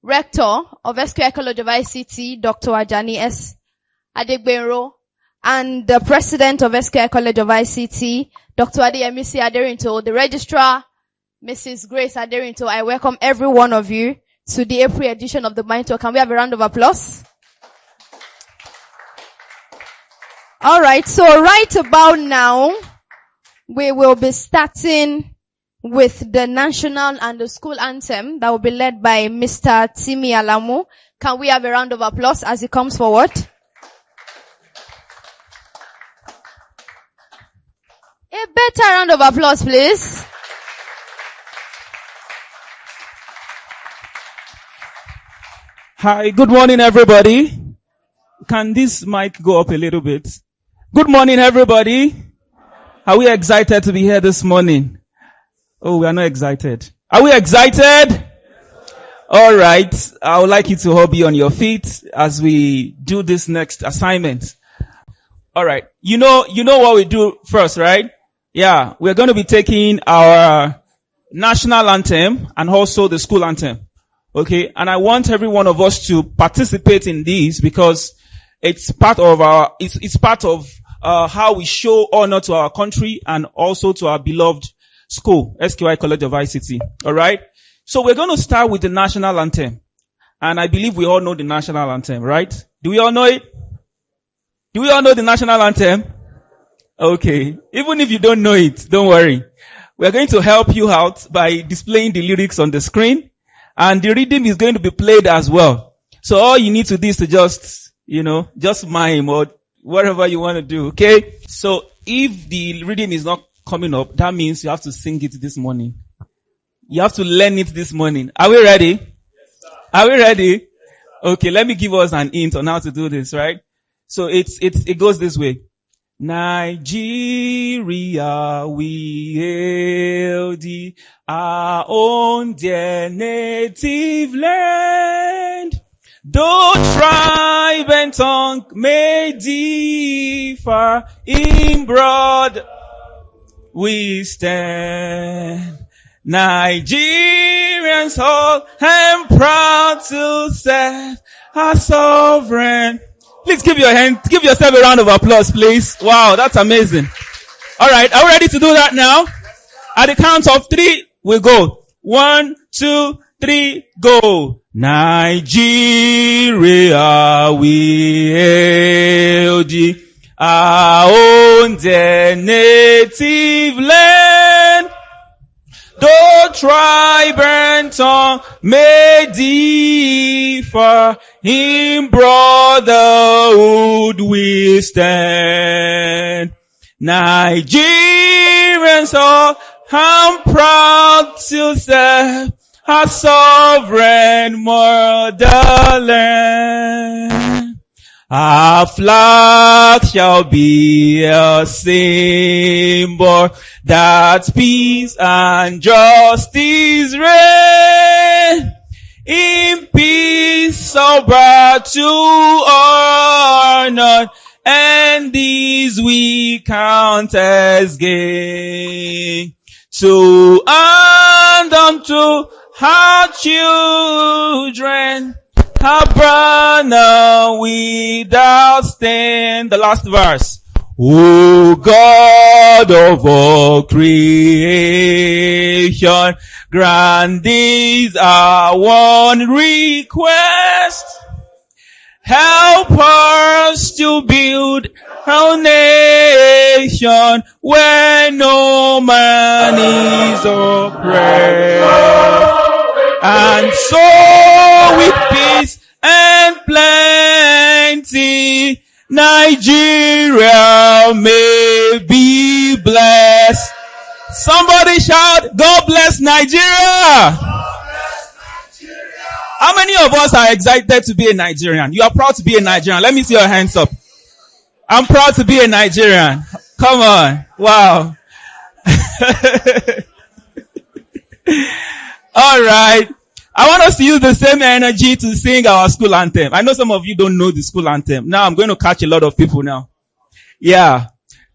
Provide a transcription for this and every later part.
Rector of SQI College of ICT, Dr. Ajani S. Adegbenro, and the President of SQI College of ICT, Dr. Adeyemisi Aderinto, the Registrar, Mrs. Grace Aderinto. I welcome every one of you to the April edition of the MindTalk. Can we have a round of applause? Alright, so right about now, we will be starting with the national and the school anthem that will be led by Mr. Timi Alamu. Can we have a round of applause as he comes forward? A better round of applause, please. Hi, good morning, everybody. Can this mic go up a little bit? Good morning, everybody. Are we excited to be here this morning? Oh, we are not excited. Are we excited? All right. I would like you to all be on your feet as we do this next assignment. All right. You know what we do first, right? Yeah. We're going to be taking our national anthem and also the school anthem. Okay. And I want every one of us to participate in these because it's part of how we show honor to our country and also to our beloved school, SQI College of ICT. Alright? So we're going to start with the national anthem. And I believe we all know the national anthem, right? Do we all know it? Do we all know the national anthem? Okay. Even if you don't know it, don't worry. We're going to help you out by displaying the lyrics on the screen. And the rhythm is going to be played as well. So all you need to do is to just mime or whatever you want to do, okay? So if the reading is not coming up, that means you have to sing it this morning. You have to learn it this morning. Are we ready? Yes, sir. Are we ready? Yes, okay, let me give us an hint on how to do this, right? So it goes this way. Nigeria, we hail thee, our own dear native land. Though tribe and tongue may differ, in broad we stand. Nigerians all am proud to serve our sovereign. Please give yourself a round of applause, please. Wow, that's amazing. Alright, are we ready to do that now? At the count of 3, we go. 1, 2, 3, go. Nigeria, we hail thee, our own dear native land. Though tribe and tongue may differ, in brotherhood we stand. Nigerians all, I'm proud to serve our sovereign motherland. Our flag shall be a symbol that peace and justice reign. In peace all brought to honor, and these we count as gain. To hand unto our children, our banner without stain. The last verse. O God of all creation, grant this our one request. Help us to build our nation where no man is oppressed. And so with peace and plenty, Nigeria may be blessed. Somebody shout, God bless Nigeria! God bless Nigeria! How many of us are excited to be a Nigerian? You are proud to be a Nigerian. Let me see your hands up. I'm proud to be a Nigerian. Come on. Wow. Alright. I want us to use the same energy to sing our school anthem. I know some of you don't know the school anthem. Now I'm going to catch a lot of people now. Yeah.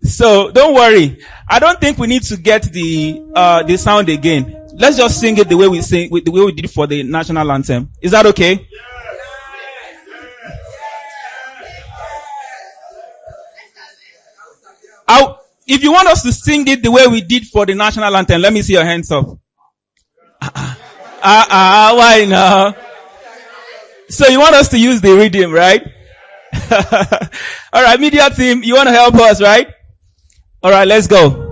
So don't worry. I don't think we need to get the sound again. let's just sing it the way we did for the national anthem. Is that okay? If you want us to sing it the way we did for the national anthem, let me see your hands up. Why now? So you want us to use the rhythm, right? All right, media team, you want to help us, right? All right, let's go.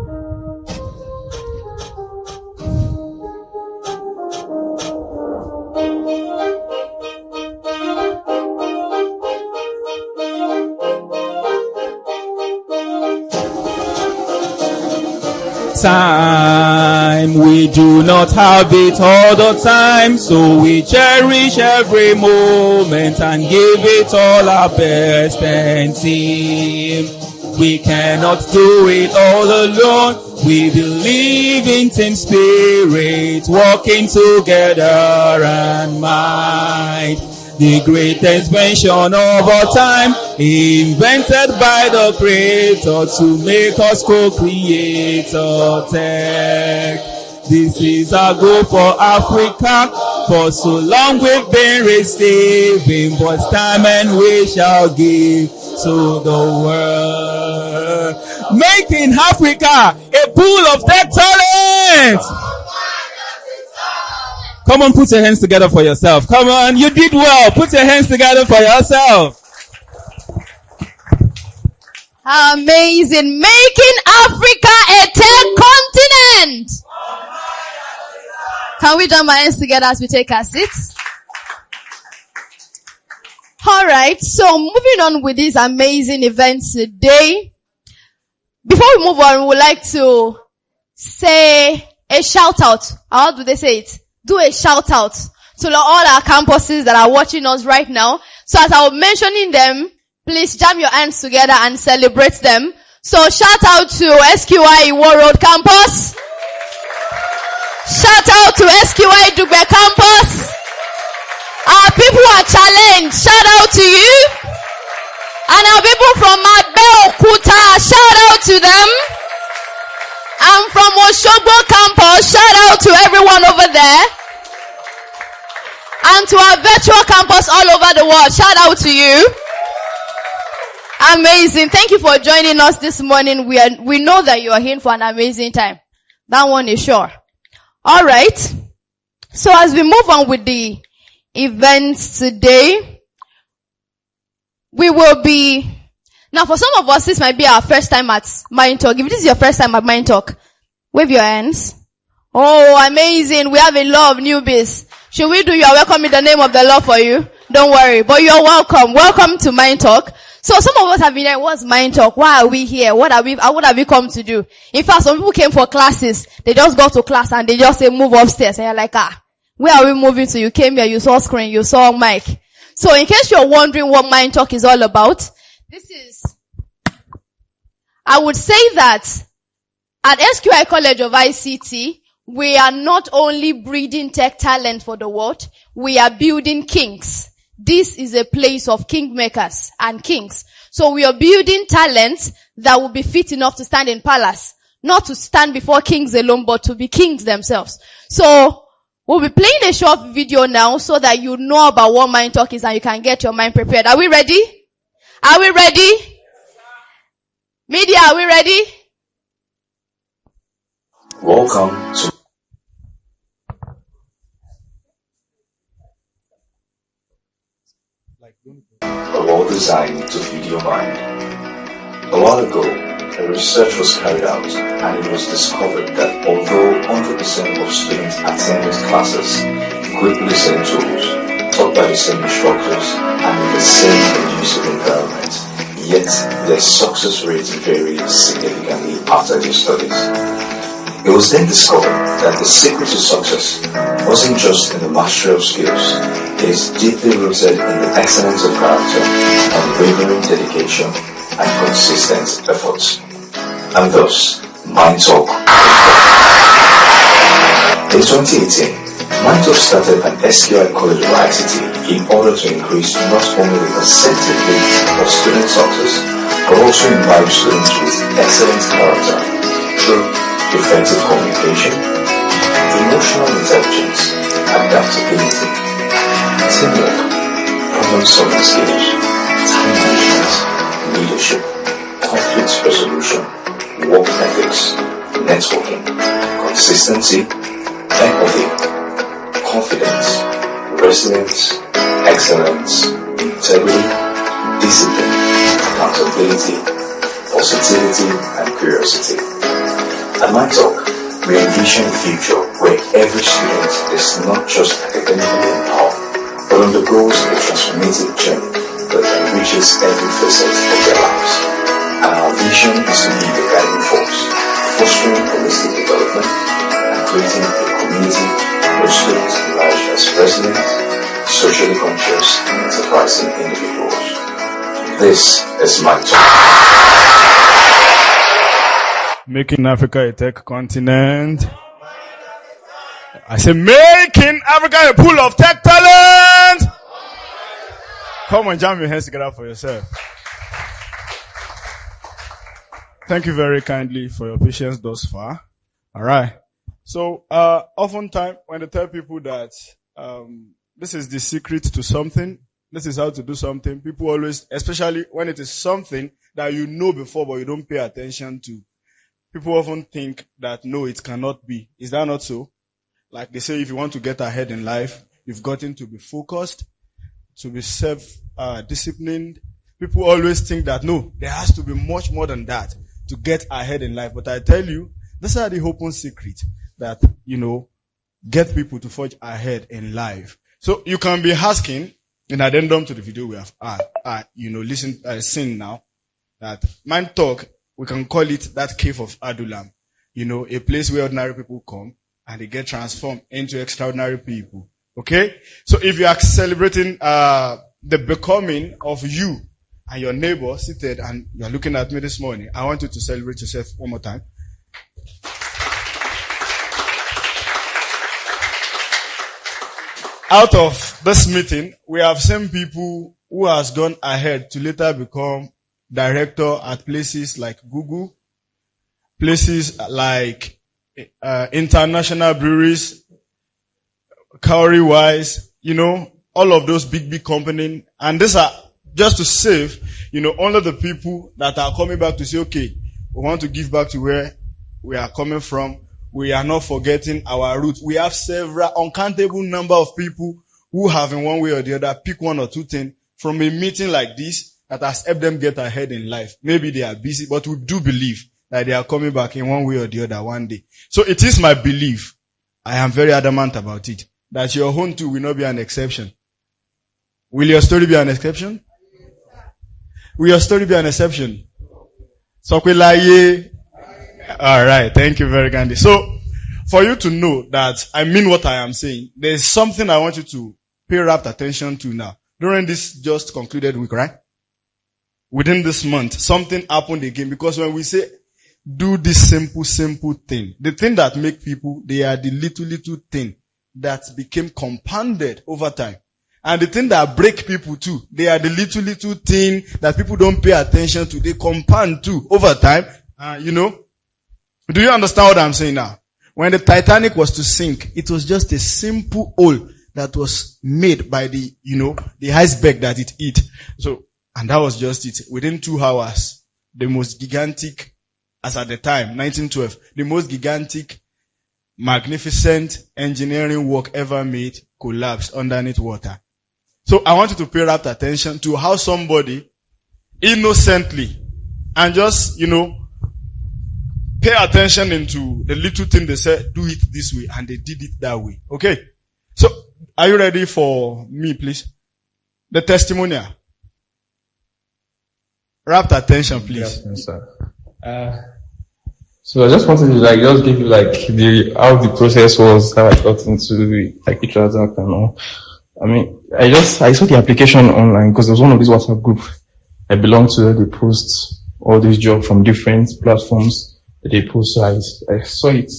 Time, we do not have it all the time, so we cherish every moment and give it all our best and team. We cannot do it all alone. We believe in team spirit, working together and might. The greatest invention of our time, invented by the Creator to make us co-creator tech. This is our goal for Africa. For so long we've been receiving, but it's time and we shall give to the world. Making Africa a pool of tech talent. Come on, put your hands together for yourself. Come on, you did well. Put your hands together for yourself. Amazing. Making Africa a tech continent. Can we join our hands together as we take our seats? Alright, so moving on with this amazing event today. Before we move on, we would like to say a shout out. How do they say it? Do a shout out to all our campuses that are watching us right now. So as I was mentioning them, please jam your hands together and celebrate them. So shout out to SQI Iwo Road campus. Shout out to SQI Dugbe campus. Our people are challenged. Shout out to you. And our people from Abeokuta, shout out to them. And from Oshogbo campus, shout out to everyone over there. And to our virtual campus all over the world, shout out to you. Amazing. Thank you for joining us this morning. We know that you are here for an amazing time. That one is sure. Alright. So as we move on with the events today, we will be, now for some of us, this might be our first time at MindTalk. If this is your first time at MindTalk, wave your hands. Oh, amazing. We have a lot of newbies. Should we do your welcome in the name of the Lord for you? Don't worry, but you're welcome. Welcome to MindTalk. So some of us have been like, what's MindTalk? Why are we here? What have we come to do? In fact, some people came for classes. They just got to class and they just say move upstairs. And you're like, where are we moving to? You came here, you saw screen, you saw mic. So in case you're wondering what MindTalk is all about, I would say that at SQI College of ICT, we are not only breeding tech talent for the world, we are building kings. This is a place of kingmakers and kings. So we are building talents that will be fit enough to stand in palace. Not to stand before kings alone, but to be kings themselves. So we'll be playing a short video now so that you know about what MindTalk is and you can get your mind prepared. Are we ready? Are we ready? Media, are we ready? Welcome to a world designed to feed your mind. A while ago, a research was carried out and it was discovered that although 100% of students attended classes equipped with the same tools, taught by the same instructors, and in the same conducive environment, yet their success rates varied significantly after their studies. It was then discovered that the secret to success wasn't just in the mastery of skills, it is deeply rooted in the excellence of character, unwavering dedication, and consistent efforts. And thus, MindTalk. In 2018, MindTalk started at SQI College of ICT in order to increase not only the percentage rate of student success, but also imbibe students with excellent character through effective communication, emotional intelligence, adaptability, teamwork, problem-solving skills, time management, leadership, conflict resolution, work ethics, networking, consistency, empathy, confidence, resilience, excellence, integrity, discipline, accountability, positivity, and curiosity. At MindTalk, we envision a future where every student is not just academically empowered, but undergoes a transformative journey that enriches every facet of their lives. And our vision is to be the guiding force, fostering holistic development and creating a community where students emerge as resilient, socially conscious, and enterprising individuals. This is MindTalk. Making Africa a tech continent. I say making Africa a pool of tech talent. Come on, jam your hands together for yourself. Thank you very kindly for your patience thus far. Alright. So, oftentimes when I tell people that, this is the secret to something, this is how to do something, people always, especially when it is something that you know before but you don't pay attention to, people often think that no, it cannot be. Is that not so? Like they say, if you want to get ahead in life, you've gotten to be focused, to be self-disciplined. People always think that no, there has to be much more than that to get ahead in life. But I tell you, these are the open secret that, get people to forge ahead in life. So you can be asking, in addendum to the video we have, seen now, that MindTalk, we can call it that cave of Adulam. A place where ordinary people come and they get transformed into extraordinary people. Okay? So if you are celebrating, the becoming of you and your neighbor seated and you are looking at me this morning, I want you to celebrate yourself one more time. Out of this meeting, we have seen people who has gone ahead to later become director at places like Google, places like international breweries, Cowrie Wise, all of those big companies. And these are just to save, only the people that are coming back to say, okay, we want to give back to where we are coming from. We are not forgetting our roots. We have several uncountable number of people who have in one way or the other pick one or two things from a meeting like this that has helped them get ahead in life. Maybe they are busy, but we do believe that they are coming back in one way or the other one day. So it is my belief, I am very adamant about it, that your own too will not be an exception. Will your story be an exception? Will your story be an exception? Alright, thank you very kindly. So, for you to know that I mean what I am saying, there's something I want you to pay rapt attention to now. During this just concluded week, right? Within this month, something happened again, because when we say, do this simple thing, the thing that make people, they are the little thing that became compounded over time. And the thing that break people too, they are the little thing that people don't pay attention to, they compound too over time. Do you understand what I'm saying now? When the Titanic was to sink, it was just a simple hole that was made by the iceberg that it hit. So, and that was just it. Within 2 hours, the most gigantic, as at the time, 1912, the most gigantic, magnificent engineering work ever made collapsed underneath water. So I want you to pay rapt attention to how somebody innocently and just, pay attention into the little thing they said, do it this way, and they did it that way. Okay? So, are you ready for me, please? The testimonial. Rapt attention, please. Yes, sir. So I just wanted to just give you how the process was, how I got into each other and all. I mean, I saw the application online because there was one of these WhatsApp group I belong to. They post all these jobs from different platforms. They post, so I saw it.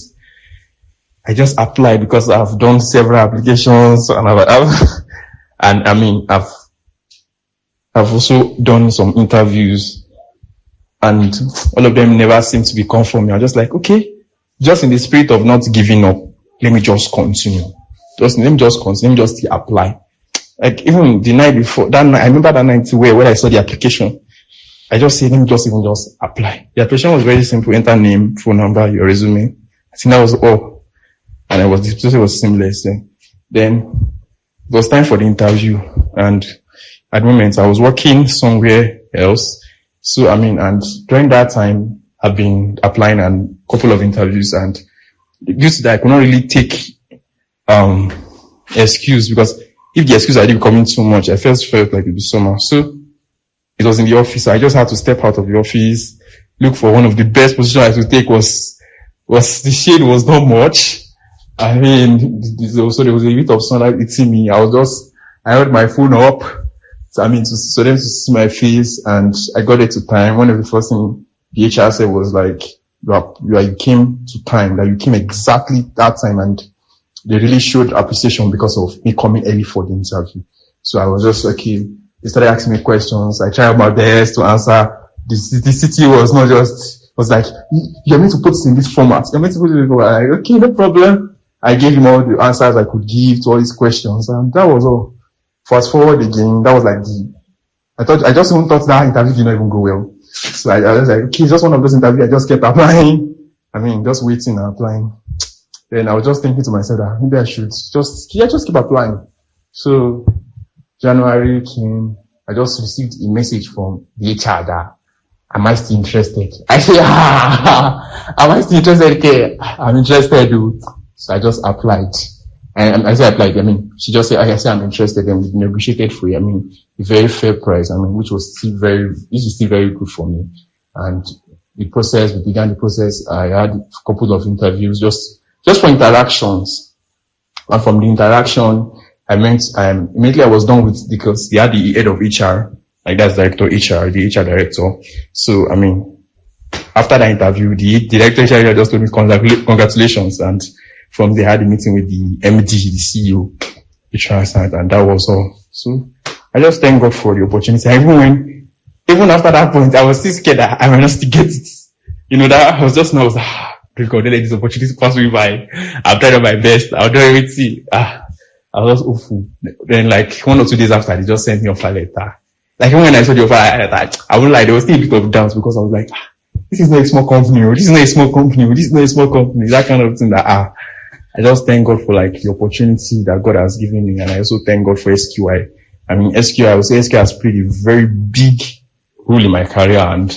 I just applied because I've done several applications and I've also done some interviews and all of them never seem to be come for me. I'm just like, okay, just in the spirit of not giving up, let me just continue. Let me just apply. Like, even the night before, that night, I remember that night where I saw the application. I just said, let me just apply. The application was very simple. Enter name, phone number, your resume. I think that was all. And the process was seamless. Then it was time for the interview. And at the moment, I was working somewhere else. So, and during that time, I've been applying and a couple of interviews, and due to that, I could not really take, excuse, because if the excuse I did coming too much, I felt like it would be so much. So it was in the office. So I just had to step out of the office, look for one of the best positions I could take was the shade was not much. So there was a bit of sunlight hitting me. I had my phone up. So them to see my face, and I got it to time. One of the first things the HR said was like, you came to time, that you came exactly that time, and they really showed appreciation because of me coming early for the interview. So I was just okay. They started asking me questions. I tried my best to answer. The city was like, you're meant to put this in this format. You're meant to put it in this format. Like, okay, no problem. I gave him all the answers I could give to all these questions, and that was all. Fast forward again, that was like I just even thought that interview did not even go well. So I was like, okay, it's just one of those interviews. I just kept applying. Just waiting and applying. Then I was just thinking to myself that maybe I should just keep applying. So January came, I just received a message from the HR that, am I still interested? I say, am I still interested? Okay, I'm interested, dude. So I just applied. And as I applied, she just said, I said I'm interested, and we negotiated for you. A very fair price, which is still very good for me. And we began the process. I had a couple of interviews just for interactions. And from the interaction, immediately I was done with, because they had the head of HR, like that's director HR, the HR director. So, after the interview, the director HR just told me congratulations, and from there, I had a meeting with the MD, the CEO, the transit, and that was all. So I just thank God for the opportunity. Even after that point, I was still scared that I might not still get it. That I was just now, God, let this opportunity pass me by. I've tried my best. I'll do everything. I was just awful. Then 1 or 2 days after, they just sent me offer letter. Even when I saw the offer letter, I wouldn't lie, there was still a bit of doubt, because I was like, this is not a small company, or this is not a small company, or this is not a small company. That kind of thing that, I just thank God for the opportunity that God has given me, and I also thank God for SQI. I would say SQI has played a very big role in my career, and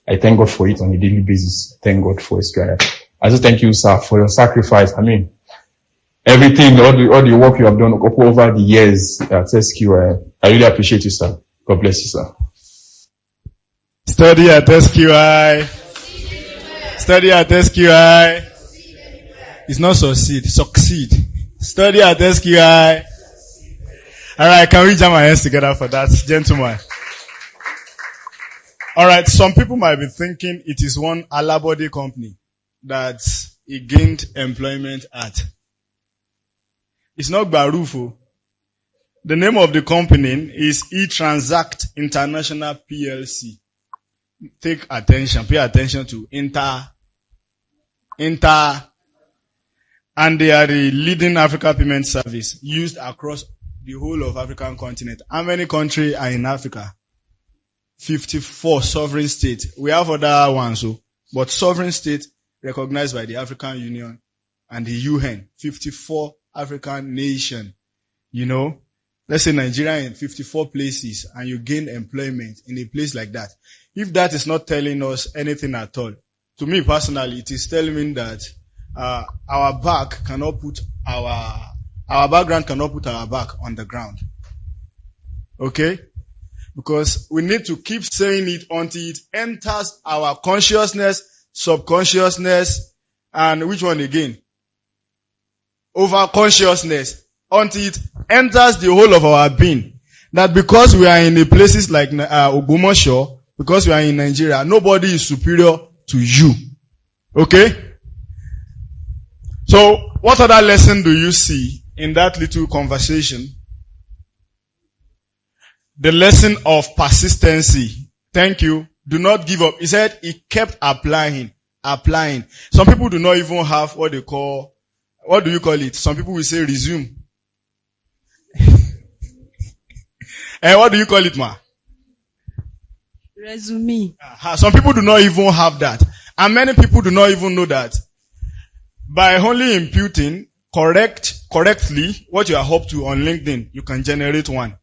I thank God for it on a daily basis. Thank God for SQI. I just thank you, sir, for your sacrifice. Everything, all the work you have done over the years at SQI. I really appreciate you, sir. God bless you, sir. Study at SQI. Study at SQI. It's not succeed. Study at SQI. Alright, can we jam our hands together for that, gentlemen? Alright, some people might be thinking it is one Alabody company that he gained employment at. It's not Barufo. The name of the company is eTransact International PLC. Pay attention to Inter, and they are the leading Africa payment service used across the whole of African continent. How many countries are in Africa? 54 sovereign states. We have other ones, but sovereign states recognized by the African Union and the UN. 54 African nations. Let's say Nigeria in 54 places, and you gain employment in a place like that. If that is not telling us anything at all, to me personally, it is telling me that our background cannot put our back on the ground. Okay? Because we need to keep saying it until it enters our consciousness, subconsciousness, and which one again? Overconsciousness. Until it enters the whole of our being. That because we are in the places like Ogbomoso, because we are in Nigeria, nobody is superior to you. Okay? So, what other lesson do you see in that little conversation? The lesson of persistency. Thank you. Do not give up. He said he kept applying. Some people do not even have what they call what do you call it? Some people will say resume. And what do you call it, ma? Resume. Some people do not even have that. And many people do not even know that. By only imputing correctly what you are up to on LinkedIn, you can generate one.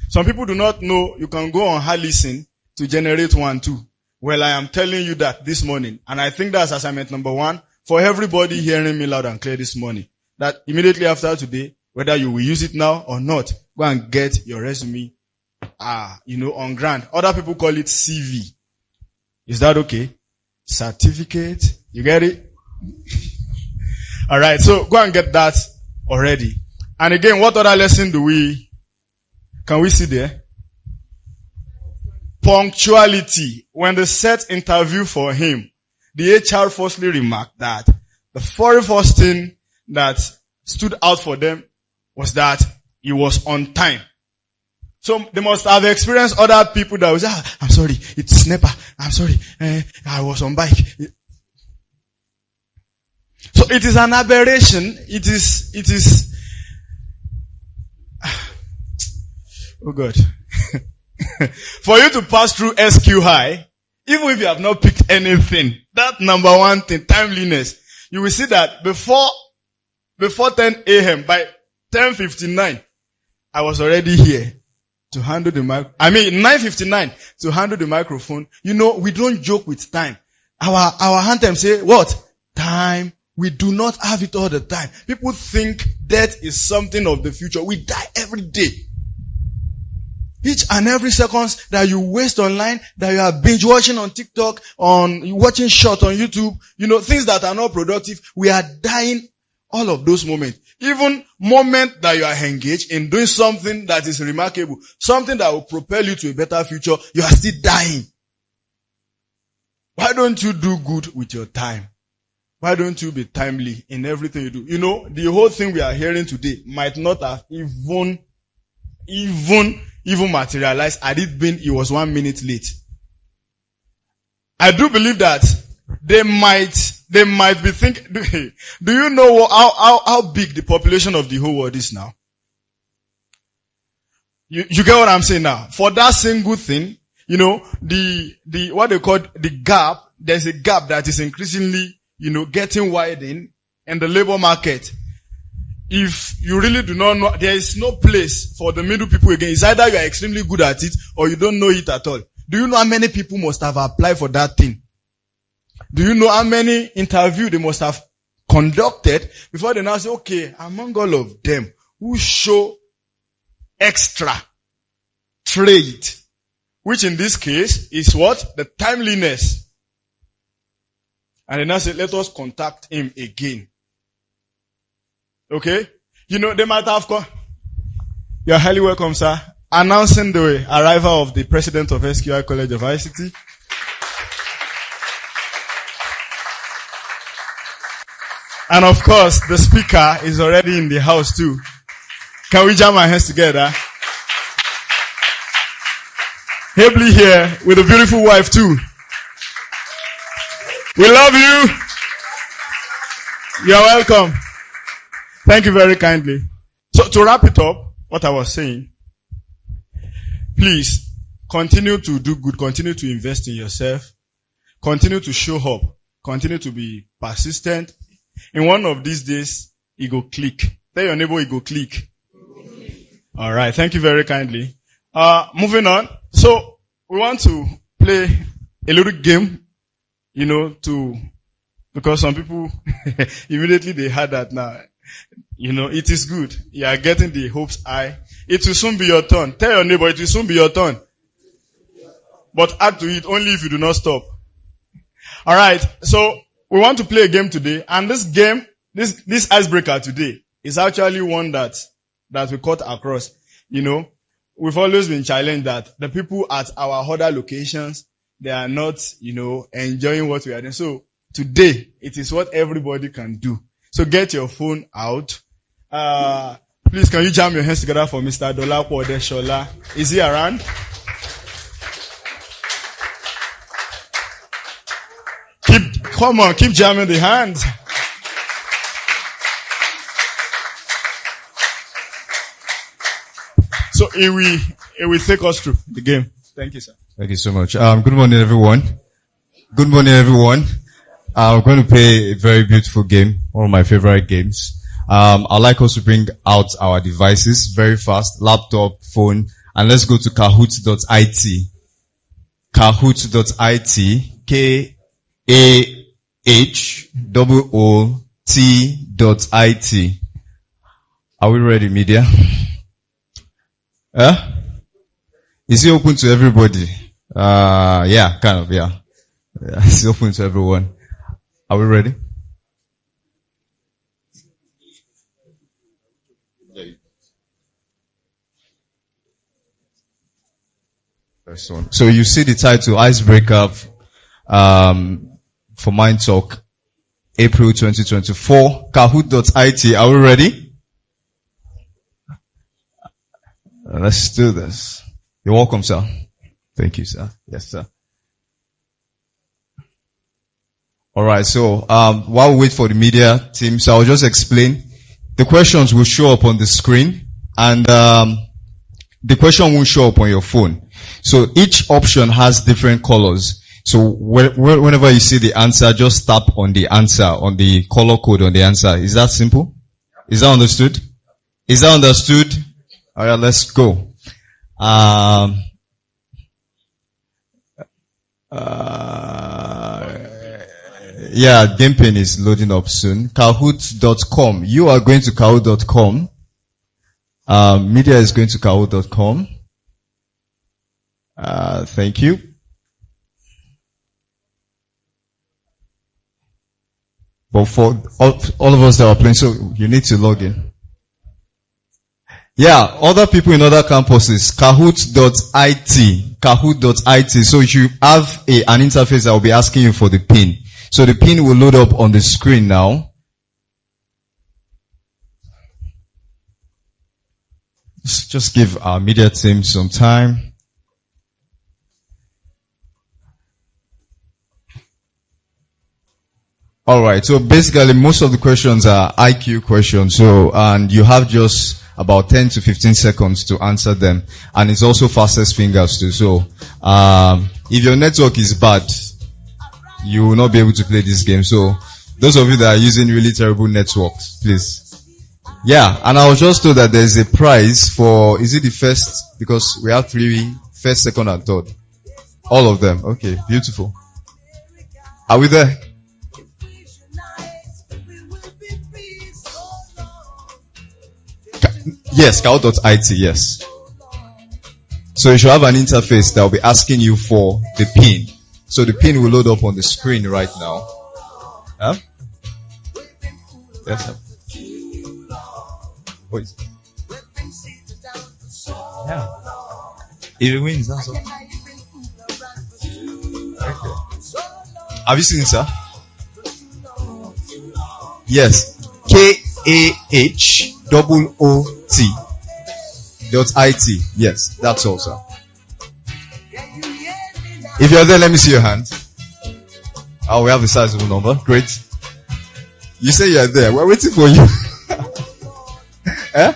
Some people do not know you can go on her listen to generate one too. Well, I am telling you that this morning. And I think that's assignment number 1 for everybody hearing me loud and clear this morning. That immediately after today, whether you will use it now or not, go and get your resume, on ground. Other people call it CV. Is that okay? Certificate. You get it? Alright, so go and get that already. And again, what other lesson can we see there? Punctuality. When they set interview for him, the HR firstly remarked that the very first thing that stood out for them was that he was on time. So they must have experienced other people that was, I'm sorry, it's Sniper. I'm sorry, I was on bike. So it is an aberration. It is, oh God. For you to pass through SQI, even if you have not picked anything, that number 1 thing, timeliness, you will see that before 10 a.m., by 10:59, I was already here to handle the 9:59 to handle the microphone. We don't joke with time. Our anthem say, what? Time. We do not have it all the time. People think death is something of the future. We die every day. Each and every second that you waste online, that you are binge watching on TikTok, on watching short on YouTube, things that are not productive, we are dying all of those moments. Even moment that you are engaged in doing something that is remarkable, something that will propel you to a better future, you are still dying. Why don't you do good with your time? Why don't you be timely in everything you do? The whole thing we are hearing today might not have even materialized had it been he was 1 minute late. I do believe that they might be thinking, do you know how big the population of the whole world is now? You get what I'm saying now? For that single thing, the what they call the gap, there's a gap that is increasingly, getting widened in the labor market. If you really do not know, there is no place for the middle people again. It's either you are extremely good at it or you don't know it at all. Do you know how many people must have applied for that thing? Do you know how many interviews they must have conducted before they now say, okay, among all of them who show extra trade, which in this case is what? The timeliness. And they now say, let us contact him again. Okay? They might have You're highly welcome, sir. Announcing the arrival of the president of SQI College of ICT. And of course, the speaker is already in the house too. Can we jam our hands together? Ably here with a beautiful wife too. We love you. You're welcome. Thank you very kindly. So to wrap it up, what I was saying, please continue to do good, continue to invest in yourself, continue to show up, continue to be persistent. In one of these days, it go click. Tell your neighbor it go click. Alright, thank you very kindly. Moving on. So we want to play a little game, because some people immediately they had that now. It is good. You are getting the hopes high. It will soon be your turn. Tell your neighbor it will soon be your turn. But add to it only if you do not stop. Alright, so we want to play a game today. And this game, this icebreaker today is actually one that we cut across. We've always been challenged that the people at our other locations, they are not, enjoying what we are doing. So today, it is what everybody can do. So get your phone out. Please, can you jam your hands together for Mr. Dolapo Odeshola? Is he around? Keep jamming the hands. So he will take us through the game. Thank you, sir. Thank you so much. Good morning, everyone. Good morning, everyone. I'm going to play a very beautiful game, one of my favorite games. I'd like us to bring out our devices very fast, laptop, phone, and let's go to kahoot.it. Kahoot.it, Kahoot.it. Are we ready, media? Is it open to everybody? Yeah, kind of, yeah. It's open to everyone. Are we ready? First one. So you see the title, Icebreaker, for MindTalk, April 2024, Kahoot.it. Are we ready? Let's do this. You're welcome, sir. Thank you, sir. Yes, sir. Alright, so, while we wait for the media team, so I'll just explain. The questions will show up on the screen, and, the question won't show up on your phone. So each option has different colors. So whenever you see the answer, just tap on the answer, on the color code on the answer. Is that simple? Is that understood? Is that understood? Alright, let's go. Yeah, GamePin is loading up soon. Kahoot.com. You are going to Kahoot.com. Media is going to Kahoot.com. Thank you. But for all of us that are playing, so you need to log in. Yeah, other people in other campuses, Kahoot.it, Kahoot.it. So you have an interface that will be asking you for the pin. So the pin will load up on the screen now. Just give our media team some time. Alright, so basically most of the questions are IQ questions, so, and you have just about 10 to 15 seconds to answer them, and it's also fastest fingers too, so, if your network is bad, you will not be able to play this game, so, those of you that are using really terrible networks, please. Yeah, and I was just told that there's a prize for, is it the first, because we have first, second, and third. All of them, okay, beautiful. Are we there? Yes, Kahoot.it, yes. So you should have an interface that will be asking you for the pin. So the pin will load up on the screen right now. Huh? Yes, sir. What is it? Yeah. If it wins, that's all. Okay. Have you seen it, sir? Yes. KAHOOT.it. Yes, that's all, sir. If you're there, let me see your hand. Oh, we have a sizable number. Great. You say you're there. We're waiting for you. Eh?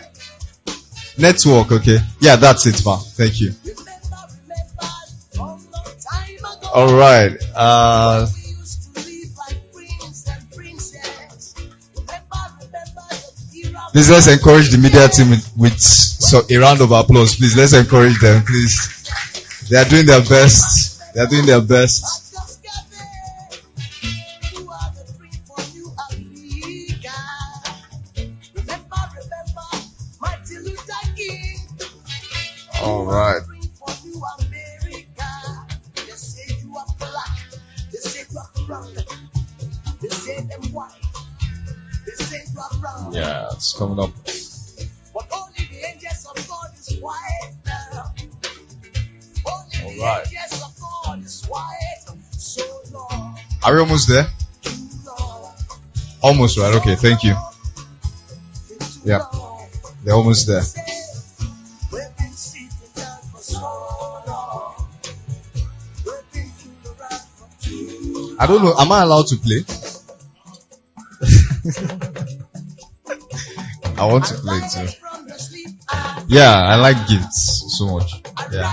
Network, okay. Yeah, that's it, ma. Thank you. Alright. Please, let's encourage the media team with a round of applause. Please, let's encourage them, please. They are doing their best. They are doing their best. All right. Yeah, it's coming up. All right. Are we almost there? Almost, right? Okay, thank you. Yeah, they're almost there. I don't know. Am I allowed to play? I want to play too. Yeah, I like gifts so much. Yeah.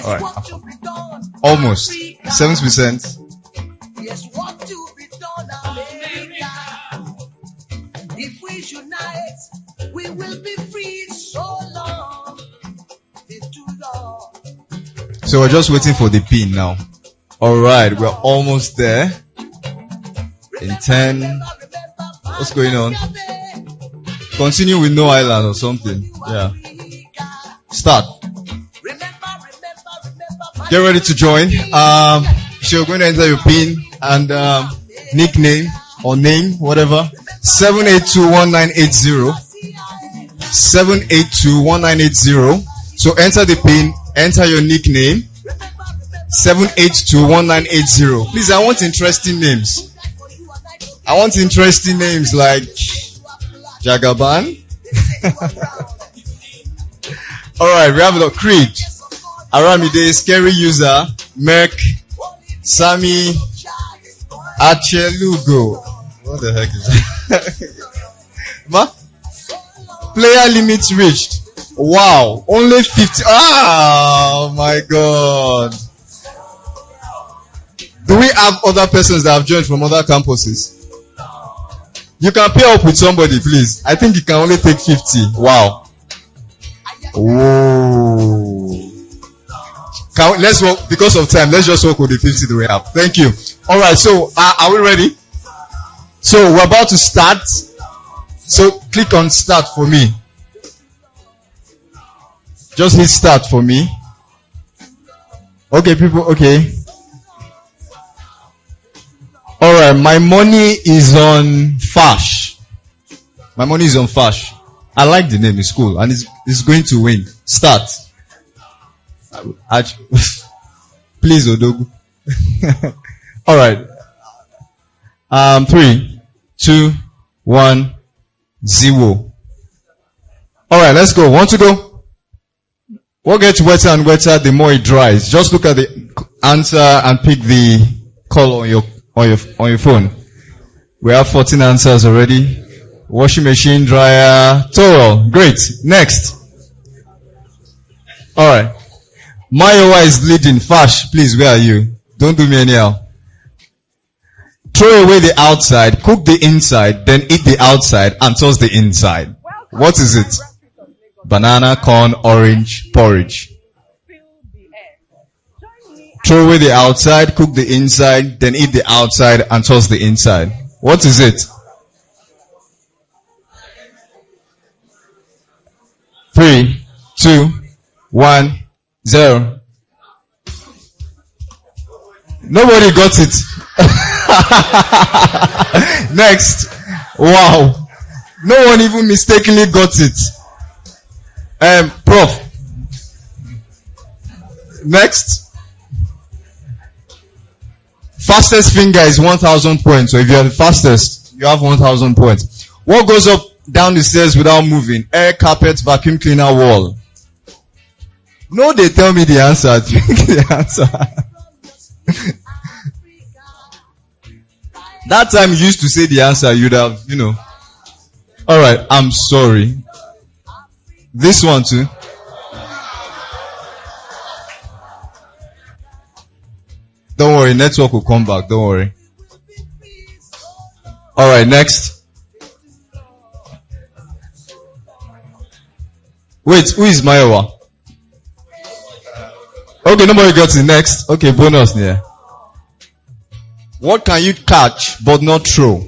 All right. Almost 7%. Yes, what to be done, America. If we unite, we will be free so long. It's too long. So we're just waiting for the pin now. All right, we're almost there. In 10. What's going on? Continue with no island or something. Yeah. Start. Get ready to join. So you're going to enter your pin and nickname or name, whatever. 7821980. 7821980. So enter the pin, enter your nickname. 7821980. Please, I want interesting names. I want interesting names like Jagaban. Alright, we have the Creed, Aramide, Scary User, Merc, Sammy, Achelugo. What the heck is that? Player limits reached. Wow, only 50. Oh my God. Do we have other persons that have joined from other campuses? You can pair up with somebody, please. I think you can only take 50. Wow. Whoa. Let's work, because of time, let's just work with the 50 that we have. Thank you. Alright, so are we ready? So we're about to start. So click on start for me. Just hit start for me. Okay, people, okay. Alright, my money is on Fash. My money is on Fash. I like the name, it's cool. And it's going to win. Start. Please, Odogu. Alright. 3, 2, 1, 0. Alright, let's go. Want to go? What gets wetter and wetter, the more it dries. Just look at the answer and pick the color on your phone. We have 14 answers already. Washing machine, dryer, towel. Great. Next. Alright. Mayowa is leading. Fash, please, where are you? Don't do me anyhow. Throw away the outside, cook the inside, then eat the outside and toss the inside. What is it? Banana, corn, orange, porridge. Throw away the outside, cook the inside, then eat the outside and toss the inside. What is it? 3, 2, 1, 0. Nobody got it. Next. Wow. No one even mistakenly got it. Prof. Next. Fastest finger is 1,000 points. So if you are the fastest, you have 1,000 points. What goes up down the stairs without moving? Air, carpet, vacuum cleaner, wall. No, they tell me the answer. The answer. That time you used to say the answer, you'd have, Alright, I'm sorry. This one too. Don't worry, network will come back. Don't worry. Alright, next. Wait, who is Mayowa? Okay, nobody got it. Next. Okay, bonus here. What can you catch but not throw?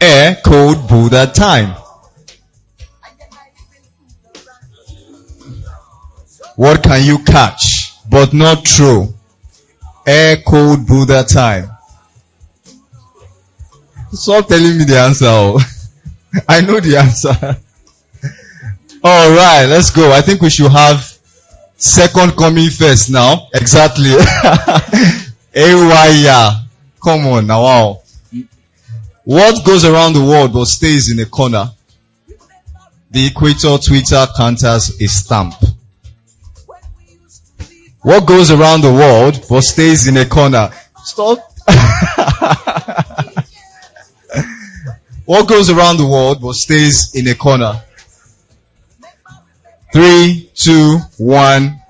Air, cold, Buddha, time. What can you catch but not throw? Air, cold, Buddha, time. Stop telling me the answer. I know the answer. Alright, let's go. I think we should have second coming first now. Exactly. Ewaya. Come on now. Wow. What goes around the world but stays in a corner? The equator, Twitter, counters a stamp. What goes around the world but stays in a corner? Stop. What goes around the world but stays in a corner? 3, 2, 1.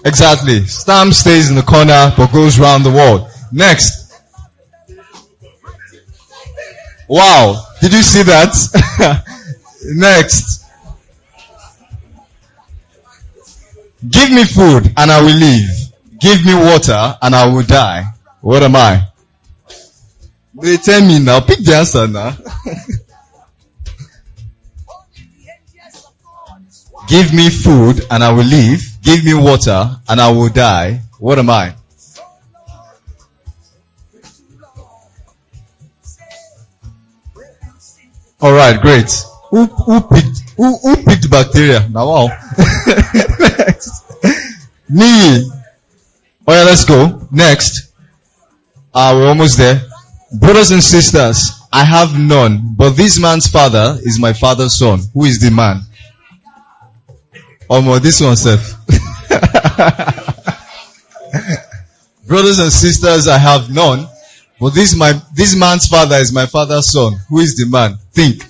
Exactly. Stamp stays in the corner but goes around the world. Next. Wow. Did you see that? Next. Give me food and I will live. Give me water and I will die. What am I? They tell me now. Pick the answer now. Give me food and I will live. Give me water and I will die. What am I? Alright, great. Who picked bacteria? Now wow. Me. Oh yeah, let's go. Next. We're almost there. Brothers and sisters, I have none, but this man's father is my father's son. Who is the man? This one, Seth. Brothers and sisters, I have none, but this man's father is my father's son. Who is the man? Think.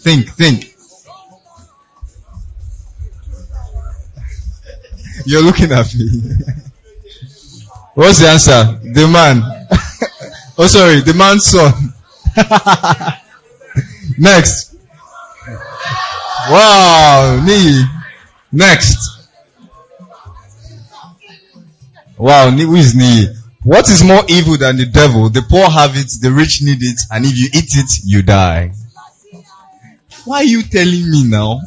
You're looking at me. What's the answer? The man. Oh, sorry, the man's son. Next. Wow, me. Next. Wow, who is me? What is more evil than the devil? The poor have it, the rich need it, and if you eat it, you die. Why are you telling me now?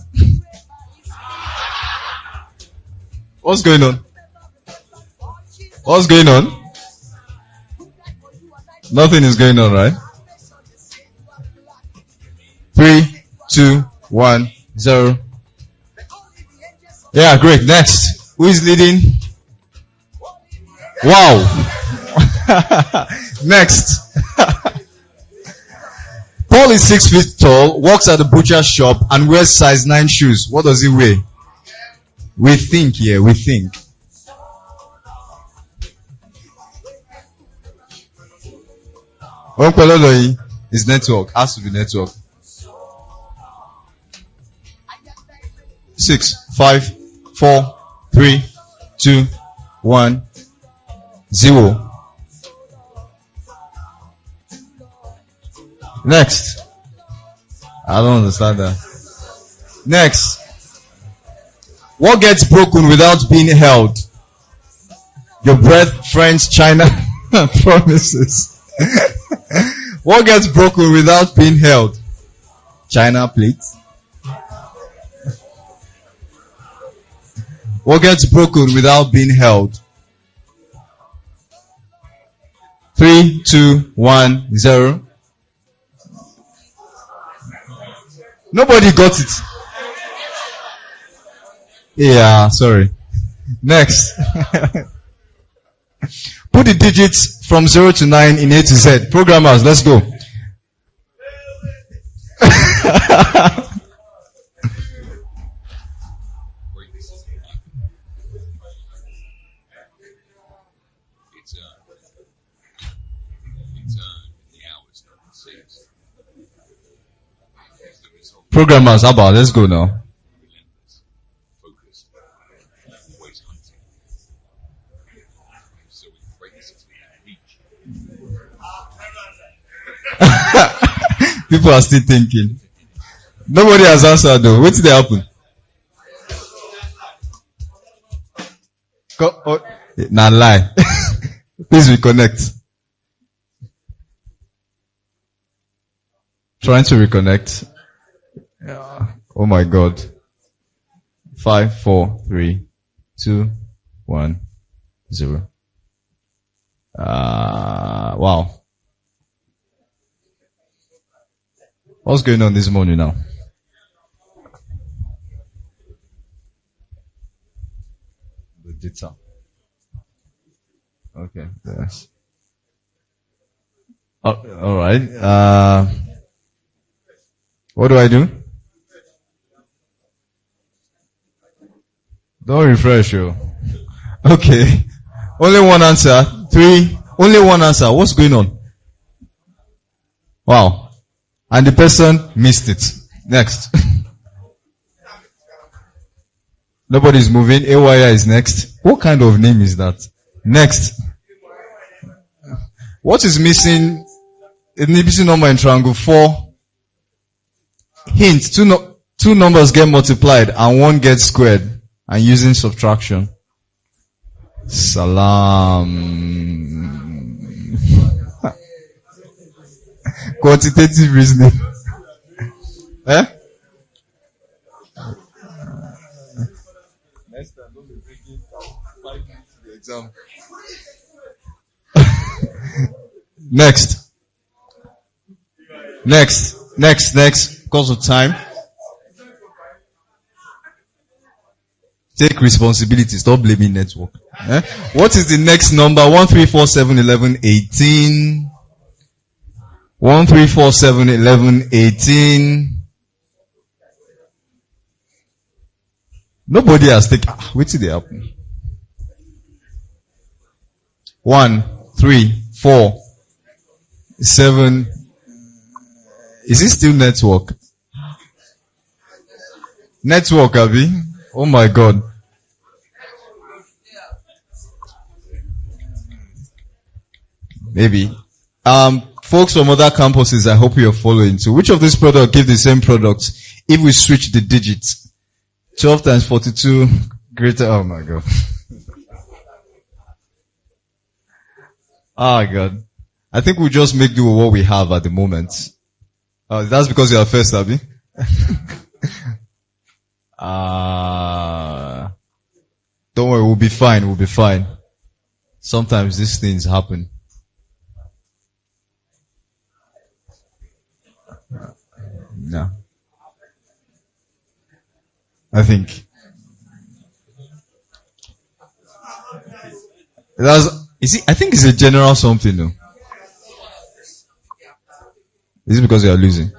What's going on? What's going on? Nothing is going on, right? 3, 2, 1, 0. Yeah, great. Next. Who is leading? Wow. Next. Paul is 6 feet tall, works at the butcher's shop, and wears size 9 shoes. What does he weigh? We think here, we think. Is network. Has to be network. 6, 5, 4, 3, 2, 1, 0. Next. I don't understand that. Next. What gets broken without being held? Your breath, friends, China, promises. What gets broken without being held? China plate. What gets broken without being held? 3, 2, 1, 0. Nobody got it. Yeah, sorry. Next. Put the digits from 0 to 9 in A to Z. Programmers, let's go. Programmers, how about let's go now. People are still thinking. Nobody has answered though. What did happen? Nah, lie. Please reconnect. Trying to reconnect. Yeah. Oh my God. 5, 4, 3, 2, 1, 0. Wow. What's going on this morning now? The data. Okay. Yes. All right. What do I do? Don't refresh you. Okay. Only one answer. 3. Only one answer. What's going on? Wow. and the person missed it. Next. Nobody's moving. AYI is next. What kind of name is that? Next. What is missing? The missing number in triangle 4. Hint. Two numbers get multiplied and one gets squared. And using subtraction. Salam. Quantitative reasoning. Eh? Next time, don't be bringing 5 minutes to the exam. Next. Because of time. Take responsibility. Stop blaming network. Eh? What is the next number? 1, 3, 4, 7, 11, 18. 1, 3, 4, 7, 11, 18. Nobody has taken. Wait till they happen. 1, 3, 4, 7. Is it still network? Network, Abby? Oh my God. Maybe. Folks from other campuses, I hope you're following. So which of these products give the same products if we switch the digits? 12 times 42 greater. Oh my God. Oh God. I think we'll just make do with what we have at the moment. That's because you are first, Abby. Don't worry, we'll be fine. Sometimes these things happen. No. I think. I think it's a general something though. Is it because you are losing?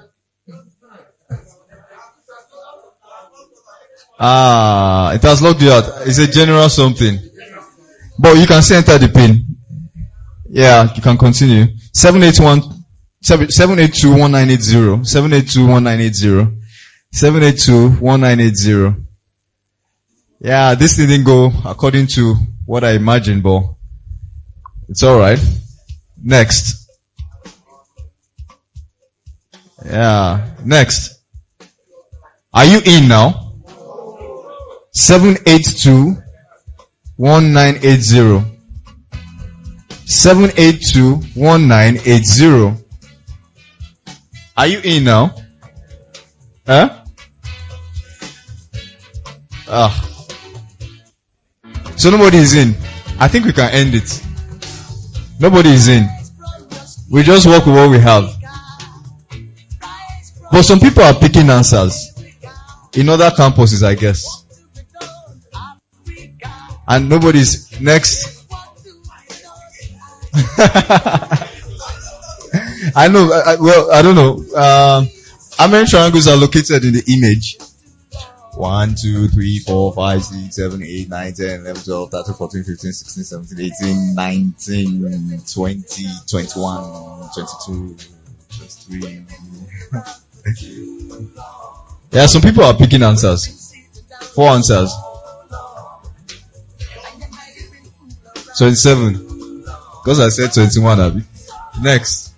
It has locked you out. It's a general something. But you can still enter the pin. Yeah, you can continue. 782-1980. 782-1980. 782-1980. Yeah, this didn't go according to what I imagined, but it's alright. Next. Yeah, next. Are you in now? 782-1980. 782-1980. Are you in now? Huh? So nobody is in. I think we can end it. Nobody is in. We just work with what we have. But some people are picking answers. In other campuses, I guess. And nobody's next. I know, I don't know. How many triangles are located in the image? 1, 2, 3, 4, 5, 6, 7, 8, 9, 10, 11, 12, 13, 14, 15, 16, 17, 18, 19, 20, 21, 22, 23. Yeah, some people are picking answers. 4 answers. 27. Because I said 21, Abby. Next.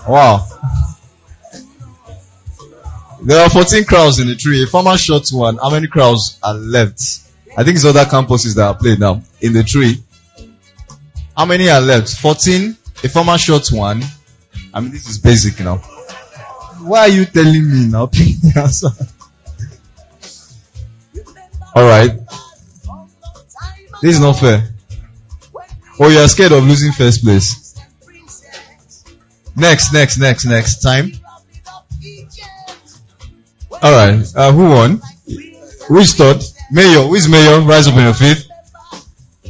Wow. There are 14 crowds in the tree. A farmer shot one. How many crowds are left? I think it's other campuses that are playing now. In the tree. How many are left? 14. A farmer shot one. I mean, this is basic now. Why are you telling me now? Alright. This is not fair. Oh, you are scared of losing first place. Next. Time. Alright. Who won? Who is third? Mayor. Who is mayor? Rise up on your feet.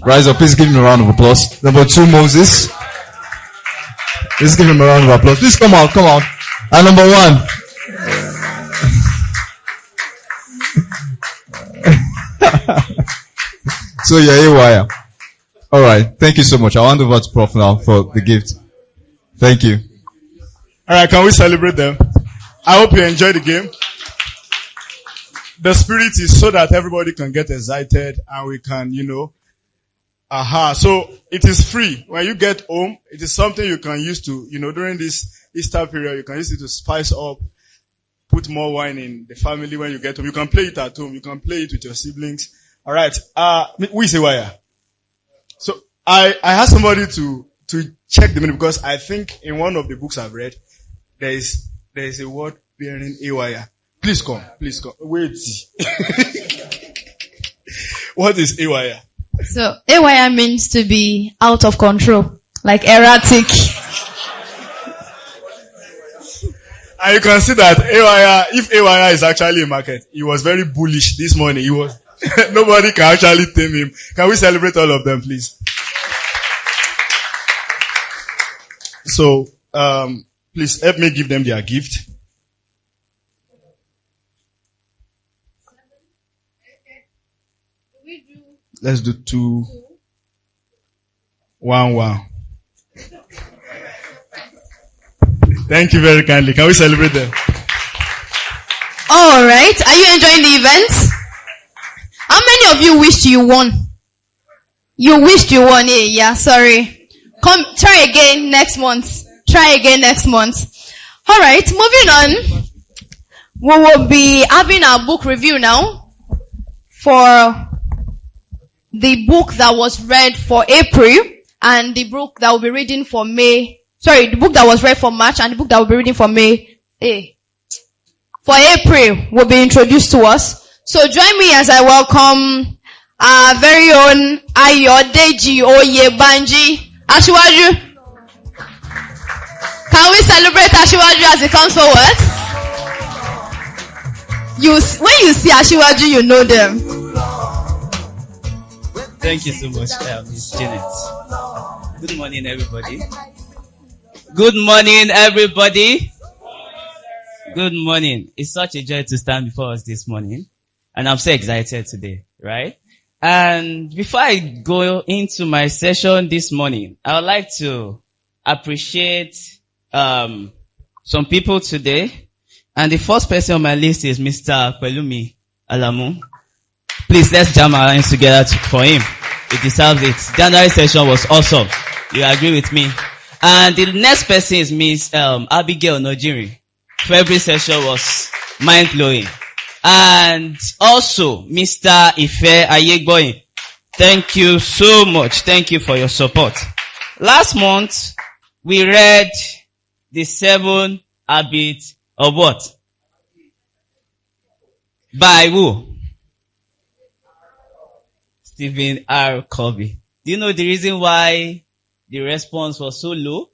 Rise up. Please give him a round of applause. Number 2, Moses. Let's give him a round of applause. Please come out. And number 1. So you're AYI. Alright. Thank you so much. I'll hand over to Prof now for the gift. Thank you. Alright, can we celebrate them? I hope you enjoy the game. The spirit is so that everybody can get excited and we can, So it is free. When you get home, it is something you can use to, during this Easter period, you can use it to spice up, put more wine in the family when you get home. You can play it at home. You can play it with your siblings. Alright, who is a wire? So I asked somebody to check the meaning because I think in one of the books I've read, there is a word bearing a wire. Please come. Wait. What is a wire? So, AYR means to be out of control, like erratic. And you can see that if AYR is actually a market, he was very bullish this morning. Nobody can actually tame him. Can we celebrate all of them, please? So, please help me give them their gift. Let's do 2, 1, 1. Thank you very kindly. Can we celebrate them? All right. Are you enjoying the event? How many of you wished you won? You wished you won. Yeah, sorry. Come, try again next month. All right. Moving on. We will be having our book review now for the book that was read for April and the book that will be reading for May. Sorry, the book that was read for March and the book that will be reading for May. For April will be introduced to us. So join me as I welcome our very own Ayodeji Oyebanji Ashiwaju. Can we celebrate Ashiwaju as he comes forward? When you see Ashiwaju, you know them. Thank you so much, Miss Janet. Good morning, everybody. Good morning. It's such a joy to stand before us this morning. And I'm so excited today, right? And before I go into my session this morning, I would like to appreciate some people today. And the first person on my list is Mr. Pelumi Alamu. Please, let's jam our hands together for him. He deserves it. January session was awesome. You agree with me? And the next person is Miss Abigail Nojiri. February session was mind-blowing. And also, Mr. Ife Ayegboyin. Thank you so much. Thank you for your support. Last month, we read the 7 habits of what? By who? Stephen R. Covey. Do you know the reason why the response was so low?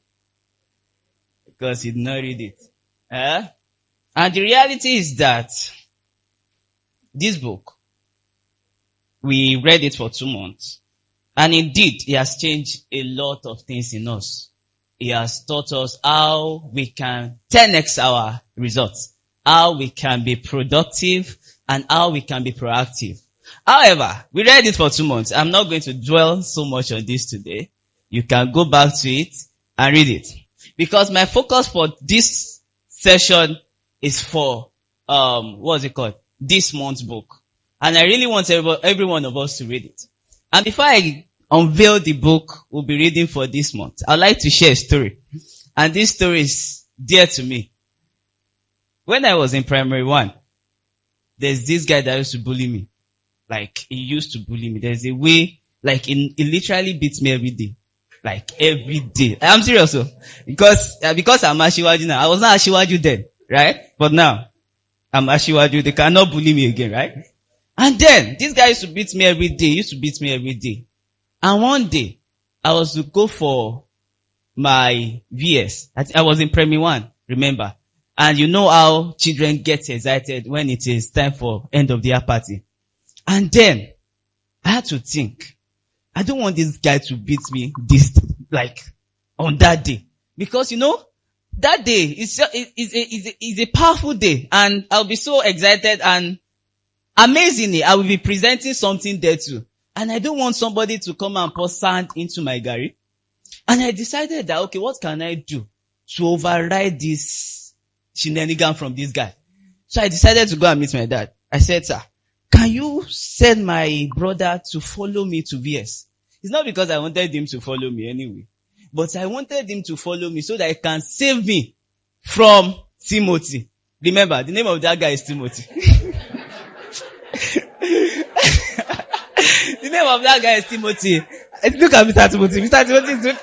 Because he did not read it. And the reality is that this book, we read it for 2 months. And indeed, it has changed a lot of things in us. It has taught us how we can 10x our results, how we can be productive, and how we can be proactive. However, we read it for 2 months. I'm not going to dwell so much on this today. You can go back to it and read it. Because my focus for this session is for, this month's book. And I really want every one of us to read it. And before I unveil the book we'll be reading for this month, I'd like to share a story. And this story is dear to me. When I was in primary 1, there's this guy that used to bully me. Like, he used to bully me. There's a way, like, he literally beats me every day. Like, every day. I'm serious, though. Because I'm Ashiwaju now. I was not Ashiwaju then, right? But now, I'm Ashiwaju. They cannot bully me again, right? And then, this guy used to beat me every day. And one day, I was to go for my VS. I was in primary 1, remember? And you know how children get excited when it is time for end of the year party. And then, I had to think, I don't want this guy to beat me on that day. Because, that day is a powerful day. And I'll be so excited, and amazingly, I will be presenting something there too. And I don't want somebody to come and pour sand into my gari. And I decided that, okay, what can I do to override this shenanigan from this guy. So I decided to go and meet my dad. I said, sir, can you send my brother to follow me to VS? It's not because I wanted him to follow me anyway, but I wanted him to follow me so that he can save me from Timothy. Remember, the name of that guy is Timothy. The name of that guy is Timothy. Look at Mr. Timothy. Mr. Timothy,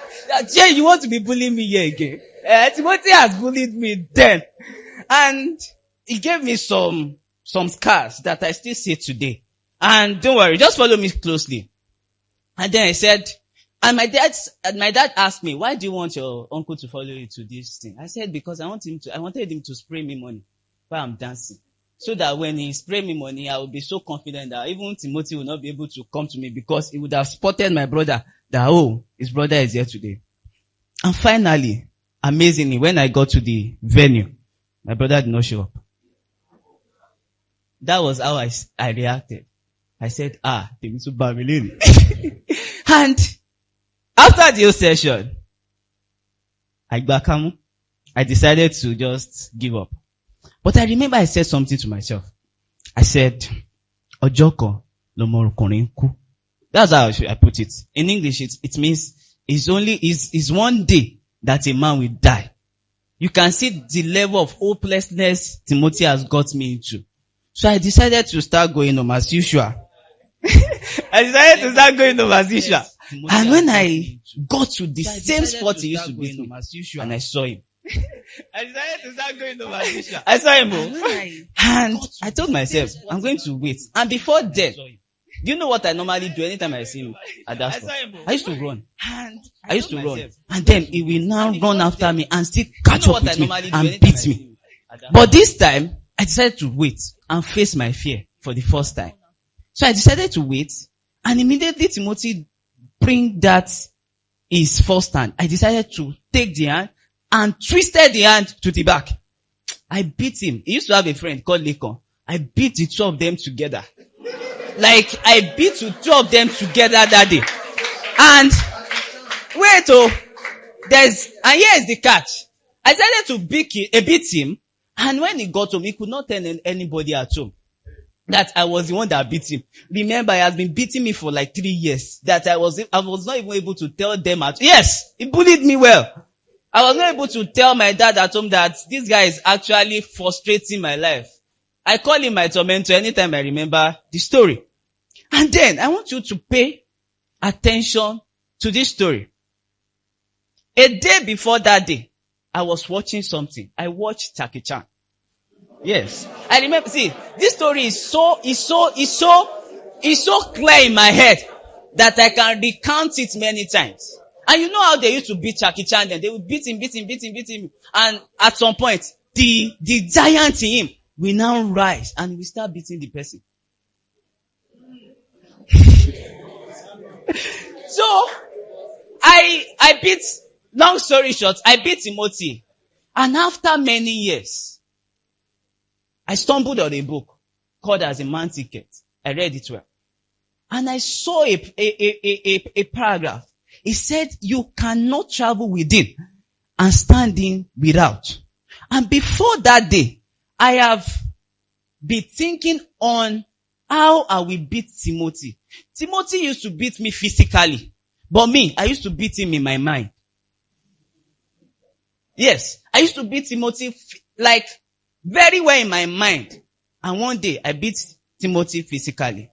Jay, you want to be bullying me here again? Timothy has bullied me then. And he gave me some scars that I still see today. And don't worry, just follow me closely. And then I said, and my dad asked me, why do you want your uncle to follow you to this thing? I said, because I wanted him to spray me money while I'm dancing. So that when he spray me money, I will be so confident that even Timothy will not be able to come to me because he would have spotted my brother that, oh, his brother is here today. And finally, amazingly, when I got to the venue, my brother did not show up. That was how I reacted. I said, Timothy Bamilini. And after the whole session, I decided to just give up. But I remember I said something to myself. I said, Ojoko lomorukunrin ku. That's how I put it. In English, it means it's one day that a man will die. You can see the level of hopelessness Timothy has got me into. So I decided to start going home as usual. And when I got to the same spot he used to beat me, and I saw him. I decided to start going over. I saw him, and I told myself, I'm going to wait. And before then, do you know what I normally do anytime I see him at that spot? I used to run. And then he will now run after me and still catch up with me and beat me. But this time, I decided to wait and face my fear for the first time. So I decided to wait, and immediately Timothy bring that his first hand. I decided to take the hand and twisted the hand to the back. I beat him. He used to have a friend called Lekon. I beat the two of them together. Like, I beat the two of them together that day. And, and here is the catch. I decided to beat him, and when he got home, he could not tell anybody at home that I was the one that beat him. Remember, he has been beating me for like 3 years. That I was not even able to tell them yes, he bullied me well. I was not able to tell my dad at home that this guy is actually frustrating my life. I call him my tormentor anytime I remember the story. And then, I want you to pay attention to this story. A day before that day, I was watching something. I watched Jackie Chan. Yes. I remember, see, this story is so clear in my head that I can recount it many times. And you know how they used to beat Jackie Chan then? They would beat him. And at some point, the giant in him will now rise and we start beating the person. So, I beat, long story short, I beat Timothy. And after many years, I stumbled on a book called as a Man Ticket. I read it well. And I saw a paragraph. It said, you cannot travel within and stand in without. And before that day, I have been thinking on how I will beat Timothy. Timothy used to beat me physically. But me, I used to beat him in my mind. Yes, I used to beat Timothy like very well in my mind. And one day, I beat Timothy physically.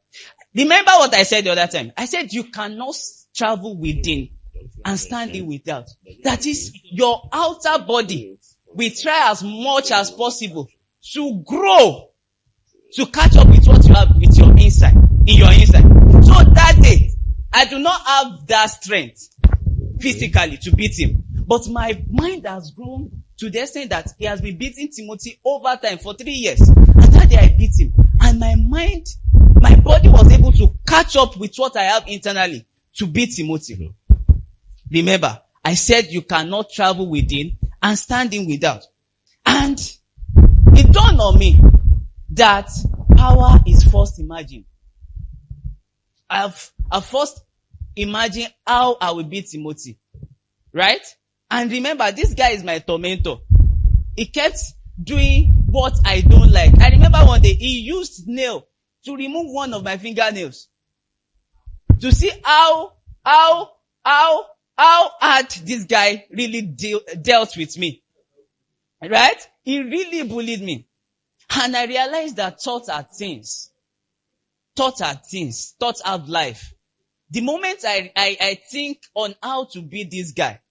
Remember what I said the other time? I said you cannot travel within and stand in without. That is, your outer body will try as much as possible to grow, to catch up with what you have with your inside, in your inside. So that day, I do not have that strength physically to beat him. But my mind has grown to the extent that he has been beating Timothy over time for 3 years. And that day I beat him. And my body was able to catch up with what I have internally to beat Timothy. Remember, I said you cannot travel within and stand in without. And it dawned on me that power is first imagined. I've first imagined how I will beat Timothy. Right? And remember, this guy is my tormentor. He kept doing what I don't like. I remember one day he used nail to remove one of my fingernails. To see how hard this guy really dealt with me. Right? He really bullied me. And I realized that thoughts are things. Thoughts are things. Thoughts have life. The moment I think on how to be this guy,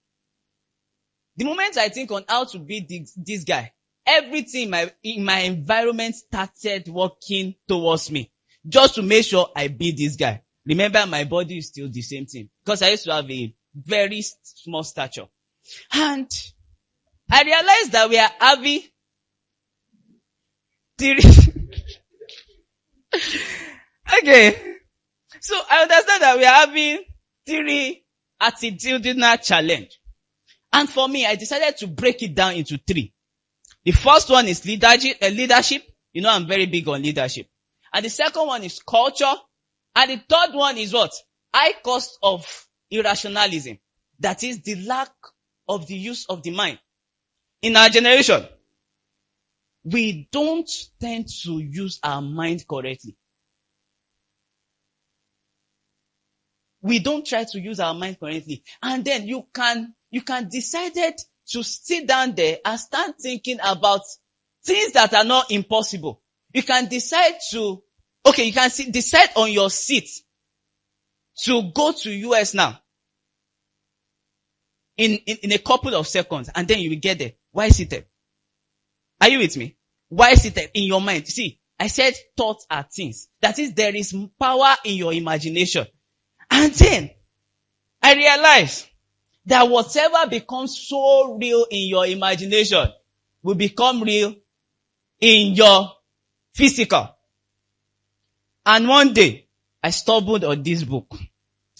everything in my environment started working towards me. Just to make sure I beat this guy. Remember, my body is still the same thing. Because I used to have a very small stature. And I realized that we are having okay. So I understand that we are having 3 attitudinal challenge. And for me, I decided to break it down into 3. The first one is leadership. You know, I'm very big on leadership. And the second one is culture. And the third one is what? High cost of irrationalism. That is the lack of the use of the mind. In our generation, we don't tend to use our mind correctly. We don't try to use our mind correctly. And then you can decide to sit down there and start thinking about things that are not impossible. You can decide decide on your seat to go to US now. In a couple of seconds, and then you will get there. Why seated? Are you with me? Why seated in your mind? See, I said thoughts are things. That is, there is power in your imagination. And then, I realized that whatever becomes so real in your imagination will become real in your physical. And one day, I stumbled on this book,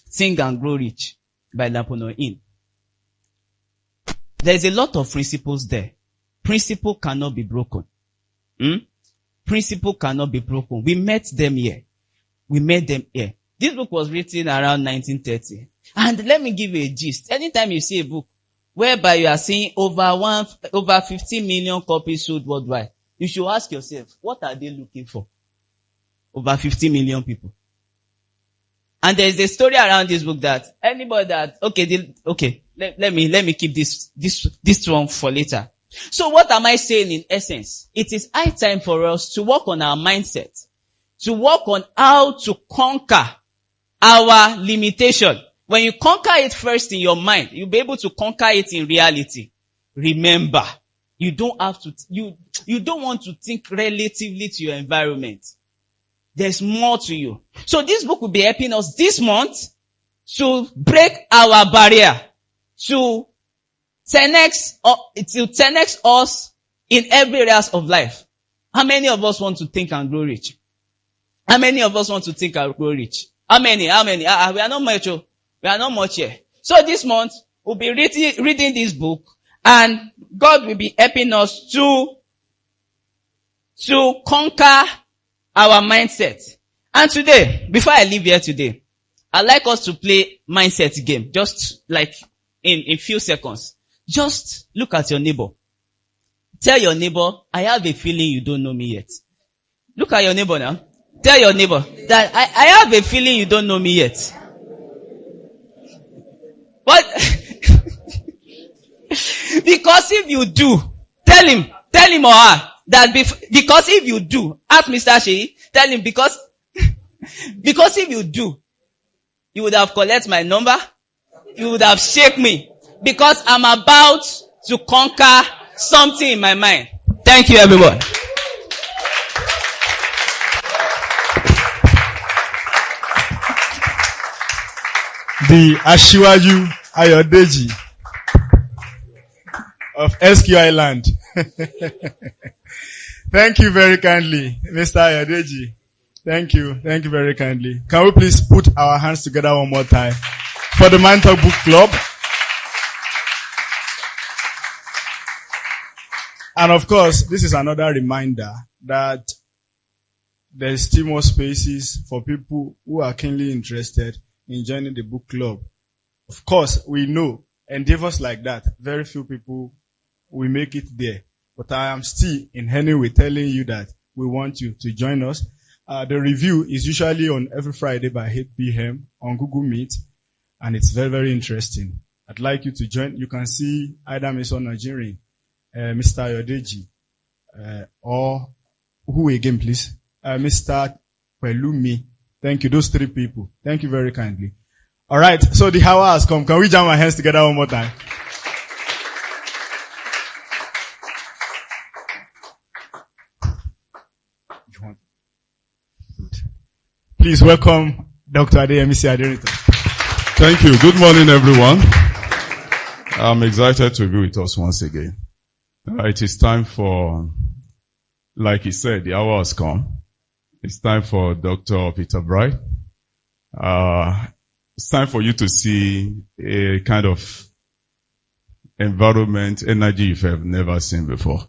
Think and Grow Rich by Napoleon Hill. There's a lot of principles there. Principle cannot be broken. Principle cannot be broken. We met them here. This book was written around 1930. And let me give you a gist. Anytime you see a book whereby you are seeing over 50 million copies sold worldwide, you should ask yourself, what are they looking for? Over 50 million people. And there is a story around this book that anybody that, let me keep this one for later. So what am I saying in essence? It is high time for us to work on our mindset, to work on how to conquer our limitation. When you conquer it first in your mind, you'll be able to conquer it in reality. Remember, you don't want to think relatively to your environment. There's more to you. So this book will be helping us this month to break our barrier, to 10x us in every areas of life. How many of us want to think and grow rich? How many of us want to think and grow rich? How many? We are not much. We are not much here. So this month, we'll be reading this book, and God will be helping us to conquer our mindset. And today, before I leave here today, I'd like us to play mindset game, just like in few seconds. Just look at your neighbor. Tell your neighbor, I have a feeling you don't know me yet. Look at your neighbor now. Tell your neighbor that I have a feeling you don't know me yet. What? Because if you do, tell him or her that because if you do, ask Mr. Shei, tell him because if you do, you would have collected my number, you would have shaken me, because I'm about to conquer something in my mind. Thank you, everyone. The Ashiwaju Ayodeji of SQI land. Thank you very kindly, Mr. Ayodeji. Thank you very kindly. Can we please put our hands together one more time for the MindTalk Book Club? And of course, this is another reminder that there's still more spaces for people who are keenly interested in joining the book club. Of course, we know endeavors like that, very few people will make it there. But I am still in any way telling you that we want you to join us. The review is usually on every Friday by 8 p.m. on Google Meet, and it's very, very interesting. I'd like you to join. You can see either Mr. Nigerian, Mr. Yodeji, or who again, please? Mr. Pelumi. Thank you. Those three people. Thank you very kindly. All right. So the hour has come. Can we jam our hands together one more time? Please welcome Dr. Adeyemisi Aderito. Thank you. Good morning, everyone. I'm excited to be with us once again. It is time for, like he said, the hour has come. It's time for Dr. Peter Bright. It's time for you to see a kind of environment, energy you have never seen before.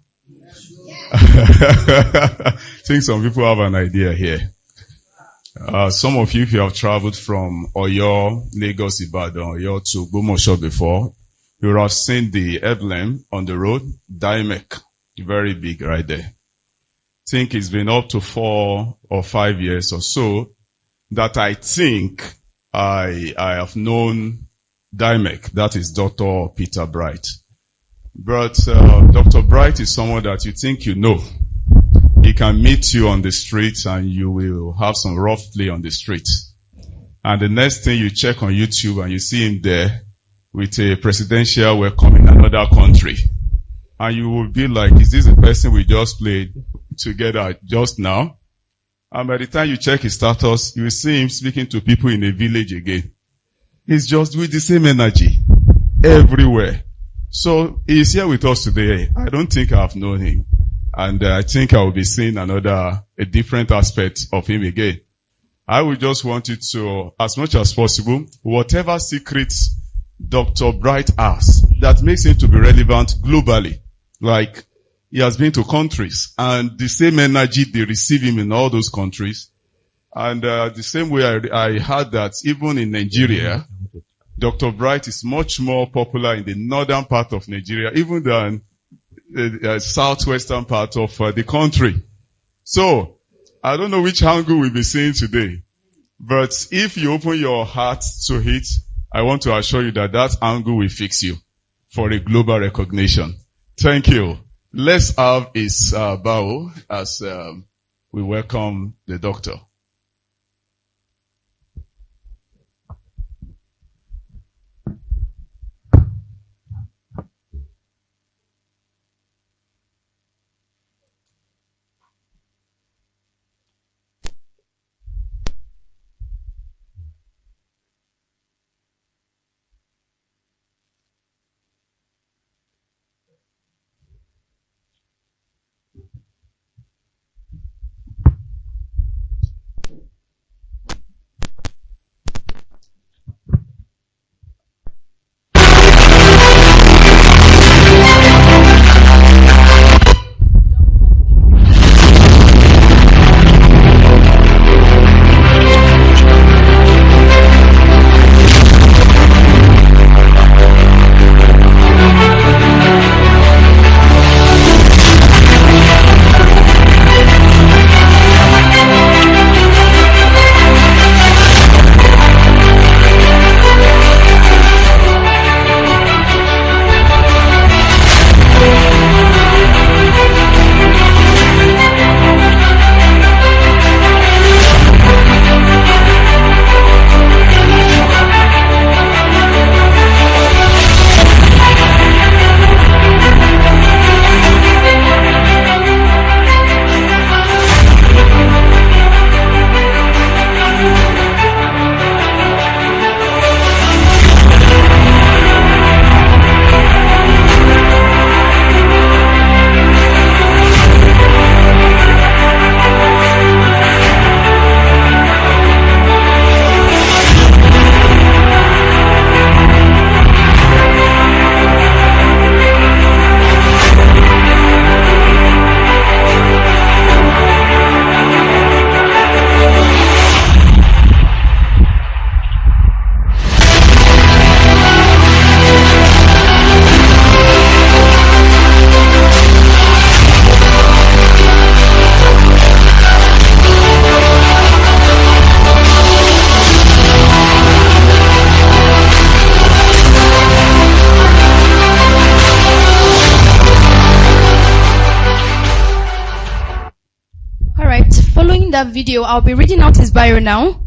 I think some people have an idea here. Some of you, if you have traveled from Oyo, Lagos, Ibadan, Oyo to Gbomosho before, you will have seen the emblem on the road, Dimek, very big right there. I think it's been up to 4 or 5 years or so that I think I have known Dimek, that is Dr. Peter Bright. But Dr. Bright is someone that you think you know. He can meet you on the street and you will have some rough play on the street. And the next thing you check on YouTube and you see him there with a presidential welcome in another country. And you will be like, is this the person we just played together just now? And by the time you check his status, you will see him speaking to people in a village again. He's just with the same energy everywhere. So he's here with us today. I don't think I've known him. And I think I will be seeing a different aspect of him again. I would just want you to, as much as possible, whatever secrets Dr. Bright has that makes him to be relevant globally. Like, he has been to countries and the same energy they receive him in all those countries. And the same way I heard that even in Nigeria, Dr. Bright is much more popular in the northern part of Nigeria, even than southwestern part of the country. So, I don't know which angle we'll be seeing today, but if you open your heart to it, I want to assure you that that angle will fix you for a global recognition. Thank you. Let's have his bow as we welcome the doctor. watching that video, I'll be reading out his bio now.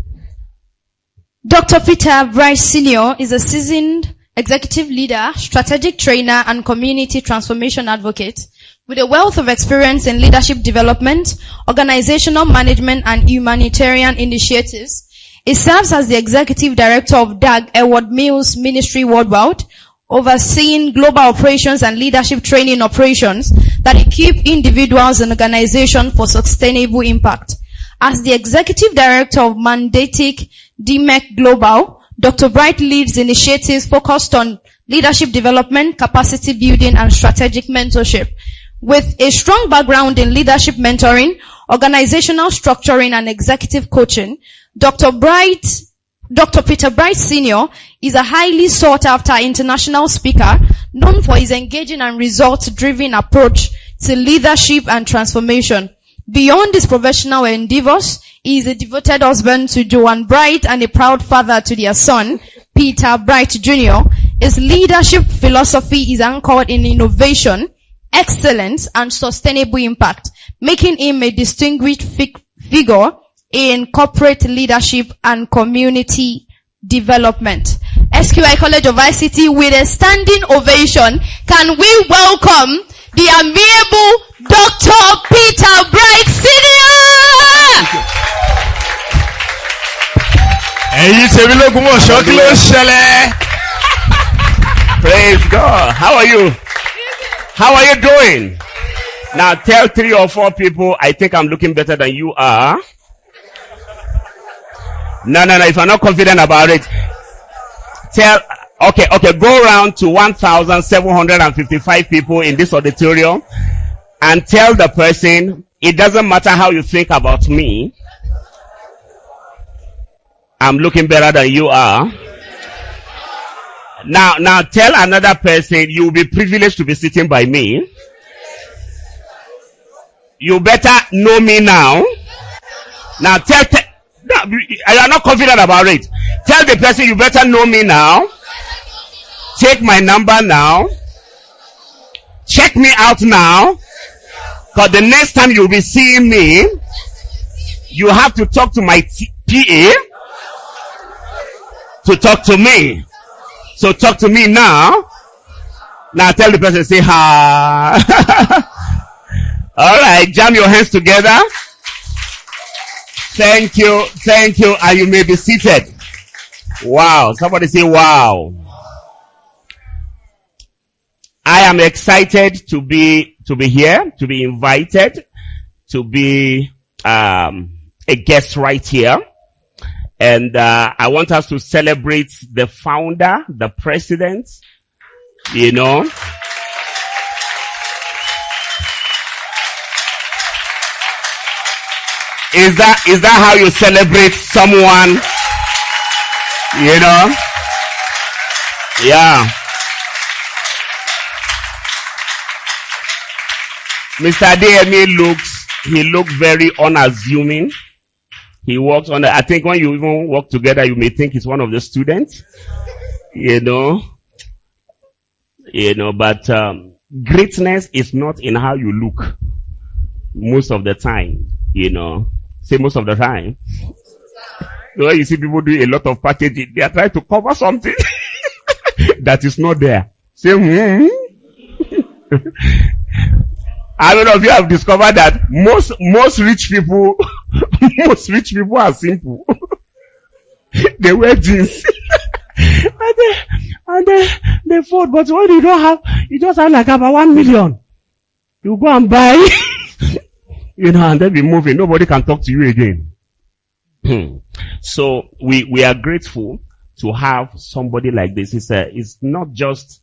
Dr. Peter Bryce Sr. is a seasoned executive leader, strategic trainer, and community transformation advocate with a wealth of experience in leadership development, organizational management, and humanitarian initiatives. He serves as the executive director of Dag Edward Mills Ministry Worldwide, overseeing global operations and leadership training operations that equip individuals and organizations for sustainable impact. As the executive director of Mandatic DMEC Global, Dr. Bright leads initiatives focused on leadership development, capacity building, and strategic mentorship. With a strong background in leadership mentoring, organizational structuring, and executive coaching, Dr. Peter Bright Sr. is a highly sought-after international speaker known for his engaging and results-driven approach to leadership and transformation. Beyond his professional endeavors, he is a devoted husband to Joanne Bright and a proud father to their son, Peter Bright Jr. His leadership philosophy is anchored in innovation, excellence, and sustainable impact, making him a distinguished figure in corporate leadership and community development. SQI College of ICT, with a standing ovation, can we welcome the amiable Dr. Peter Bright Sr. Praise God. How are you? How are you doing? Now tell 3 or 4 people, I think I'm looking better than you are. No, if you're not confident about it, okay, go around to 1,755 people in this auditorium and tell the person, it doesn't matter how you think about me, I'm looking better than you are. Now tell another person, you'll be privileged to be sitting by me. You better know me now. Now you are not confident about it. Tell the person, you better know me now. Take my number now. Check me out now. Because the next time you'll be seeing me, you have to talk to my PA to talk to me. So talk to me now. Now tell the person, say hi. All right, jam your hands together. Thank you, and you may be seated. Wow, somebody say wow. I am excited to be here, to be invited, to be a guest right here. And I want us to celebrate the founder, the president, you know. Is that how you celebrate someone? You know? Yeah. Mr. Adeyemi looks very unassuming. He walks on I think when you even walk together, you may think he's one of the students. You know, but greatness is not in how you look most of the time, you know. Say most of the time. When you see people do a lot of packaging, they are trying to cover something that is not there. Say, I don't know if you have discovered that most rich people, are simple. They wear jeans. and they afford, but when you don't have, you just have like about 1 million. You go and buy, and then be moving. Nobody can talk to you again. So we are grateful to have somebody like this. It's not just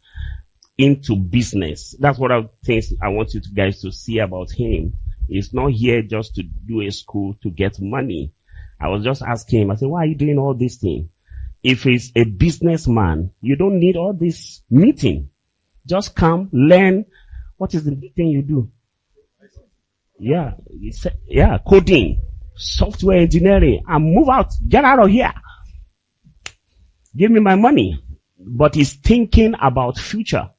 into business. That's what I think I want you guys to see about him. He's not here just to do a school to get money. I was just asking him, I said, why are you doing all this thing? If he's a businessman, you don't need all this meeting. Just come, learn. What is the thing you do? Yeah, coding, software engineering, and move out. Get out of here. Give me my money. But he's thinking about future.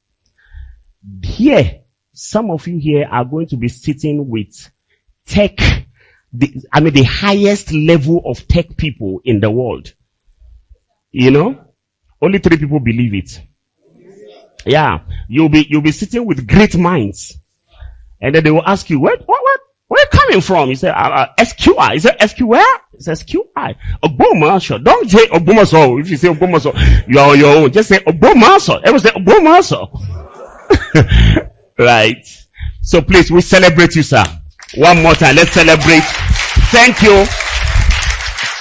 Here, some of you here are going to be sitting with tech the highest level of tech people in the world. You know? Only 3 people believe it. Yeah. You'll be sitting with great minds. And then they will ask you, where are you coming from? You say, SQI. Is it SQI? It's SQI. Ogbomoso. Don't say Ogbomoso. If you say Ogbomoso, you are on your own. Just say Ogbomoso. Everyone say Ogbomoso. Right. So please, we celebrate you, sir. One more time. Let's celebrate. Thank you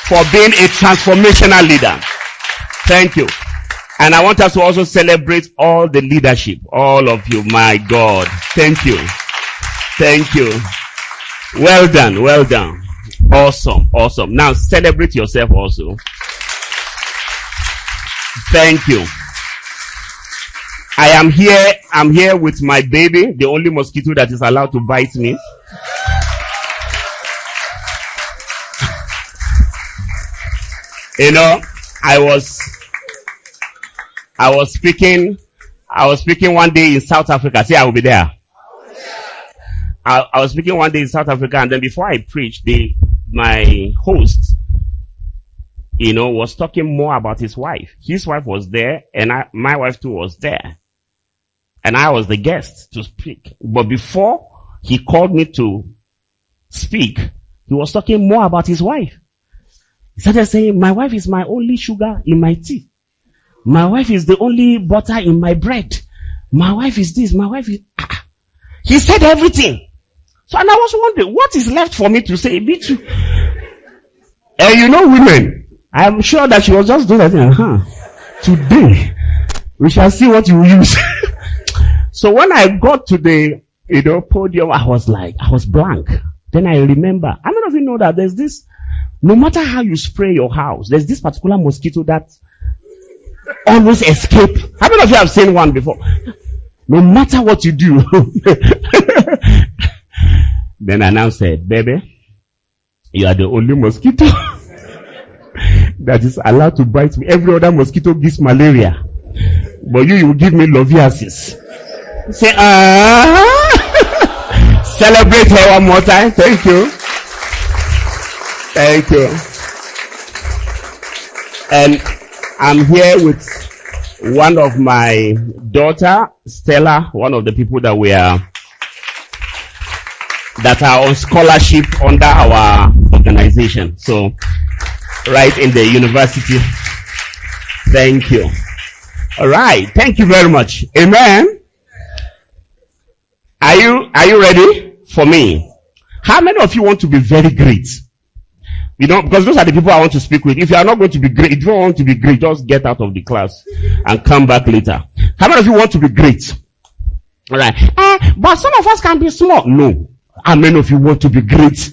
for being a transformational leader. Thank you. And I want us to also celebrate all the leadership. All of you. My God. Thank you. Thank you. Well done. Well done. Awesome. Awesome. Now celebrate yourself also. Thank you. I'm here with my baby, the only mosquito that is allowed to bite me. You know, I was speaking one day in South Africa. See, I will be there. I was speaking one day in South Africa, and then before I preached, my host, you know, was talking more about his wife. His wife was there, and my wife too was there. And I was the guest to speak. But before he called me to speak, he was talking more about his wife. He started saying, my wife is my only sugar in my tea. My wife is the only butter in my bread. My wife is this, my wife is... He said everything. So, and I was wondering, what is left for me to say? Me too. And you know women, I'm sure that she was just doing that. Today, we shall see what you use. So when I got to the, podium, I was blank. Then I remember, how many of you know that there's this, no matter how you spray your house, there's this particular mosquito that always escape. How many of you have seen one before? No matter what you do. Then I now said, baby, you are the only mosquito that is allowed to bite me. Every other mosquito gives malaria. But you will give me loviasis. Say, Celebrate her one more time. Thank you. Thank you. And I'm here with one of my daughter, Stella, one of the people that are on scholarship under our organization. So, right in the university. Thank you. All right. Thank you very much. Amen. Are you ready for me? How many of you want to be very great? Because those are the people I want to speak with. If you are not going to be great, if you don't want to be great, just get out of the class and come back later. How many of you want to be great? All right. But some of us can be small. No. How many of you want to be great?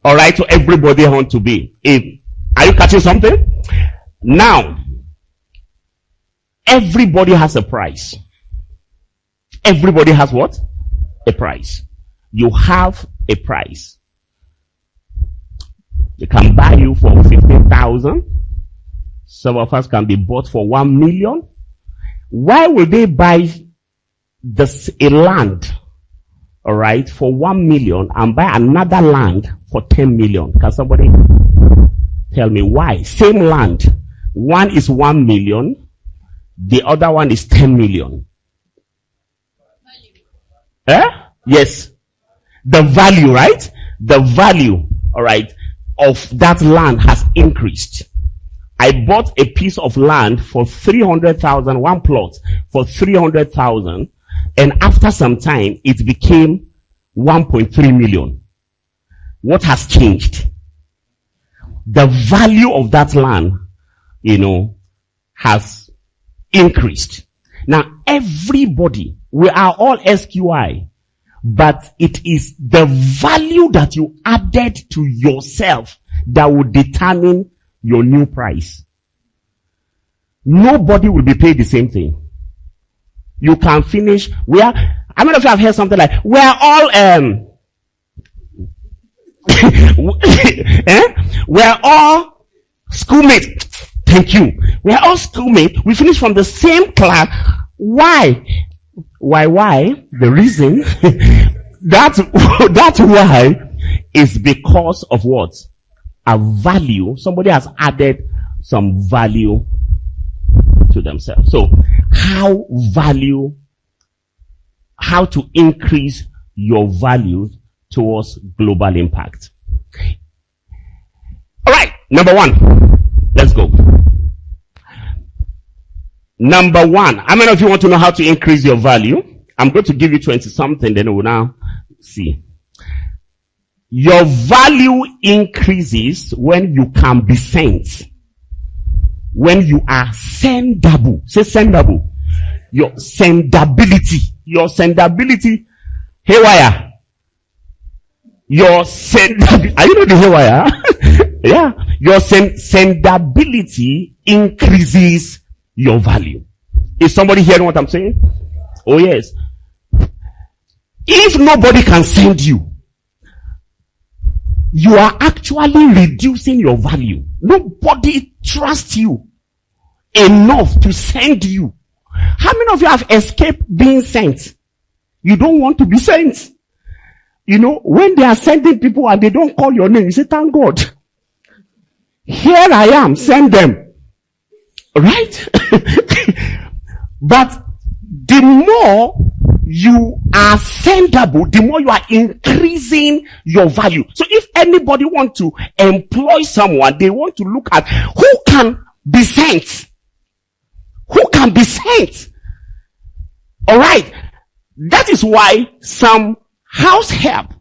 All right. So everybody want to be. Are you catching something? Now, everybody has a price. Everybody has what? A price. You have a price. They can buy you for 15,000. Some of us can be bought for 1 million. Why will they buy a land, all right, for 1 million and buy another land for 10 million? Can somebody tell me why? Same land. One is 1 million. The other one is 10 million. Yes. The value, right? The value, all right, of that land has increased. I bought a piece of land for 300,000, one plot for 300,000, and after some time it became 1.3 million. What has changed? The value of that land, has increased. Now everybody, we are all SQI, but it is the value that you added to yourself that will determine your new price. Nobody will be paid the same thing. You can finish how many of you have heard something like, we are all we are all schoolmates. Thank you. We are all schoolmates. We finished from the same class. Why? Why? The reason that's why is because of what? A value. Somebody has added some value to themselves. So, how to increase your value towards global impact. Alright, number one. Let's go. Number one. How many of you want to know how to increase your value? I'm going to give you 20 something, then we'll now see. Your value increases when you can be sent. When you are sendable. Say sendable. Your sendability. Haywire. Your sendability. Are you know the haywire? Yeah. Your sendability increases your value. Is somebody hearing what I'm saying? Oh yes. If nobody can send you, you are actually reducing your value. Nobody trusts you enough to send you. How many of you have escaped being sent? You don't want to be sent. You know, when they are sending people and they don't call your name, you say, thank God. Here I am, send them. Right? But the more you are sendable, the more you are increasing your value. So if anybody wants to employ someone, they want to look at who can be sent. Who can be sent? Alright. That is why some house help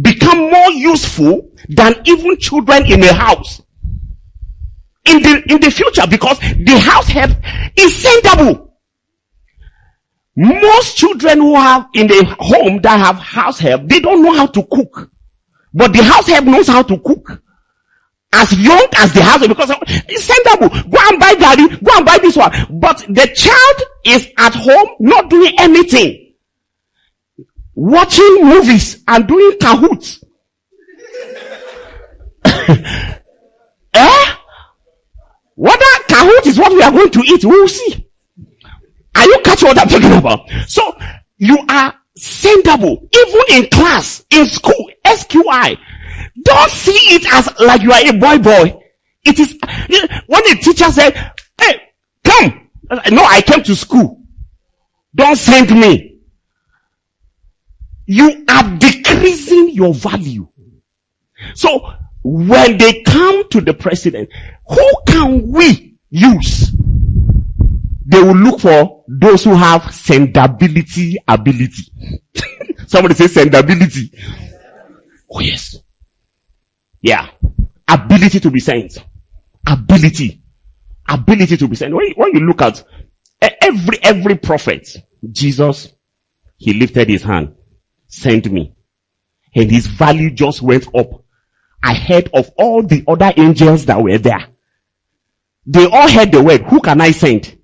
become more useful than even children in a house. In the future, because the house help is sendable. Most children who have in the home that have house help, they don't know how to cook. But the house help knows how to cook. As young as the house help, because it's sendable. Go and buy garri, go and buy this one. But the child is at home not doing anything. Watching movies and doing cahoots. Whether kahoot is what we are going to eat, we will see. Are you catching what I'm talking about? So, you are sendable. Even in class, in school, SQI. Don't see it as like you are a boy. It is, when the teacher said, hey, come. No, I came to school. Don't send me. You are decreasing your value. So, when they come to the president, who can we use? They will look for those who have sendability ability. Somebody say sendability. Oh yes. Yeah. Ability to be sent. Ability to be sent. When you look at every prophet, Jesus, he lifted his hand, sent me. And his value just went up ahead of all the other angels that were there. They all heard the word, who can I send?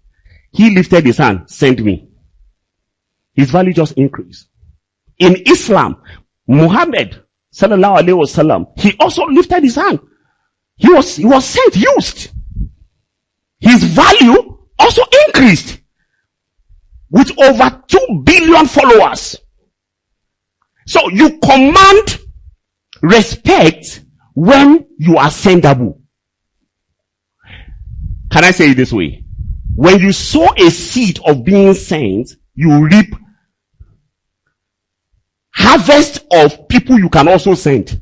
He lifted his hand, send me. His value just increased. In Islam, Muhammad sallallahu alaihi wasallam, he also lifted his hand. He was sent, used. His value also increased with over 2 billion followers. So you command respect when you are sendable. Can I say it this way? When you sow a seed of being sent, you reap harvest of people you can also send.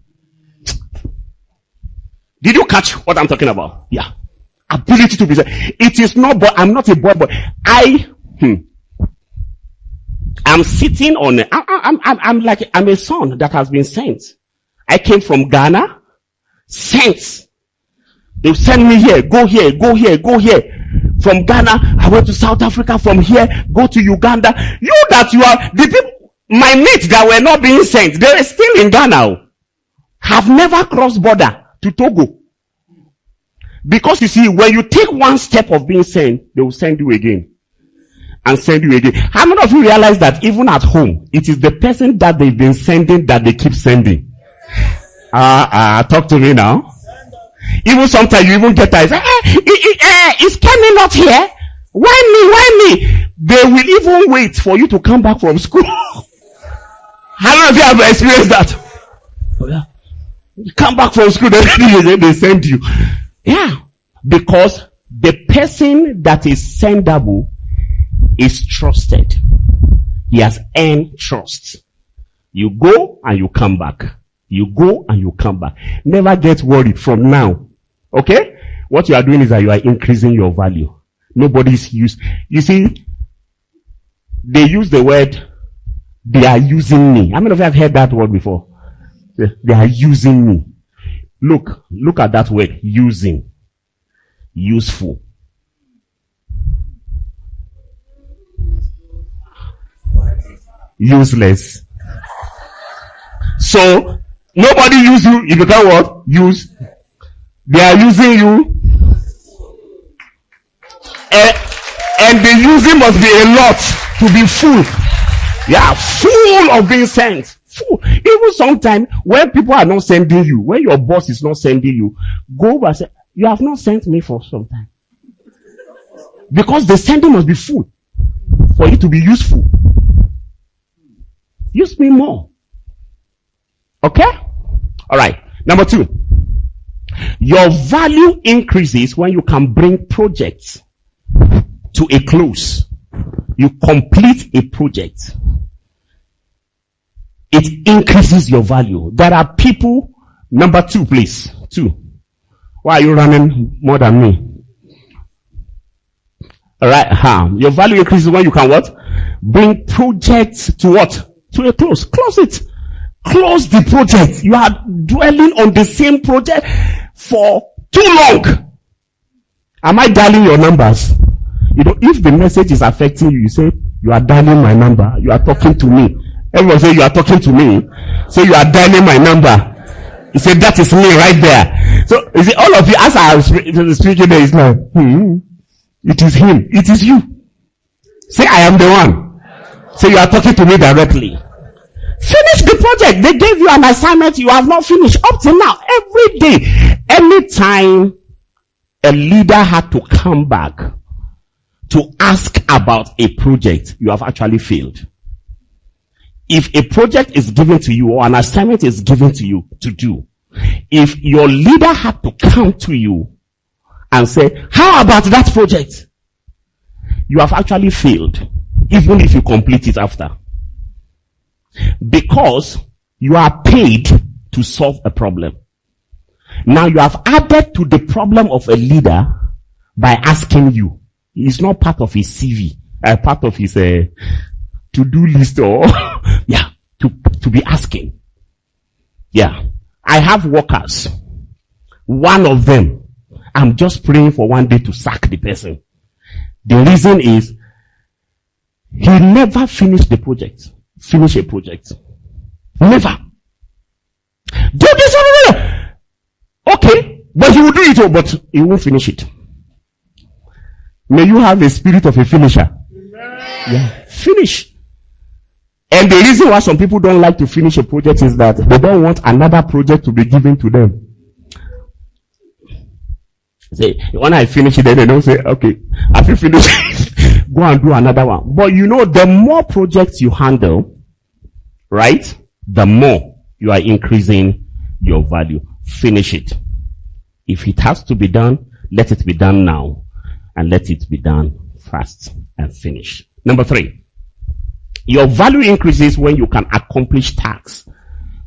Did you catch what I'm talking about? Yeah. Ability to be sent. It is not, but I'm not a boy, but I'm sitting on I'm a son that has been sent. I came from Ghana, sent. They send me here, go here, go here, go here. From Ghana, I went to South Africa. From here, go to Uganda. You are the people, my mates that were not being sent, they are still in Ghana. Have never crossed border to Togo. Because you see, when you take one step of being sent, they will send you again. And send you again. How many of you realize that even at home, it is the person that they've been sending that they keep sending? Talk to me now. Even sometimes you even get tired. Is Kenny not here? Why me? They will even wait for you to come back from school. How many of you have experienced that? Yeah. You come back from school, then they send you. Yeah. Because the person that is sendable is trusted. He has earned trust. You go and you come back. You go and you come back. Never get worried from now. Okay? What you are doing is that you are increasing your value. Nobody's used. You see, they use the word, they are using me. How many of you have heard that word before? They are using me. Look at that word, using. Useful. Useless. So, nobody use you, you become what? Use. They are using you. And the using must be a lot to be full. Yeah, full of being sent. Full. Even sometimes when people are not sending you, when your boss is not sending you, go over and say, you have not sent me for some time. Because the sending must be full for it to be useful. Use me more. Okay? Alright. Number 2. Your value increases when you can bring projects to a close. You complete a project. It increases your value. There are people, number 2, please. 2. Why are you running more than me? Alright, your value increases when you can what? Bring projects to what? To a close. Close it. Close the project. You are dwelling on the same project for too long. Am I dialing your numbers? You know, if the message is affecting you, you say, you are dialing my number. You are talking to me. Everyone say, you are talking to me. Say, you are dialing my number. You say, that is me right there. So, you see, all of you, as I was speaking there, is like, it is him. It is you. Say, I am the one. Say, you are talking to me directly. Finish the project. They gave you an assignment you have not finished up till now. Every day. Anytime a leader had to come back to ask about a project, you have actually failed. If a project is given to you or an assignment is given to you to do, if your leader had to come to you and say, how about that project? You have actually failed, even if you complete it after. Because you are paid to solve a problem. Now you have added to the problem of a leader by asking you. It's not part of his CV, part of his to-do list or to be asking. Yeah. I have workers. One of them, I'm just praying for one day to sack the person. The reason is he never finished the project. Finish a project. Never. Do this. Okay, but he will do it, but he won't finish it. May you have the spirit of a finisher. Yeah. Finish. And the reason why some people don't like to finish a project is that they don't want another project to be given to them. Say, when I finish it, then they don't say, okay, have you finished? Go and do another one. But you know, the more projects you handle, right, the more you are increasing your value. Finish it. If it has to be done, let it be done now. And let it be done fast and finish. Number 3. Your value increases when you can accomplish tasks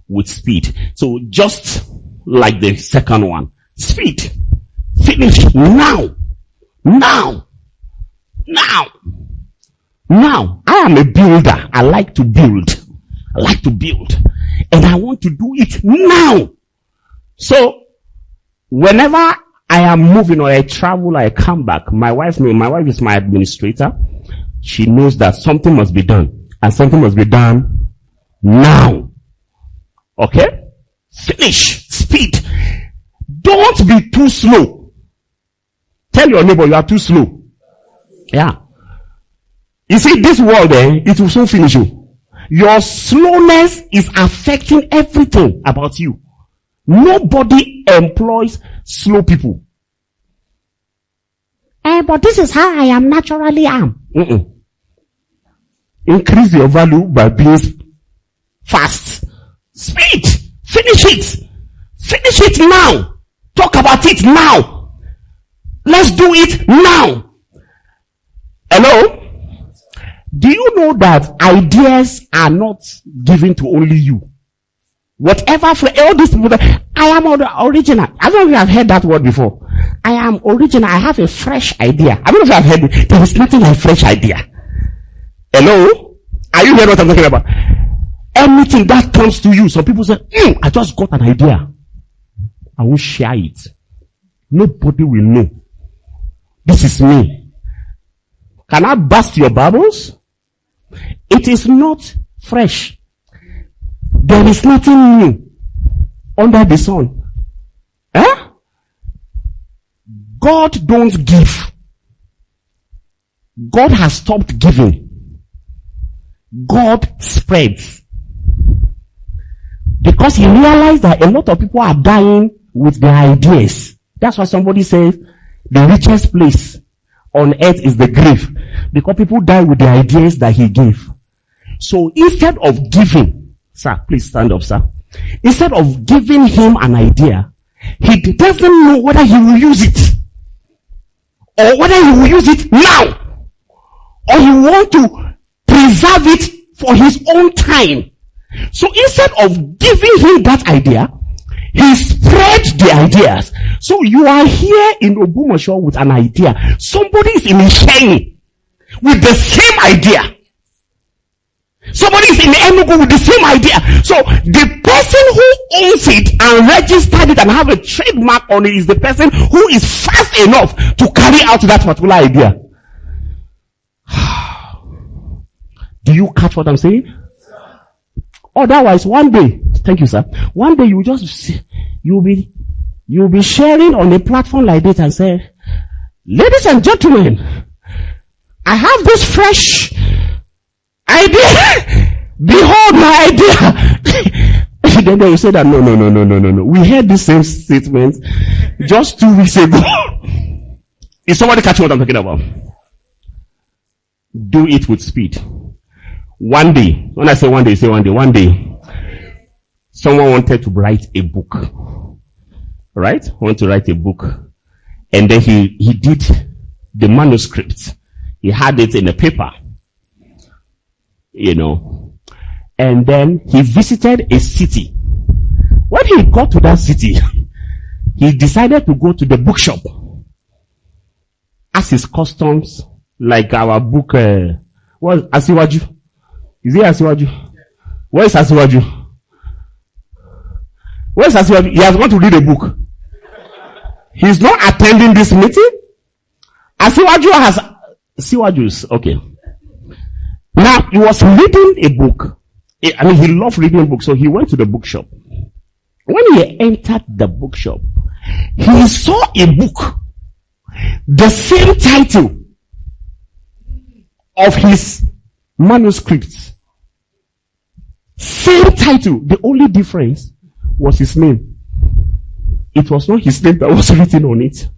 with speed. So just like the second one, speed. Finish now. Now. Now. Now. I am a builder. I like to build. And I want to do it now. So, whenever I am moving or I travel or I come back, my wife is my administrator. She knows that something must be done. And something must be done now. Okay? Finish. Speed. Don't be too slow. Tell your neighbor you are too slow. Yeah. You see, this world, it will soon finish you. Your slowness is affecting everything about you. Nobody employs slow people. But this is how I am naturally am. Increase your value by being fast. Speed. Finish Finish it. Finish it now. Talk about it now. Let's do it now. Hello? Do you know that ideas are not given to only you? Whatever, all these people that, I am original. I don't know if you have heard that word before. I am original. I have a fresh idea. I don't know if you have heard it. There is nothing like fresh idea. Hello? Are you hearing what I'm talking about? Anything that comes to you, some people say, I just got an idea. I will share it. Nobody will know. This is me. Can I burst your bubbles? It is not fresh. There is nothing new under the sun. Eh? God don't give. God has stopped giving. God spreads. Because he realized that a lot of people are dying with their ideas. That's why somebody says the richest place on earth is the grave. Because people die with the ideas that he gave. So instead of giving, sir, please stand up, sir. Instead of giving him an idea, he doesn't know whether he will use it. Or whether he will use it now. Or he want to preserve it for his own time. So instead of giving him that idea, he spread the ideas. So you are here in Ogbomoso with an idea. Somebody is in Isheni with the same idea. Somebody is in Enugu with the same idea. So the person who owns it and registered it and have a trademark on it is the person who is fast enough to carry out that particular idea. Do you catch what I'm saying? Otherwise, one day, thank you, sir. One day you just see, you'll be sharing on a platform like this and say, ladies and gentlemen, I have this fresh idea. Behold my idea. Then they will say that no. We heard the same statement just 2 weeks ago. Is somebody catching what I'm talking about? Do it with speed. One day, when I say one day, say one day. One day, someone wanted to write a book. Right? Want to write a book. And then he did the manuscript. He had it in a paper. You know. And then he visited a city. When he got to that city, he decided to go to the bookshop. As his customs, like our book, what Asiwaju? Is it Asiwaju? Where is Asiwaju? Where is Asiwaju? He has gone to read a book. He's not attending this meeting. Asiwaju has Asiwaju's. Okay. Now, he was reading a book. I mean, he loved reading books, so he went to the bookshop. When he entered the bookshop, he saw a book, the same title of his manuscript. Same title. The only difference was his name. It was not his name that was written on it.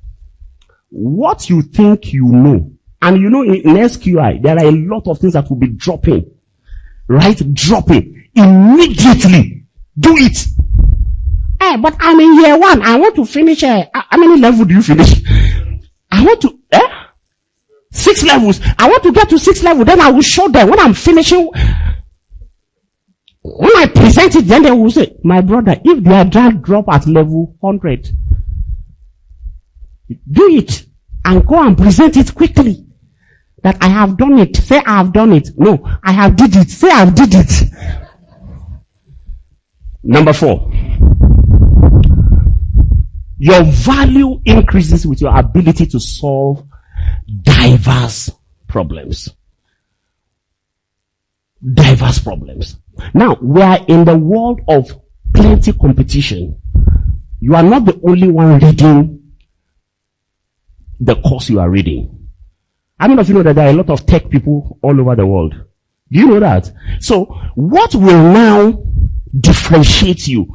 What you think you know, and you know in SQI, there are a lot of things that will be dropping. Right? Dropping. Immediately. Do it. Hey, but I'm in year 1. I want to finish. How many levels do you finish? I want to, 6 levels. I want to get to 6 levels. Then I will show them when I'm finishing. When I present it, then they will say, my brother, if they are drop at level 100, do it and go and present it quickly. That I have done it. Say I have done it. No, I have did it. Say I have did it. Number 4. Your value increases with your ability to solve diverse problems. Diverse problems. Now, we are in the world of plenty competition. You are not the only one reading the course you are reading. How many of you know that there are a lot of tech people all over the world? Do you know that? So, what will now differentiate you?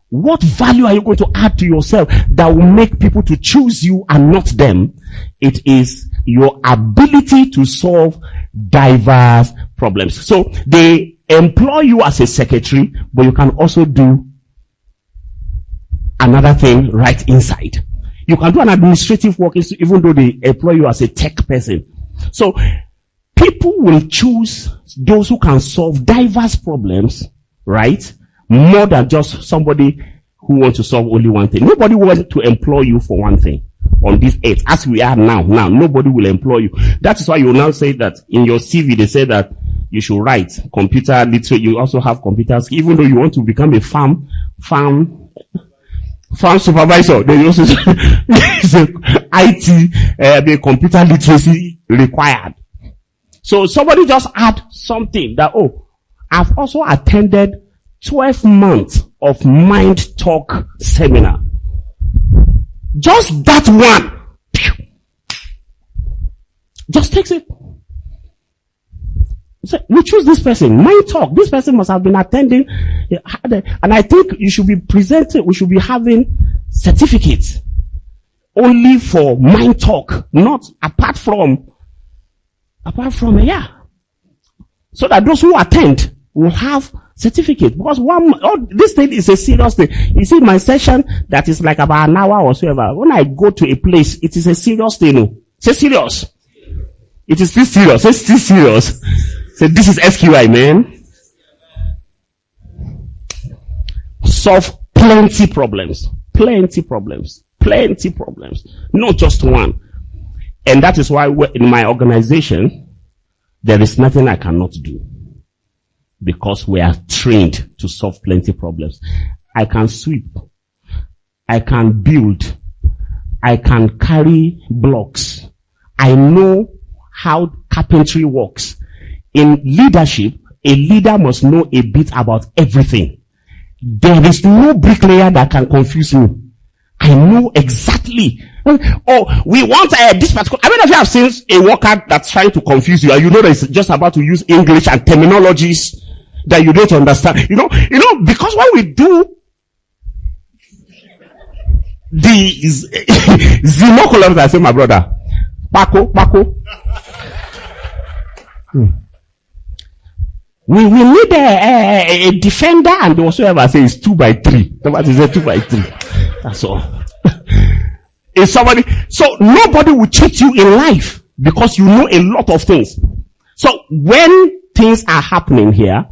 What value are you going to add to yourself that will make people to choose you and not them? It is your ability to solve diverse problems. So, they employ you as a secretary, but you can also do another thing right inside. You can do an administrative work even though they employ you as a tech person. So people will choose those who can solve diverse problems, right? More than just somebody who wants to solve only one thing. Nobody wants to employ you for one thing on this earth. As we are now, nobody will employ you. That is why you now say that in your CV, they say that you should write computer literate. You also have computers, even though you want to become a farm supervisor. They also say IT, computer literacy required. So somebody just add something that, I've also attended 12 months of MindTalk seminar. Just that one just takes it. So we choose this person. MindTalk. This person must have been attending, and I think you should be presented. We should be having certificates only for MindTalk, not apart from, so that those who attend will have certificate. Because this thing is a serious thing. You see, my session that is like about an hour or so. When I go to a place, it is a serious thing. Say serious. It is still serious. Say still serious. Say this is SQI, man. Solve plenty problems. Not just one. And that is why in my organization, there is nothing I cannot do. Because we are trained to solve plenty problems. I can sweep. I can build. I can carry blocks. I know how carpentry works. In leadership, a leader must know a bit about everything. There is no bricklayer that can confuse me. I know exactly. We want this particular. I mean, if you have seen a worker that's trying to confuse you, and you know that it's just about to use English and terminologies that you don't understand. You know, because when we do the Zimocolum, I say, my brother, Paco. We need a defender, and whatsoever say is 2x3. Nobody say 2x3. That's all. If somebody, so nobody will cheat you in life because you know a lot of things. So when things are happening here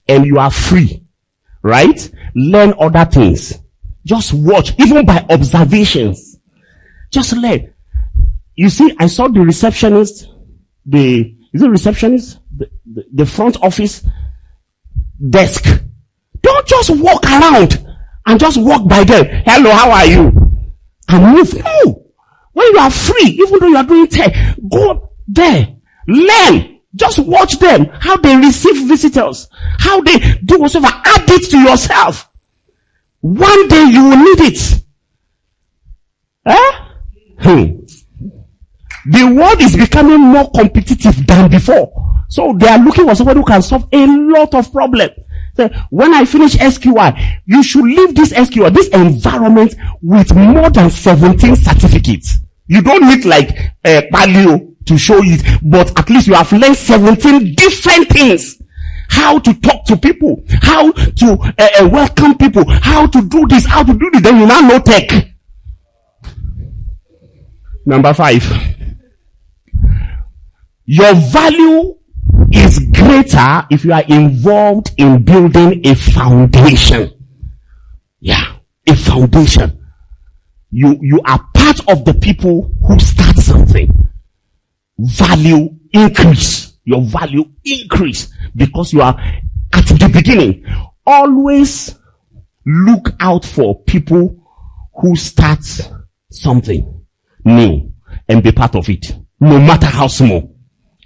and you are free, right? Learn other things. Just watch, even by observations. Just learn. You see, I saw the receptionist, the front office desk. Don't just walk around and just walk by them. Hello, how are you? And move. No. When you are free, even though you are doing tech, go there. Learn. Just watch them. How they receive visitors. How they do whatever. Add it to yourself. One day you will need it. The world is becoming more competitive than before. So they are looking for somebody who can solve a lot of problems. So when I finish SQI, you should leave this SQI, this environment, with more than 17 certificates. You don't need like paleo to show it, but at least you have learned 17 different things. How to talk to people, how to welcome people, how to do this, how to do this. Then you now know tech. Number 5. Your value is greater if you are involved in building a foundation. Yeah, a foundation. You are part of the people who start something. Value increase. Your value increase because you are at the beginning. Always look out for people who start something new and be part of it. No matter how small,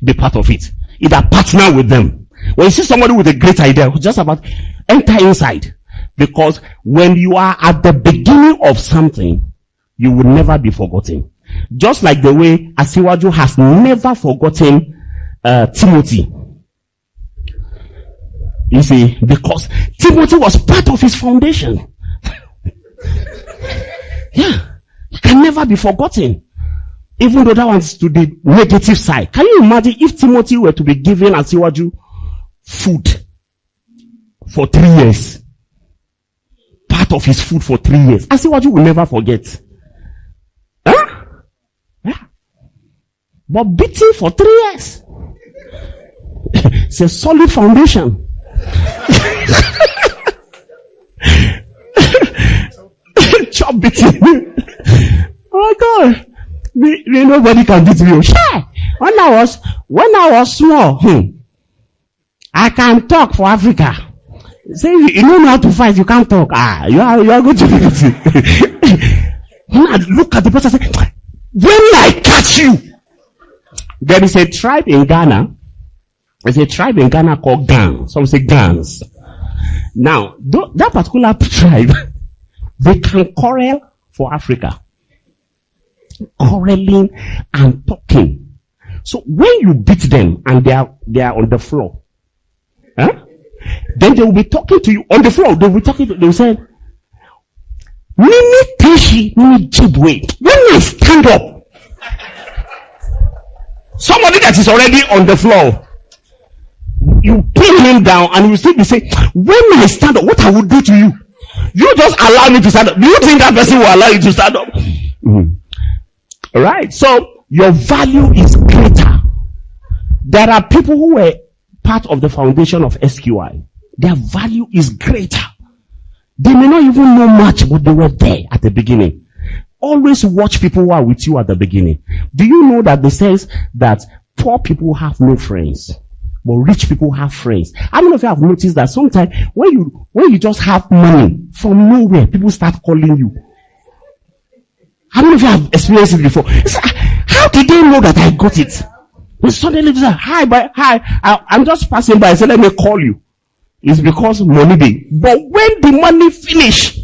be part of it. Either partner with them. When you see somebody with a great idea, just about enter inside. Because when you are at the beginning of something, you will never be forgotten. Just like the way Asiwaju has never forgotten Timothy. You see, because Timothy was part of his foundation. Yeah. He can never be forgotten. Even though that one's to the negative side. Can you imagine if Timothy were to be given Asiwaju food for 3 years? Per part of his food for 3 years. I say what you will never forget. Huh? Yeah. But beating for 3 years. It's a solid foundation. Chop beating. Oh my God. Nobody can beat me. Sure. When I was small, I can talk for Africa. Say you don't know how to fight, you can't talk. You are going to be beaten. When I look at the person, I say, when I catch you, there is a tribe in Ghana. There's a tribe in Ghana called Gang. Some say Gangs. Now, that particular tribe, they can quarrel for Africa. Quarreling and talking. So when you beat them and they are on the floor, then they will be talking to you on the floor. They will be talking to you. They will say, Mimi Tashi, Mimi Jibwe. When I stand up, somebody that is already on the floor, you pin him down and you still be saying, when I stand up, what I will do to you? You just allow me to stand up. Do you think that person will allow you to stand up? Alright, so your value is greater. There are people who were part of the foundation of SQI. Their value is greater. They may not even know much, but they were there at the beginning. Always watch people who are with you at the beginning. Do you know that they says that poor people have no friends, but rich people have friends? I don't know if you have noticed that sometimes when you just have money from nowhere, people start calling you. I don't know if you have experienced it before. It's like, how did they know that I got it? They suddenly say, hi, I'm just passing by. I said, let me call you. It's because money day. But when the money finish,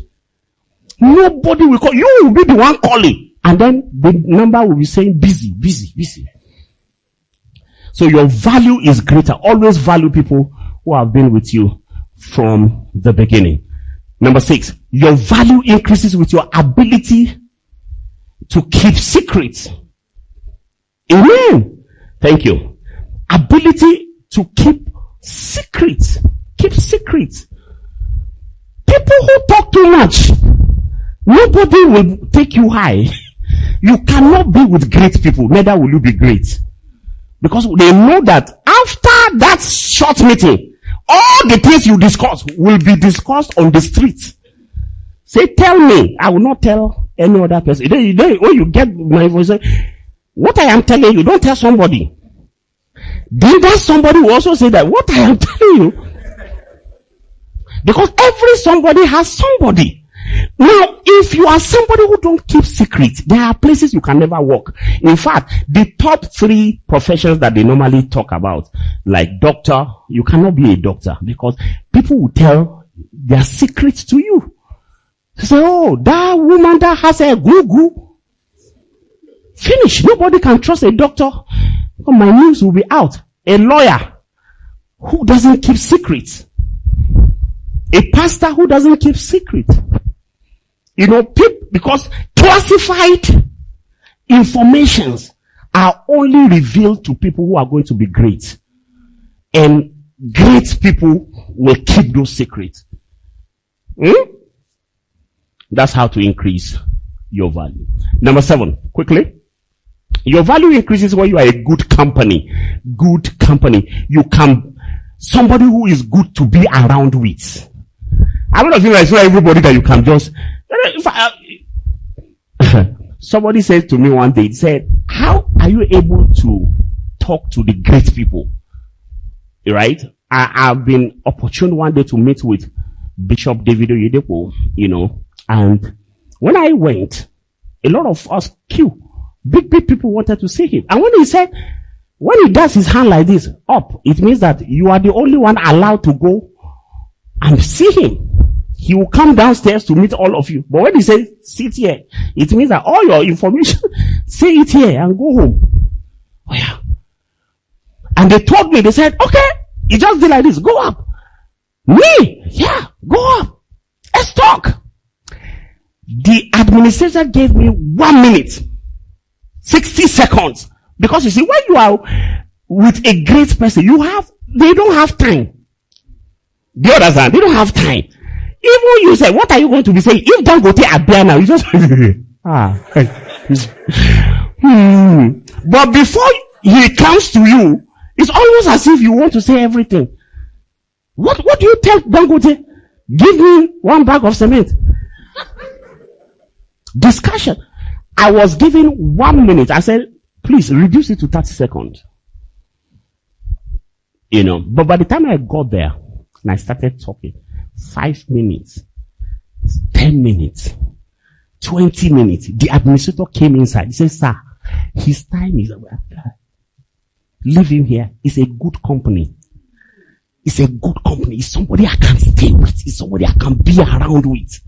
nobody will call. You will be the one calling. And then the number will be saying busy, busy, busy. So your value is greater. Always value people who have been with you from the beginning. Number 6, your value increases with your ability to keep secrets. Amen. Thank you. Ability to keep secrets. Keep secrets. People who talk too much, nobody will take you high. You cannot be with great people, neither will you be great. Because they know that after that short meeting, all the things you discuss will be discussed on the street. Say, tell me. I will not tell any other person. When you get my voice, what I am telling you, don't tell somebody. Then that somebody will also say that what I am telling you. Because every somebody has somebody. Now, if you are somebody who don't keep secrets, there are places you can never work. In fact, the top 3 professions that they normally talk about, like doctor, you cannot be a doctor because people will tell their secrets to you. They say, oh, that woman that has a goo. Finish. Nobody can trust a doctor. My news will be out. A lawyer who doesn't keep secrets. A pastor who doesn't keep secrets. You know, because classified informations are only revealed to people who are going to be great. And great people will keep those secrets. That's how to increase your value. Number 7, quickly. Your value increases when you are a good company. Good company. Somebody who is good to be around with. I don't know if you guys know everybody that you can just, somebody said to me one day, he said, how are you able to talk to the great people? Right? I've been opportune one day to meet with Bishop David Oyedepo, and when I went, a lot of us big people wanted to see him. And when he does his hand like this up, it means that you are the only one allowed to go and see him. He will come downstairs to meet all of you. But when he says, sit here, it means that all your information, say it here and go home. Oh yeah. And they told me, they said, okay, you just did like this, go up. Me? Yeah, go up. Let's talk. The administrator gave me 1 minute, 60 seconds. Because you see, when you are with a great person, they don't have time. Do you understand? They don't have time. Even you say, what are you going to be saying? If Dangote appear now, you just, But before he comes to you, it's almost as if you want to say everything. What do you tell Dangote? Give me 1 bag of cement. Discussion. I was given 1 minute. I said, please reduce it to 30 seconds. But by the time I got there and I started talking, 5 minutes, 10 minutes, 20 minutes, the administrator came inside. He said, sir, his time is over. Leave him here. It's a good company. It's a good company. It's somebody I can stay with. It's somebody I can be around with.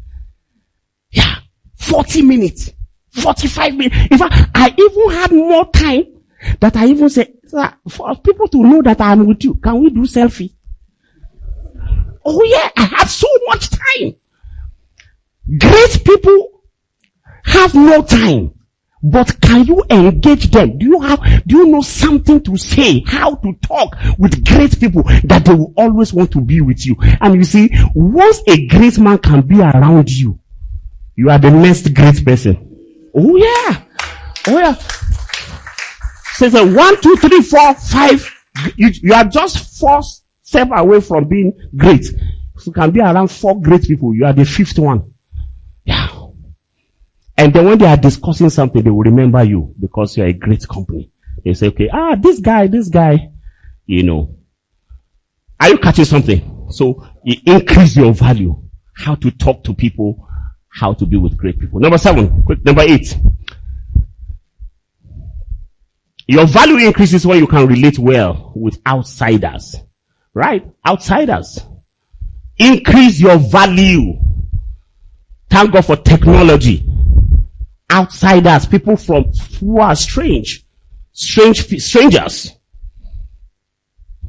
Yeah. 40 minutes. 45 minutes. In fact, I even had more time that I even said, sir, for people to know that I'm with you, can we do selfie? Oh yeah, I have so much time. Great people have no time. But can you engage them? Do you know something to say? How to talk with great people that they will always want to be with you? And you see, once a great man can be around you, you are the next great person. Oh yeah. Oh yeah. So 1, 2, 3, 4, 5. You are just 4 steps away from being great. If you can be around 4 great people, you are the 5th one. Yeah. And then when they are discussing something, they will remember you because you are a great company. They say, okay, this guy, are you catching something? So you increase your value, how to talk to people, how to be with great people. Number 7, number 8. Your value increases when you can relate well with outsiders. Right? Outsiders. Increase your value. Thank God for technology. Outsiders, people who are strangers.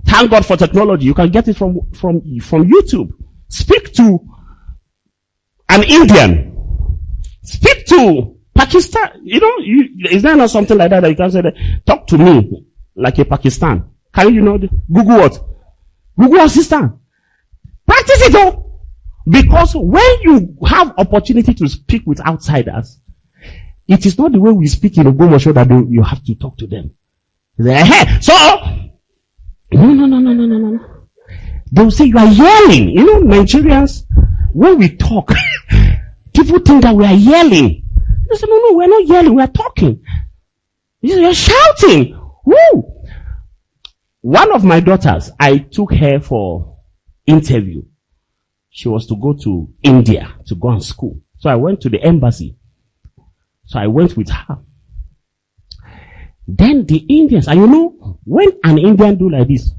Thank God for technology. You can get it from YouTube. Speak to an Indian. Speak to Pakistan. Is there not something like that you can say that? Talk to me like a Pakistan. Can you Google what? Google Assistant. Practice it all. Because when you have opportunity to speak with outsiders, it is not the way we speak in Ogbomoso that you have to talk to them. So, no. They will say you are yelling. Nigerians, when we talk, people think that we are yelling. They say, no, we're not yelling, we are talking. You're shouting. Woo! One of my daughters, I took her for interview. She was to go to India to go on school. So I went to the embassy. So I went with her. Then the Indians, and when an Indian do like this,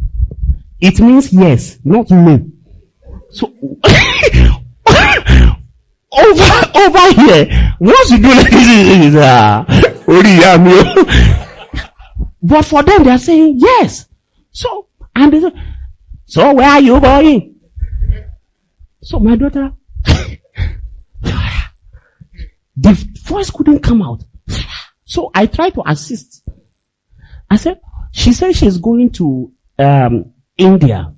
it means yes, not no. So over here, once you do like this, but for them they are saying yes. So and they say, so where are you going? So my daughter, the voice couldn't come out. So I tried to assist. She said she's going to India.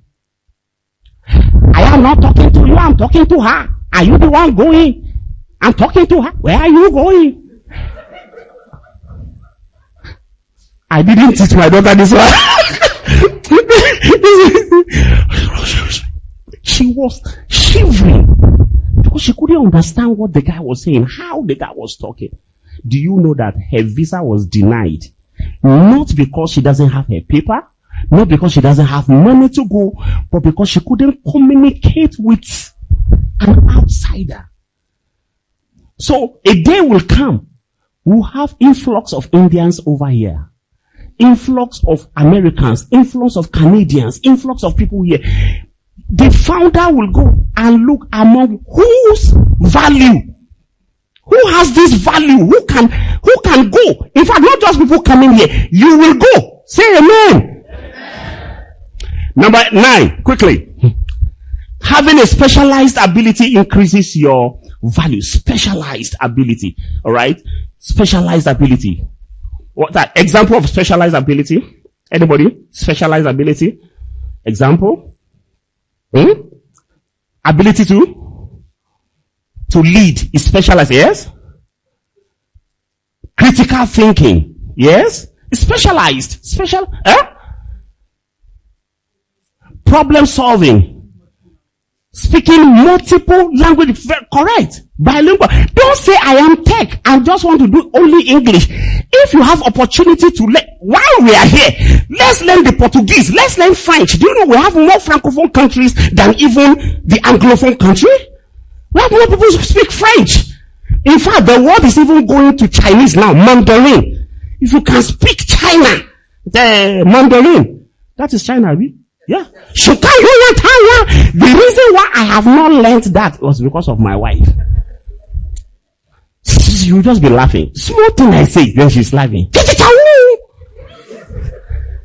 I am not talking to you, I'm talking to her. Are you the one going? I'm talking to her. Where are you going? I didn't teach my daughter this one. She was shivering because she couldn't understand what the guy was saying, how the guy was talking. Do you know that her visa was denied? Not because she doesn't have her paper, not because she doesn't have money to go, but because she couldn't communicate with an outsider. So a day will come, we'll have influx of Indians over here, influx of Americans, influx of Canadians, influx of people here. The founder will go and look among whose value, who has this value, who can go. In fact, not just people coming here, you will go. Say amen. Number 9, quickly. Having a specialized ability increases your value. Specialized ability. Alright? Specialized ability. What's that? Example of specialized ability? Anybody? Specialized ability? Example? Ability to? to lead is specialized, yes? Critical thinking, yes? It's specialized. Problem solving. Speaking multiple languages, correct. Bilingual. Don't say I am tech and just want to do only English. If you have opportunity to learn, while we are here, let's learn the Portuguese, let's learn French. Do you know we have more Francophone countries than even the Anglophone country? We have more people who speak French. In fact, the world is even going to Chinese now, Mandarin. If you can speak China, the Mandarin, that is China, right? Yeah. The reason why I have not learned that was because of my wife. She'll just be laughing. Small thing I say, then she's laughing.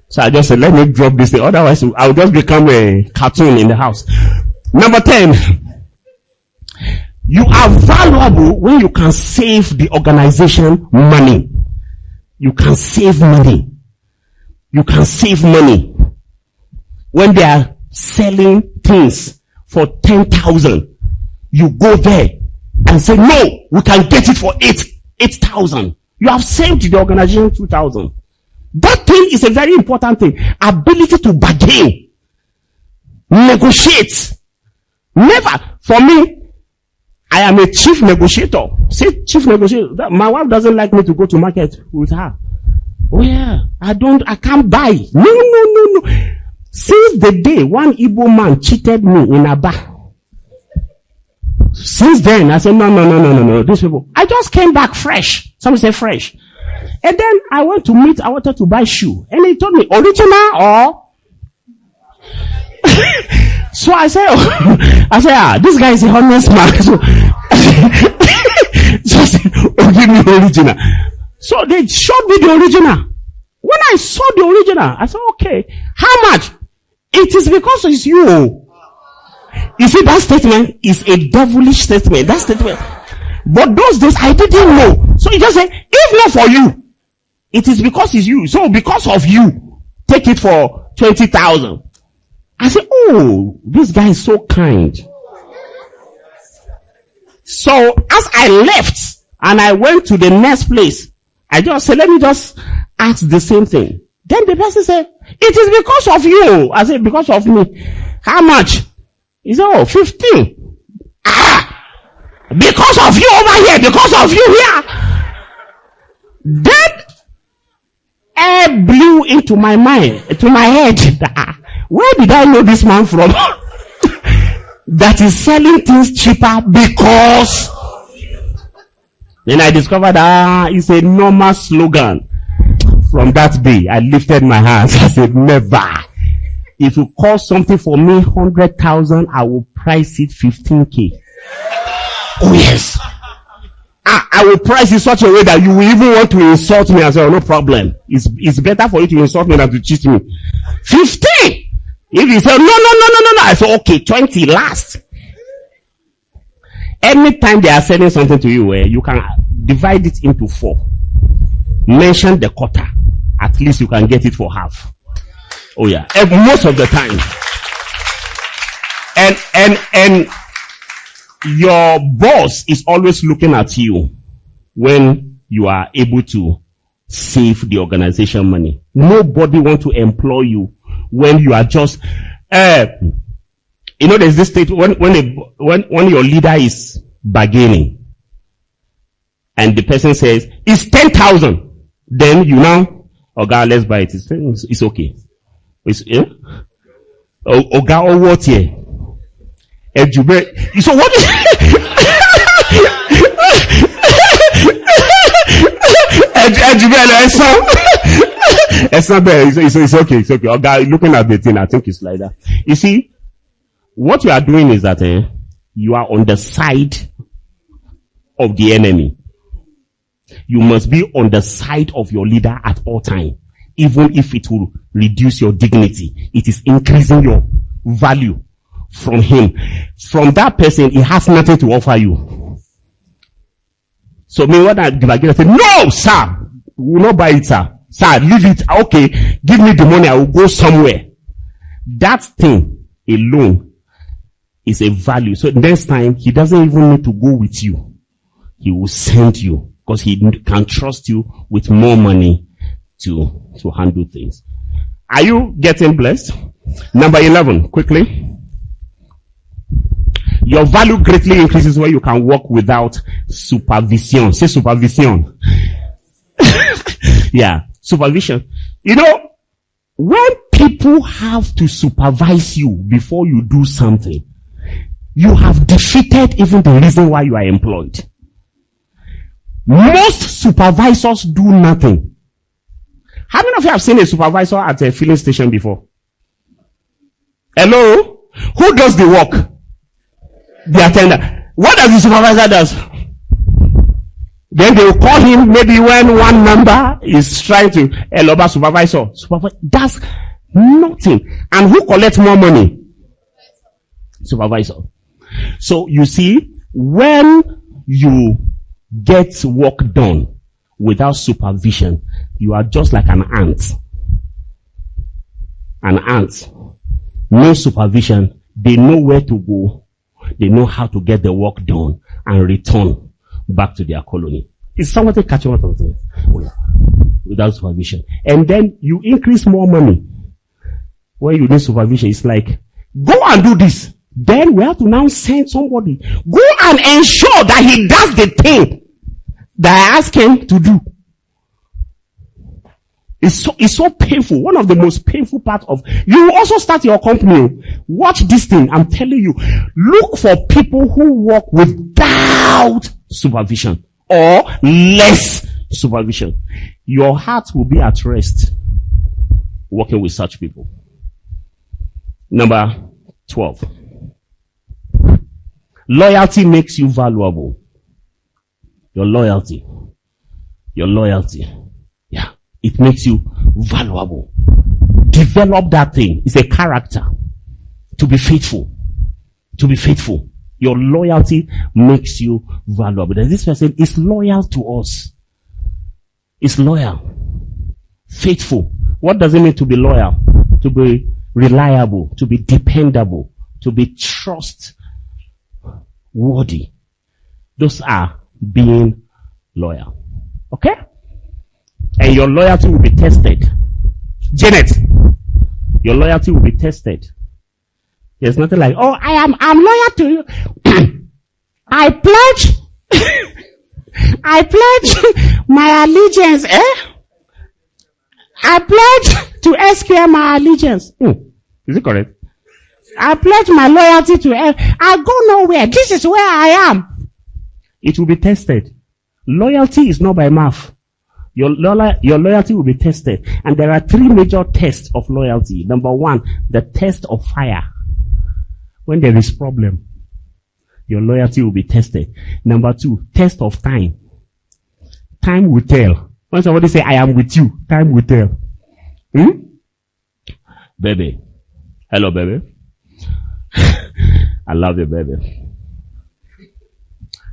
So I just said, let me drop this thing. Otherwise, I'll just become a cartoon in the house. Number 10. You are valuable when you can save the organization money. You can save money. You can save money. When they are selling things for 10,000, you go there and say, no, we can get it for 8,000. You have saved the organization 2,000. That thing is a very important thing. Ability to bargain. Negotiate. Never. For me, I am a chief negotiator. Say chief negotiator. My wife doesn't like me to go to market with her. Oh yeah, I can't buy. No. Since the day one Igbo man cheated me in a bar. Since then, I said, no. These people. I just came back fresh. Some say fresh. And then I wanted to buy shoe. And he told me, original or? So I said, this guy is a honest man. So I said, give me original. So they showed me the original. When I saw the original, I said, okay, how much? It is because it's you. You see, that statement is a devilish statement. That statement. But those days, I didn't know. So he just said, if not for you, it is because it's you. So because of you, take it for 20,000. I said, oh, this guy is so kind. So as I left and I went to the next place, I just said, let me just ask the same thing. Then the person said, it is because of you. I said, because of me. How much? He said, oh, 15. Because of you over here, because of you here. Then air blew into my mind, to my head. Where did I know this man from? That is selling things cheaper because. Then I discovered it's a normal slogan. From that day, I lifted my hands. I said, never. If you call something for me 100,000, I will price it 15K. Oh yes. I will price it such a way that you will even want to insult me. I said, oh, no problem. It's better for you to insult me than to cheat me. 15! If you say, no, I say, okay, 20 last. Anytime they are selling something to you, you can divide it into 4. Mention the quarter. At least you can get it for half. Oh yeah. Most of the time. And your boss is always looking at you when you are able to save the organization money. Nobody wants to employ you when you are just, there's this state when your leader is bargaining and the person says, it's 10,000. Then you now, Oga, let's buy it. It's okay. Oga, or what here? So what is it's not there. It's okay. It's okay. Oga, looking at the thing, I think it's like that. You see, what you are doing is that you are on the side of the enemy. You must be on the side of your leader at all time. Even if it will reduce your dignity, it is increasing your value from him. From that person, he has nothing to offer you. So me, what I say, no, sir, we will not buy it, sir. Sir, leave it. Okay, give me the money. I will go somewhere. That thing alone is a value. So next time, he doesn't even need to go with you. He will send you because he can trust you with more money to handle things. Are you getting blessed? Number 11, quickly. Your value greatly increases when you can work without supervision. Say supervision. Yeah, supervision. You know, when people have to supervise you before you do something, you have defeated even the reason why you are employed. Most supervisors do nothing. How many of you have seen a supervisor at a filling station before? Hello? Who does the work? The attendant. What does the supervisor do? Then they will call him maybe when one member is trying to hello supervisor. Supervisor does nothing. And who collects more money? Supervisor. So you see, when you get work done without supervision, you are just like an ant. An ant. No supervision. They know where to go. They know how to get the work done and return back to their colony. Is somebody catching what I'm saying? Without supervision. And then you increase more money. When you need supervision, it's like, go and do this. Then we have to now send somebody. Go and ensure that he does the thing that I ask him to do. It's so painful. One of the most painful parts of, you will also start your company. Watch this thing. I'm telling you, look for people who work without supervision or less supervision. Your heart will be at rest working with such people. Number 12. Loyalty makes you valuable. Your loyalty. Yeah. It makes you valuable. Develop that thing. It's a character. To be faithful. Your loyalty makes you valuable. This person is loyal to us. It's loyal. Faithful. What does it mean to be loyal? To be reliable. To be dependable. To be trustworthy. Those are being loyal. Okay? And your loyalty will be tested. Janet, your loyalty will be tested. There's nothing like, oh, I'm loyal to you. I pledge my allegiance, I pledge to SQI my allegiance. Is it correct? I pledge my loyalty to I go nowhere. This is where I am. It will be tested. Loyalty is not by mouth. Your loyalty will be tested. And there are 3 major tests of loyalty. Number 1, the test of fire. When there is problem, your loyalty will be tested. Number 2, test of time. Time will tell. When somebody say, I am with you, time will tell. Baby. Hello, baby. I love you, baby.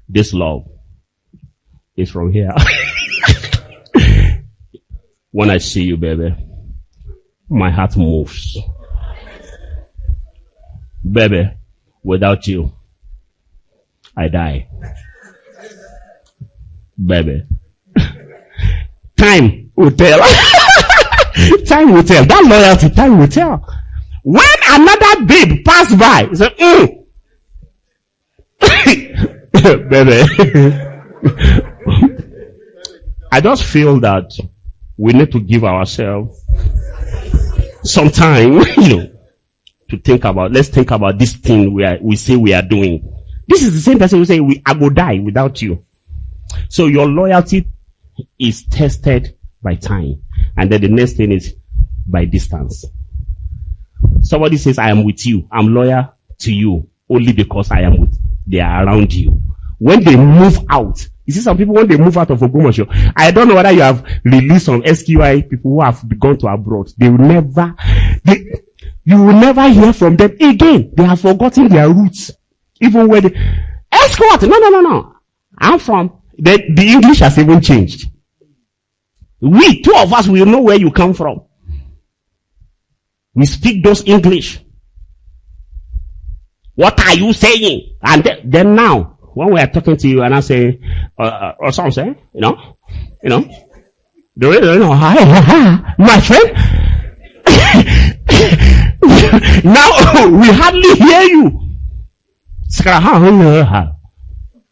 This love is from here. When I see you, baby, my heart moves. Baby, without you, I die. Baby. Time will tell. Time will tell. That loyalty, time will tell. When another babe pass by, you say, baby. I just feel that we need to give ourselves some time, to think about. Let's think about this thing we say we are doing. This is the same person who say I will die without you. So your loyalty is tested by time. And then the next thing is by distance. Somebody says, I am with you. I'm loyal to you only because they are around you. When they move out, you see some people when they move out of Ogbomoso, I don't know whether you have released some SQI people who have gone to abroad. You will never hear from them again. They have forgotten their roots. Even when escort, no. I'm from, the English has even changed. We, 2 of us, will know where you come from. We speak those English. What are you saying? And then now, when we are talking to you and I say, or some say, you know, the reason, you know, hi, my friend. Now we hardly hear you.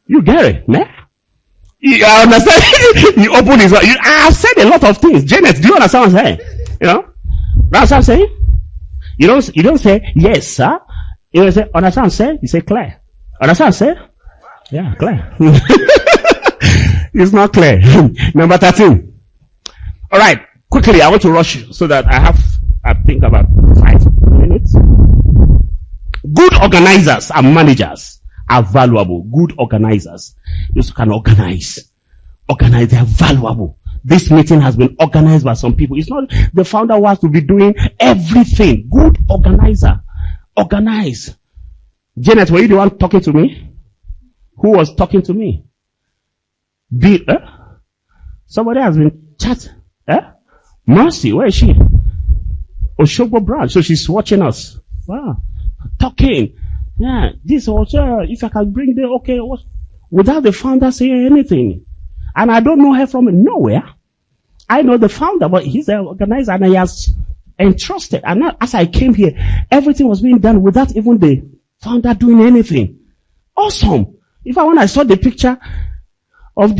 You get it, man? You understand? You open his. I have said a lot of things. Janet, do you understand what I'm saying? You know, that's what I'm saying. You don't say yes, sir. You say understand what I'm saying. You say clear. Understand what I'm saying? Yeah, clear. It's not clear. Number 13. All right, quickly. I want to rush you so that I think about 5 minutes. Good organizers and managers are valuable. Good organizers. Those who can organize. They are valuable. This meeting has been organized by some people. It's not the founder who has to be doing everything. Good organizer. Organize. Janet, were you the one talking to me? Who was talking to me? Somebody has been chatting. Mercy, where is she? Oshogbo branch. So she's watching us. Wow. Talking. Yeah, this also, if I can bring the, okay, without the founder saying anything. And I don't know her from nowhere. I know the founder, but he's the organizer and he has entrusted. And now, as I came here, everything was being done without even the founder doing anything. Awesome. When I saw the picture of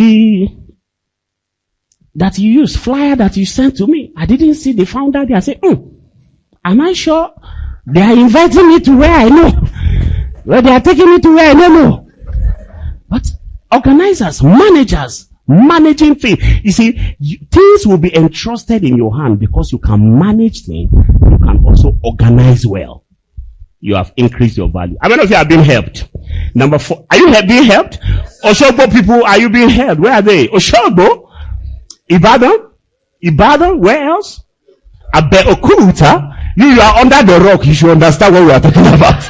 that you used, flyer that you sent to me, I didn't see the founder there. I said, am I sure they are inviting me to where I know? Well, they are taking me to where I don't know. But organizers, managers, managing things. You see, things will be entrusted in your hand because you can manage things. You can also organize well. You have increased your value. How many of you have been helped? Number 4. Are you being helped? Oshogbo people, are you being helped? Where are they? Oshogbo? Ibadan? Where else? Abeokuta? You are under the rock. You should understand what we are talking about.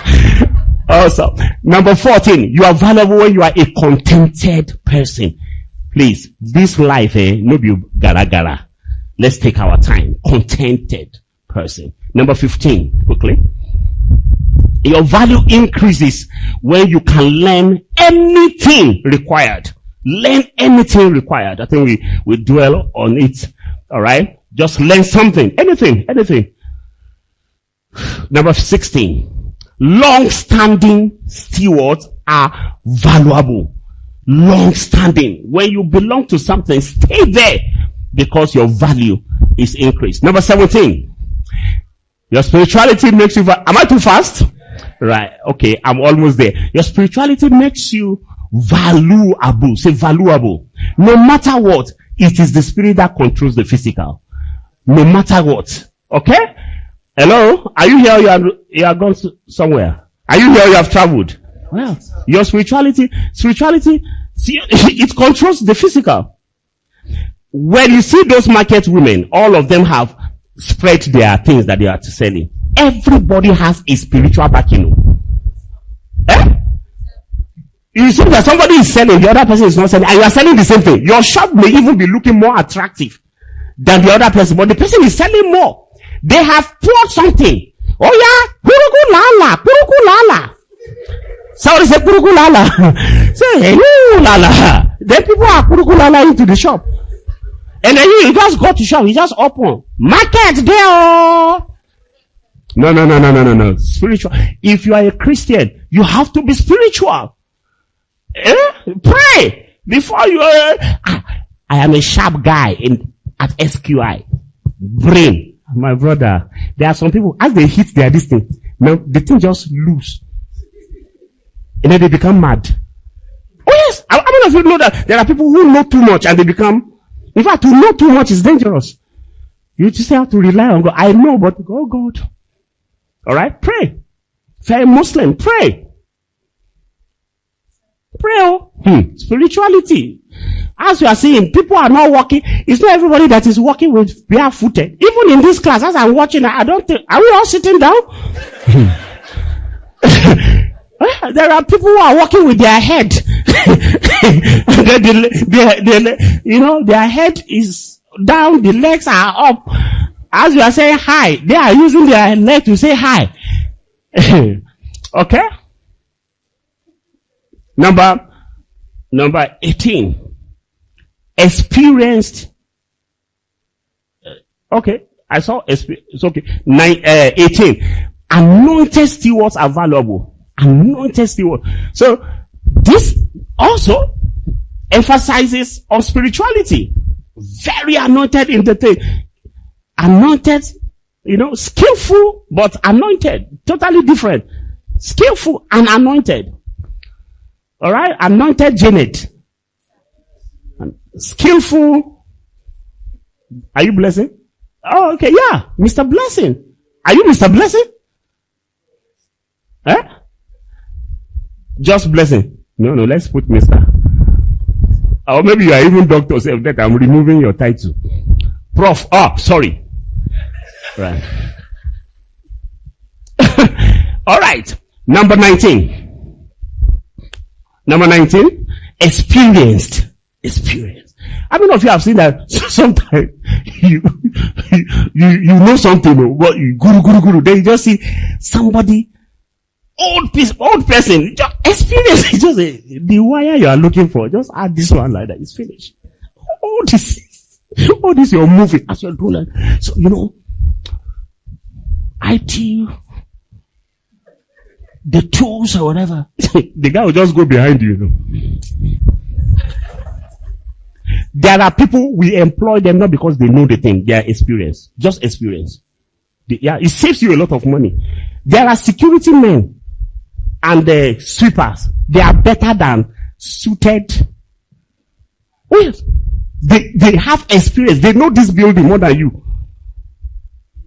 Also, number 14. You are valuable when you are a contented person. Please, this life, no be gara. Let's take our time. Contented person. Number 15, quickly. Your value increases when you can learn anything required. Learn anything required. I think we dwell on it. All right. Just learn something. Anything. Number 16. Long-standing stewards are valuable. Long-standing. When you belong to something, stay there because your value is increased. Number 17. Your spirituality makes you, am I too fast? Right. Okay. I'm almost there. Your spirituality makes you valuable. Say valuable. No matter what, it is the spirit that controls the physical. No matter what. Okay? Hello? Are you here? You are gone somewhere. Are you here? You have traveled. Well, your spirituality, see, it controls the physical. When you see those market women, all of them have spread their things that they are selling. Everybody has a spiritual backing. You see that somebody is selling, the other person is not selling, and you are selling the same thing. Your shop may even be looking more attractive than the other person, but the person is selling more. They have poured something. Oh yeah, puruku lala. Somebody say puruku lala. Say hello lala. Then people are puruku lala into the shop. And then you just go to shop, you just open. Market there. No. Spiritual. If you are a Christian, you have to be spiritual. Pray before you. I am a sharp guy at SQI. Brain. My brother, there are some people, as they hit their distance, now the thing just loose. And then they become mad. Oh yes, I don't know if you know that there are people who know too much and they become, in fact, to know too much is dangerous. You just have to rely on God. I know, but oh God. Alright, pray. If you're a Muslim, pray. Pray. Spirituality. As you are seeing, people are not walking. It's not everybody that is walking with barefooted. Even in this class, as I'm watching, I don't think, are we all sitting down? There are people who are walking with their head. Their head is down, the legs are up. As you are saying hi, they are using their leg to say hi. Okay? Number 18. Experienced. Okay. I saw it's okay. 18. Anointed stewards are valuable. Anointed stewards. So this also emphasizes on spirituality. Very anointed in the thing. Anointed, skillful but anointed. Totally different. Skillful and anointed. Alright? Anointed Janet. Skillful. Are you Blessing? Oh, okay, yeah. Mr. Blessing. Are you Mr. Blessing? Eh? Just Blessing. No, let's put Mr. Or maybe you are even Dr. Self that I'm removing your title. Prof. Oh, sorry. Right. Alright. Number 19. Experienced. How many of you have seen that sometimes you know something, but you guru, then you just see somebody, old person, just experience, just the wire you are looking for, just add this one like that, it's finished. All this you're moving as you're doing that. So, IT, the tools or whatever, the guy will just go behind you, There are people, we employ them not because they know the thing, they are experienced. Just experience. It saves you a lot of money. There are security men and the sweepers. They are better than suited. Oh yes. They have experience. They know this building more than you.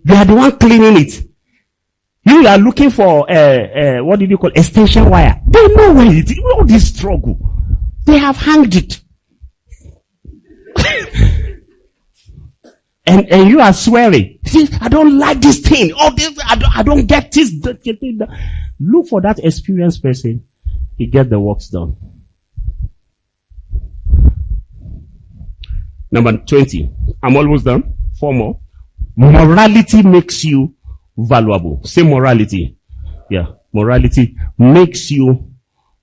They are the one cleaning it. You are looking for, what did you call, extension wire. They know where it is. All this struggle. They have hanged it. and you are swearing. I don't like this thing. Oh, this, I don't get this. Look for that experienced person. He get the works done. Number 20. I'm almost done. 4 more. Morality makes you valuable. Say morality. Yeah. Morality makes you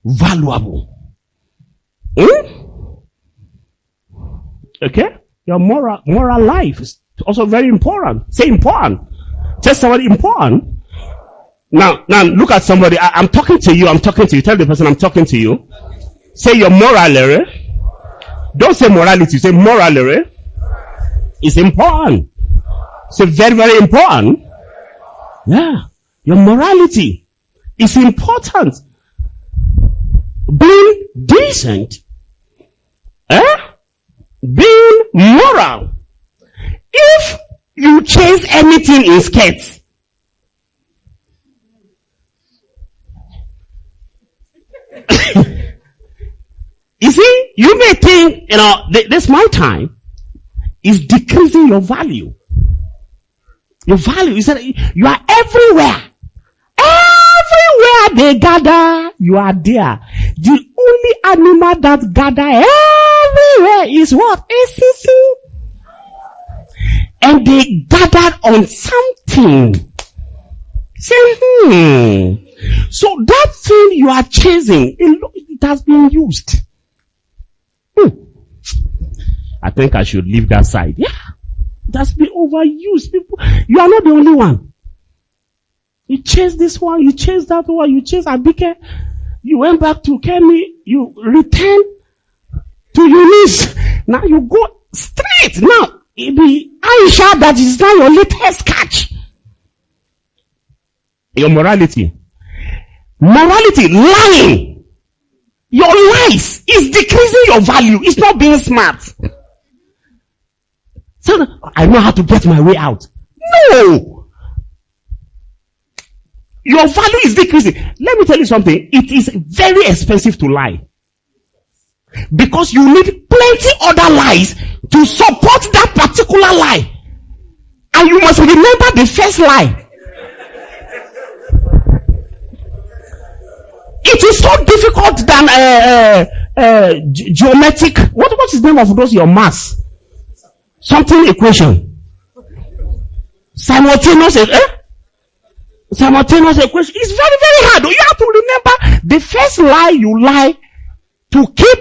valuable. Okay? Your moral life is also very important. Say important. Tell somebody important. Now look at somebody. I'm talking to you. Tell the person I'm talking to you. Say your morality. Don't say morality. Say morality. It's important. Say very, very important. Yeah. Your morality is important. Being decent. Being moral. If you chase anything in skirts, you see, you may think, this my time is decreasing your value. Your value is that you are everywhere. Everywhere they gather, you are there. The only animal that gather everywhere is what? ACC. And they gathered on something. Say, So that thing you are chasing, it has been used. I think I should leave that side. Yeah. It has been overused. People, you are not the only one. You chase this one, you chase that one, you chase Abike. You went back to Kemi, you return to Eunice. Now you go straight. Now, it be Aisha that is now your latest catch. Your morality. Morality, lying. Your lies is decreasing your value. It's not being smart. So, I know how to get my way out. No! Your value is decreasing. Let me tell you something. It is very expensive to lie. Because you need plenty other lies to support that particular lie. And you must remember the first lie. It is so difficult than geometric. What's the name of those your mass? Something equation. Simultaneous equation. It's very, very hard. You have to remember the first lie you lie to keep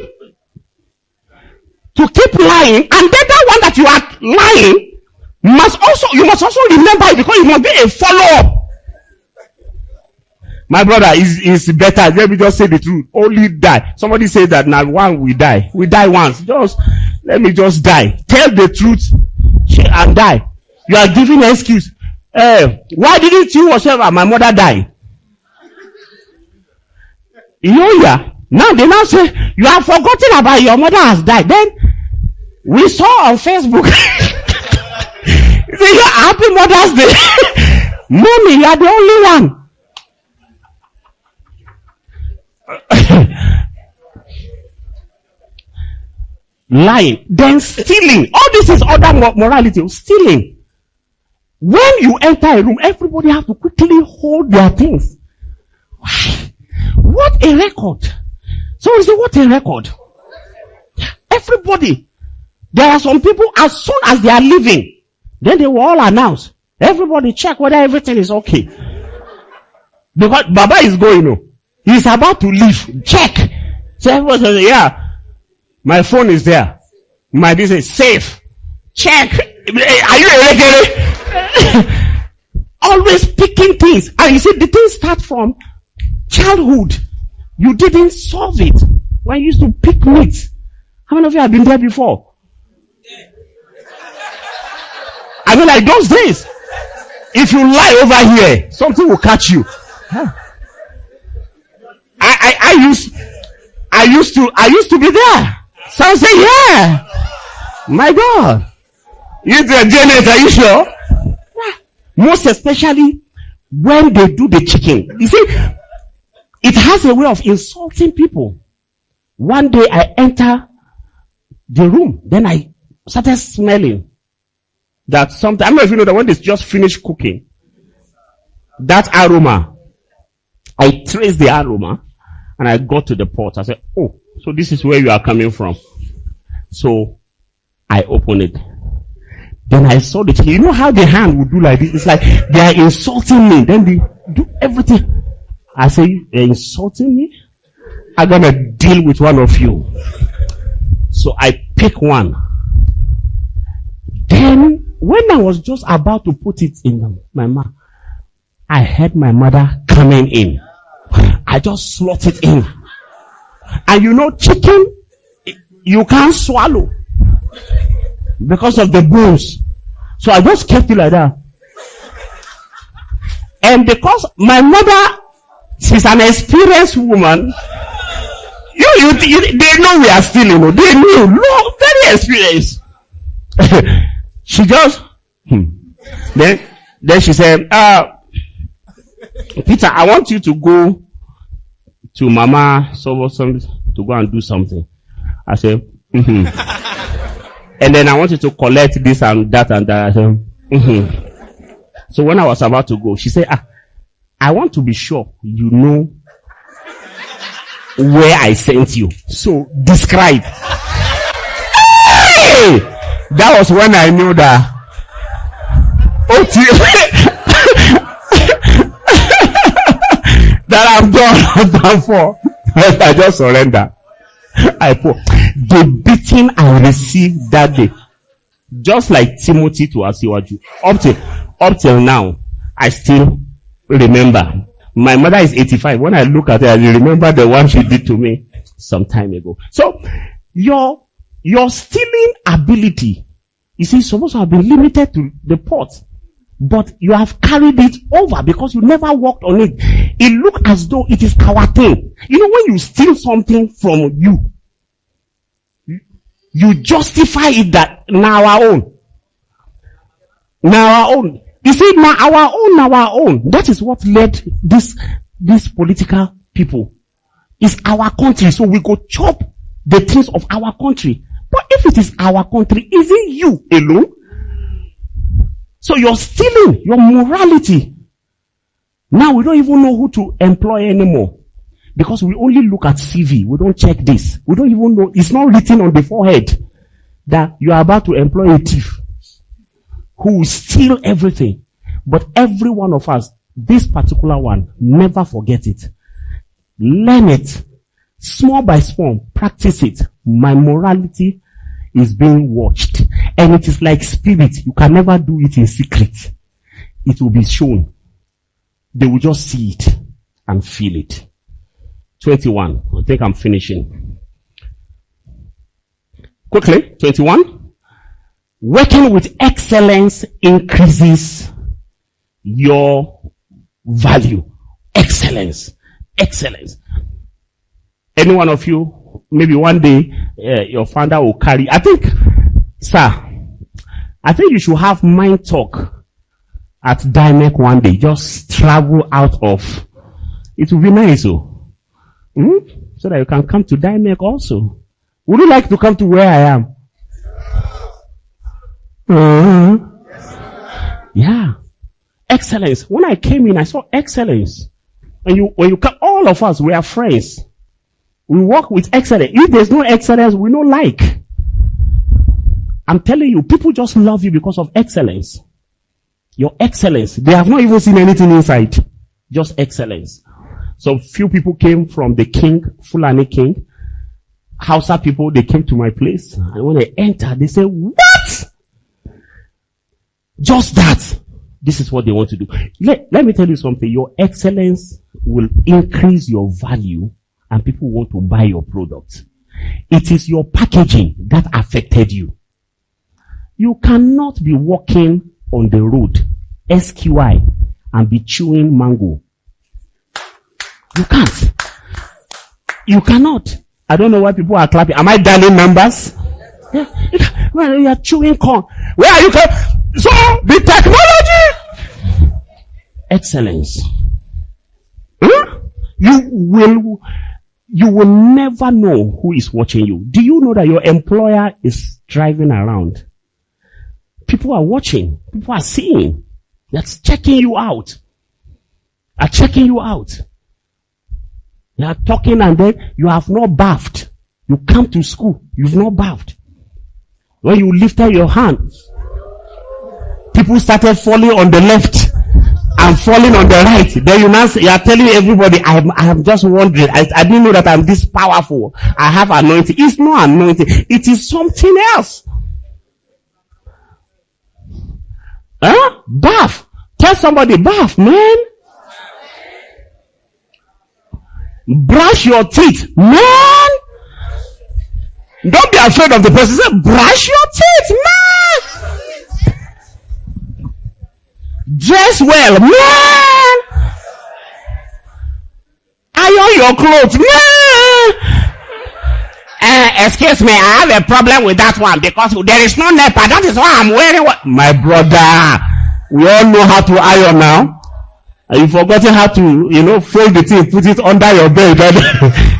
lying, and then that one that you are lying you must also remember it, because it must be a follow-up. My brother is better. Let me just say the truth. Only die. Somebody said that now one we die. We die once. Let me just die. Tell the truth and die. You are giving an excuse. Why didn't you whatever? My mother died. Yeah. Now they now say you have forgotten about your mother has died. Then we saw on Facebook. Say happy Mother's Day. Mommy, you are the only one. Lying, then stealing. All this is other morality. Stealing. When you enter a room, everybody has to quickly hold their things. Why? What a record. So we say, what a record. Everybody. There are some people, as soon as they are leaving, then they will all announce. Everybody check whether everything is okay. Because Baba is going. He's about to leave. Check. So everybody says, yeah. My phone is there. My this is safe. Check. Are you irregular? Always picking things. And you see, the things start from childhood. You didn't solve it. When you used to pick meat. How many of you have been there before? I mean, like those days. If you lie over here, something will catch you. Huh. I used to be there. So I say, yeah. My God. You there, Janet, are you sure? Yeah. Most especially when they do the chicken. You see, it has a way of insulting people. One day I enter the room, then I started smelling that something. I don't know if you know that when they just finished cooking, that aroma, I traced the aroma and I got to the pot. I said, oh, so this is where you are coming from. So I opened it. Then I saw the chicken. You know how the hand would do like this? It's like they are insulting me. Then they do everything. I say, they're insulting me? I'm gonna deal with one of you. So I pick one. Then when I was just about to put it in my mouth, I heard my mother coming in. I just slot it in. And you know, chicken, you can't swallow because of the bones. So I just kept it like that. And because my mother, she's an experienced woman, they know we are stealing. They knew, no, very experienced. She just, then she said, Peter, I want you to go to Mama to go and do something. I said, And then I want you to collect this and that and that. I said, So when I was about to go, she said, I want to be sure you know where I sent you. So describe. Hey! That was when I knew that. That I'm done for. I just surrender. I put the beating I received that day, just like Timothy to Asiwaju. Up till now, I still remember. My mother is 85. When I look at her, I remember the one she did to me some time ago. So your stealing ability, you see, supposed to have been limited to the pot, but you have carried it over because you never worked on it. It looks as though it is our thing. You know, when you steal something from you justify it that now our own. Now our own. You see, now our own. That is what led this political people. It's our country, so we go chop the things of our country. But if it is our country, is it you alone? So you're stealing your morality. Now we don't even know who to employ anymore. Because we only look at CV. We don't check this. We don't even know. It's not written on the forehead that you are about to employ a thief who will steal everything. But every one of us, this particular one, never forget it. Learn it. Small by small, practice it. My morality is being watched. And it is like spirit. You can never do it in secret. It will be shown. They will just see it and feel it. 21. I think I'm finishing. Quickly, 21. Working with excellence increases your value. Excellence. Excellence. Any one of you, maybe one day, your founder will carry, I think you should have MindTalk at Dimec one day. Just travel out of, it will be nice, so that you can come to Dimec also. Would you like to come to where I am? Yeah. Excellence. When I came in, I saw excellence. And when you come, all of us, we are friends. We work with excellence. If there's no excellence, we don't like. I'm telling you, people just love you because of excellence. Your excellence. They have not even seen anything inside. Just excellence. So few people came from the king, Fulani king. Hausa people, they came to my place. And when they entered, they said, what? Just that. This is what they want to do. Let me tell you something. Your excellence will increase your value and people want to buy your product. It is your packaging that affected you. You cannot be walking on the road, SQI, and be chewing mango. You can't. You cannot. I don't know why people are clapping. Am I dialing numbers? Yeah. Well, you are chewing corn. Where are you? So, the technology! Excellence. You will never know who is watching you. Do you know that your employer is driving around? People are watching. People are seeing. That's checking you out. Are checking you out. They are talking and then you have not bathed. You come to school. You've not bathed. When you lifted your hand, people started falling on the left and falling on the right. Then you are telling everybody, I am just wondering. I didn't know that I'm this powerful. I have anointing. It's not anointing. It is something else. Bath. Tell somebody, bath, man. Brush your teeth, man. Don't be afraid of the person. Say, brush your teeth, man. Dress well, man. Iron your clothes, man. Excuse me, I have a problem with that one because there is no NEPA. That is why I'm wearing what? My brother, we all know how to iron now. And you've forgotten how to, fold the thing, put it under your bed.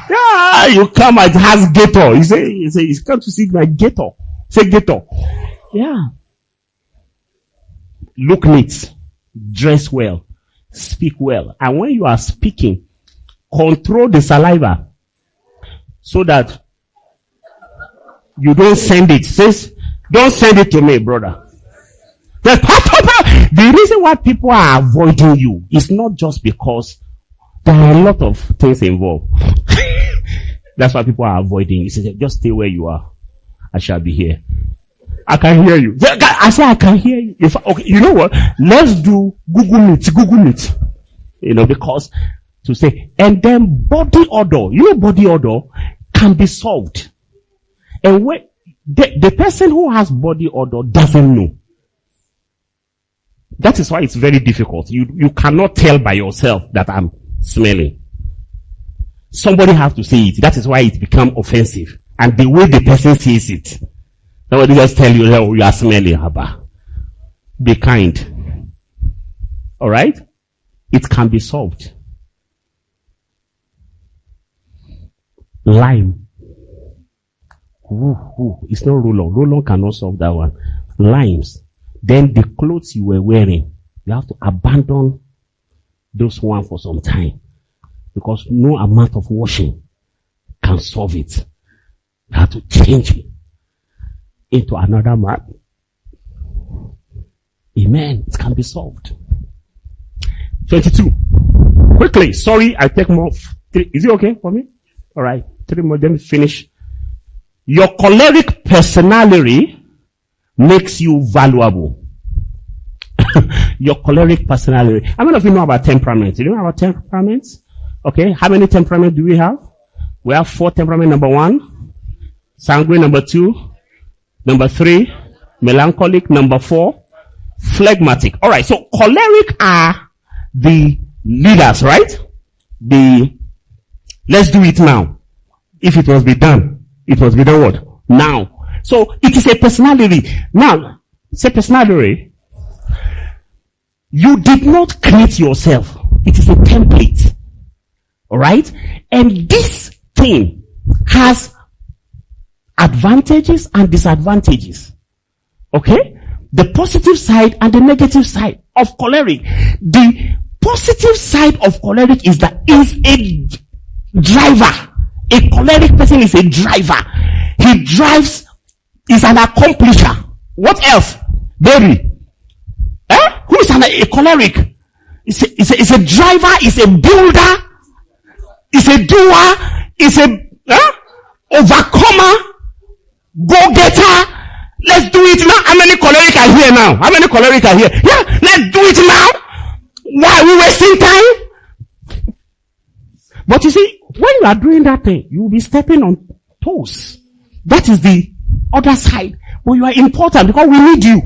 Yeah, you come, it has gator. You say, he's come to see my gator. Say gator. Yeah. Look neat. Dress well. Speak well. And when you are speaking, control the saliva so that you don't send it. Says, don't send it to me, brother. The reason why people are avoiding you is not just because there are a lot of things involved. That's why people are avoiding you. Say, just stay where you are. I shall be here. I can hear you. I say I can hear you. Okay, you know what? Let's do Google Meet. Because to say, and then body odor. Body odor can be solved. And when the person who has body odor doesn't know. That is why it's very difficult. You cannot tell by yourself that I'm smelling. Somebody has to say it. That is why it becomes offensive. And the way the person says it, somebody just tell you, oh, you are smelling, Haba. Be kind. Alright? It can be solved. Lime. It's not roll-on. Roll-on cannot solve that one. Limes. Then the clothes you were wearing, you have to abandon those ones for some time. Because no amount of washing can solve it. You have to change it into another man. Amen. It can be solved. 22. Quickly. Sorry, I take more. Is it okay for me? All right. 3 more, then finish. Your choleric personality makes you valuable. Your choleric personality. How many of you know about temperament? Do you know about temperaments? Okay. How many temperaments do we have? We have 4 temperaments. Number 1, sanguine. Number 2, number 3, melancholic. Number 4, phlegmatic. All right. So choleric are the leaders, right? Let's do it now. If it was be done, it was be done what? Now. So it is a personality. Now, say personality. You did not create yourself. It is a template. Alright? And this thing has advantages and disadvantages. Okay? The positive side and the negative side of choleric. The positive side of choleric is that is a driver. A choleric person is a driver. He drives, is an accomplisher. What else? Baby. Who is a choleric? Is a driver, is a builder, is a doer, is a overcomer, go-getter. Let's do it now. How many choleric are here now? How many choleric are here? Yeah, let's do it now. Why are we wasting time? But you see, when you are doing that thing, you will be stepping on toes. That is the other side. But you are important because we need you.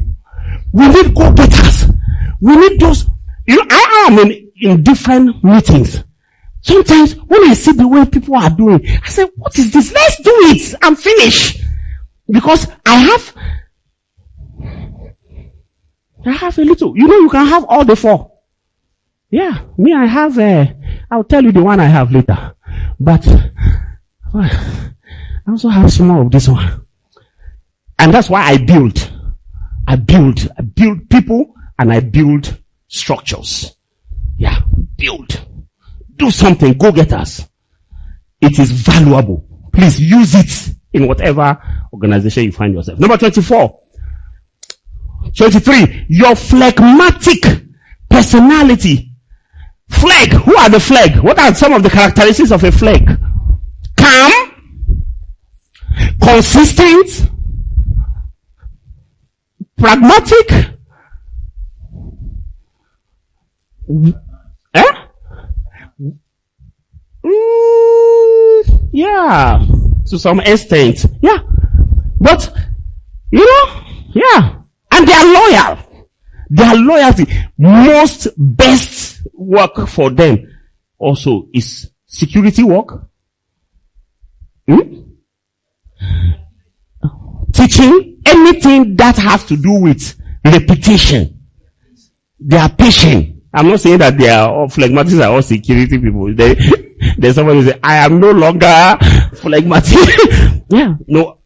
We need go-getters. We need those. You know, I am in different meetings. Sometimes when I see the way people are doing, I say, what is this? Let's do it and finish. Because I have a little. You know, you can have all the 4. Yeah, me, I have I'll tell you the one I have later. But I also have some more of this one. And that's why I build people and I build structures. Yeah, build. Do something, go get us. It is valuable. Please use it in whatever organization you find yourself. Number 24. 23. Your phlegmatic personality. Phleg. Who are the phleg? What are some of the characteristics of a phleg? Calm. Consistent. Pragmatic. Yeah, to some extent. Yeah. But, you know, yeah. And they are loyal. Their loyalty. Most best work for them also is security work. Teaching. Anything that has to do with repetition. They are patient. I'm not saying that they are all phlegmatics are all security people. There's somebody who say, I am no longer phlegmatic. Yeah, no.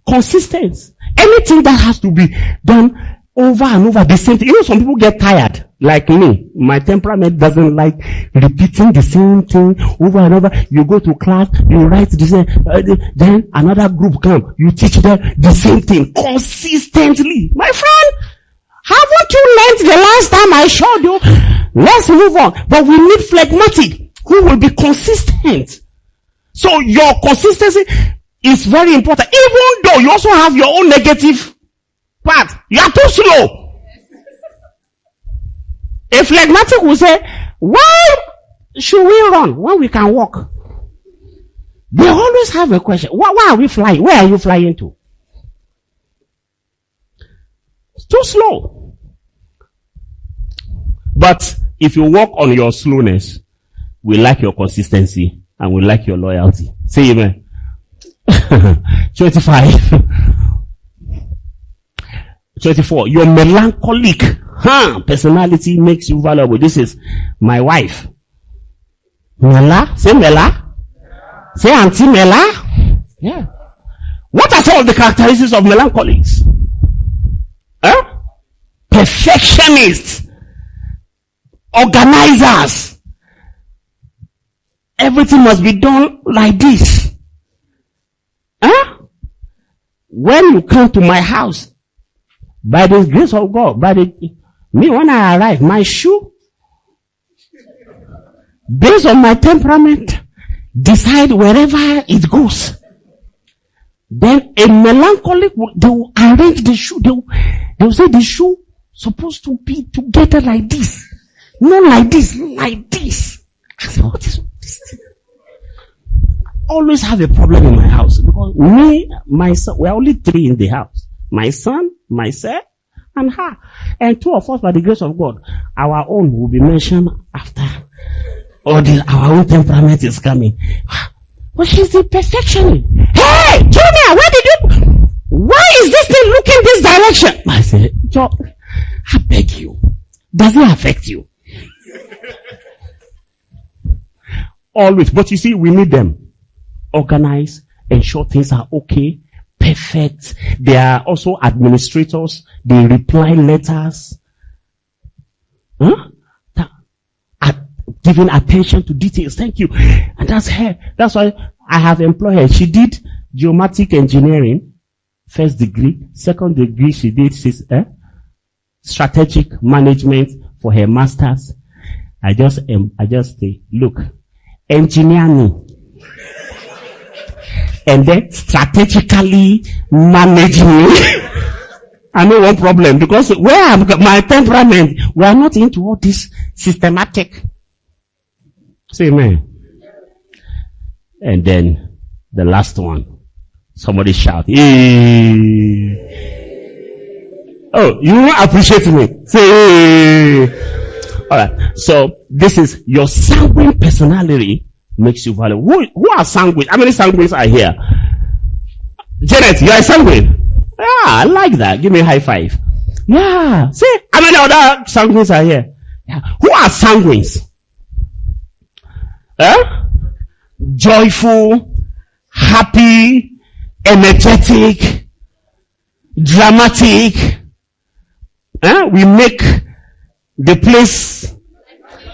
Consistent. Anything that has to be done over and over the same thing. You know, some people get tired. Like me. My temperament doesn't like repeating the same thing over and over. You go to class, you write the same, then another group come, you teach them the same thing consistently. My friend, haven't you learned the last time I showed you? Let's move on. But we need phlegmatic who will be consistent. So your consistency is very important. Even though you also have your own negative part. You are too slow. A phlegmatic will say, why should we run when we can walk? They always have a question. Why are we flying? Where are you flying to? It's too slow. But if you work on your slowness, we like your consistency and we like your loyalty. Say amen. 25. 24. Your melancholic personality makes you valuable. This is my wife. Mela? Say Mela? Say Auntie Mela? Yeah. What are some of the characteristics of melancholics? Perfectionists. Organizers. Everything must be done like this. When you come to my house, by the grace of God, when I arrive, my shoe, based on my temperament, decide wherever it goes. Then a melancholic, they will arrange the shoe. They will say the shoe supposed to be together like this. Not like this, like this. I said, what is this? Always have a problem in my house because my son, we're only 3 in the house. My son, myself, and her. And 2 of us, by the grace of God, our own will be mentioned after. Our own temperament is coming. But she's the perfectionist. Hey, Junior, why is this thing looking this direction? I said, Joe, I beg you. Does it affect you? Always. But you see, we need them. Organize, ensure things are okay, perfect. They are also administrators. They reply letters. Giving attention to details. Thank you. And that's her. That's why I have employed her. She did geomatic engineering, first degree. Second degree, she did strategic management for her masters. I just say, look, engineer me. And then strategically manage me. I know one problem because where I'm my temperament, we are not into all this systematic. Say amen. And then the last one. Somebody shout. Hey. Oh, you appreciate me. Say hey. Alright. So this is your sanguine personality makes you valuable. Who are sanguine? How many sanguines are here? Janet, you are a sanguine. Yeah, I like that. Give me a high five. Yeah. See, how many other sanguines are here? Yeah. Who are sanguines? Joyful, happy, energetic, dramatic. We make the place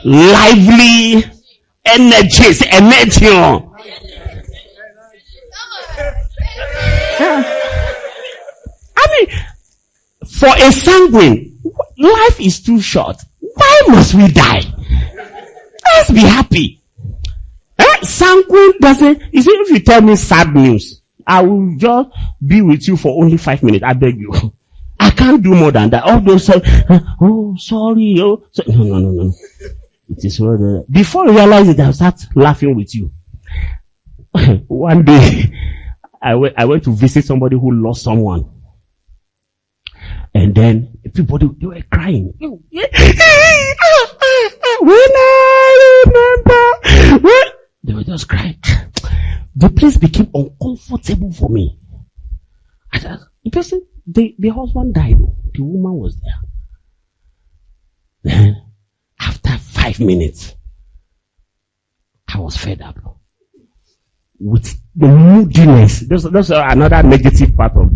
lively, energy. I mean, for a sanguine, life is too short. Why must we die? Let's be happy. Sanguine doesn't, you see, if you tell me sad news, I will just be with you for only 5 minutes. I beg you. I can't do more than that. All those, oh, sorry, oh, so, no. It is before you realize it, I'll start laughing with you. One day, I went to visit somebody who lost someone. And then everybody, they were crying. When I remember, they were just crying. The place became uncomfortable for me. The person, the husband died. The woman was there. Then, after 5 minutes, I was fed up with the moodiness. That's another negative part of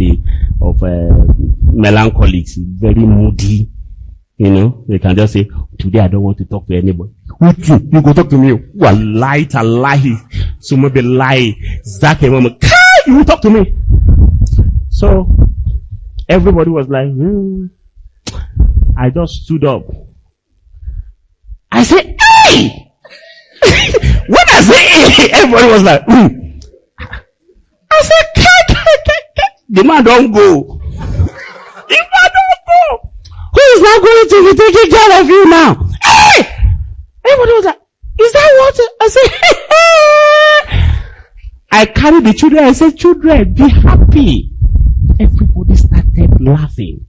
melancholics. Very moody. You know, they can just say, today I don't want to talk to anybody. You go talk to me. Well, lie. Someone be lie. Zach and mama, you will talk to me. So, everybody was like, I just stood up. I said, hey! When I say hey, everybody was like, I said, the man don't go. The man don't go. Who is not going to be taking care of you now? Hey! Everybody was like, is that what? I said, hey! I carried the children. I said, children, be happy. Everybody started laughing.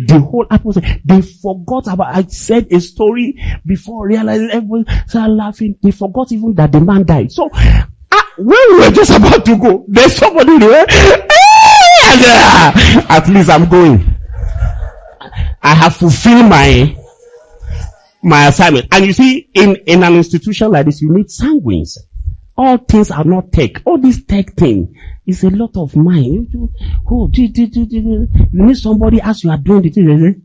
The whole atmosphere, they forgot about, I said a story before realizing everyone started laughing. They forgot even that the man died. So, when we were just about to go, there's somebody there. At least I'm going. I have fulfilled my assignment. And you see, in an institution like this, you need sanguines. All things are not tech. All this tech thing is a lot of mind. You need somebody as you are doing the thing.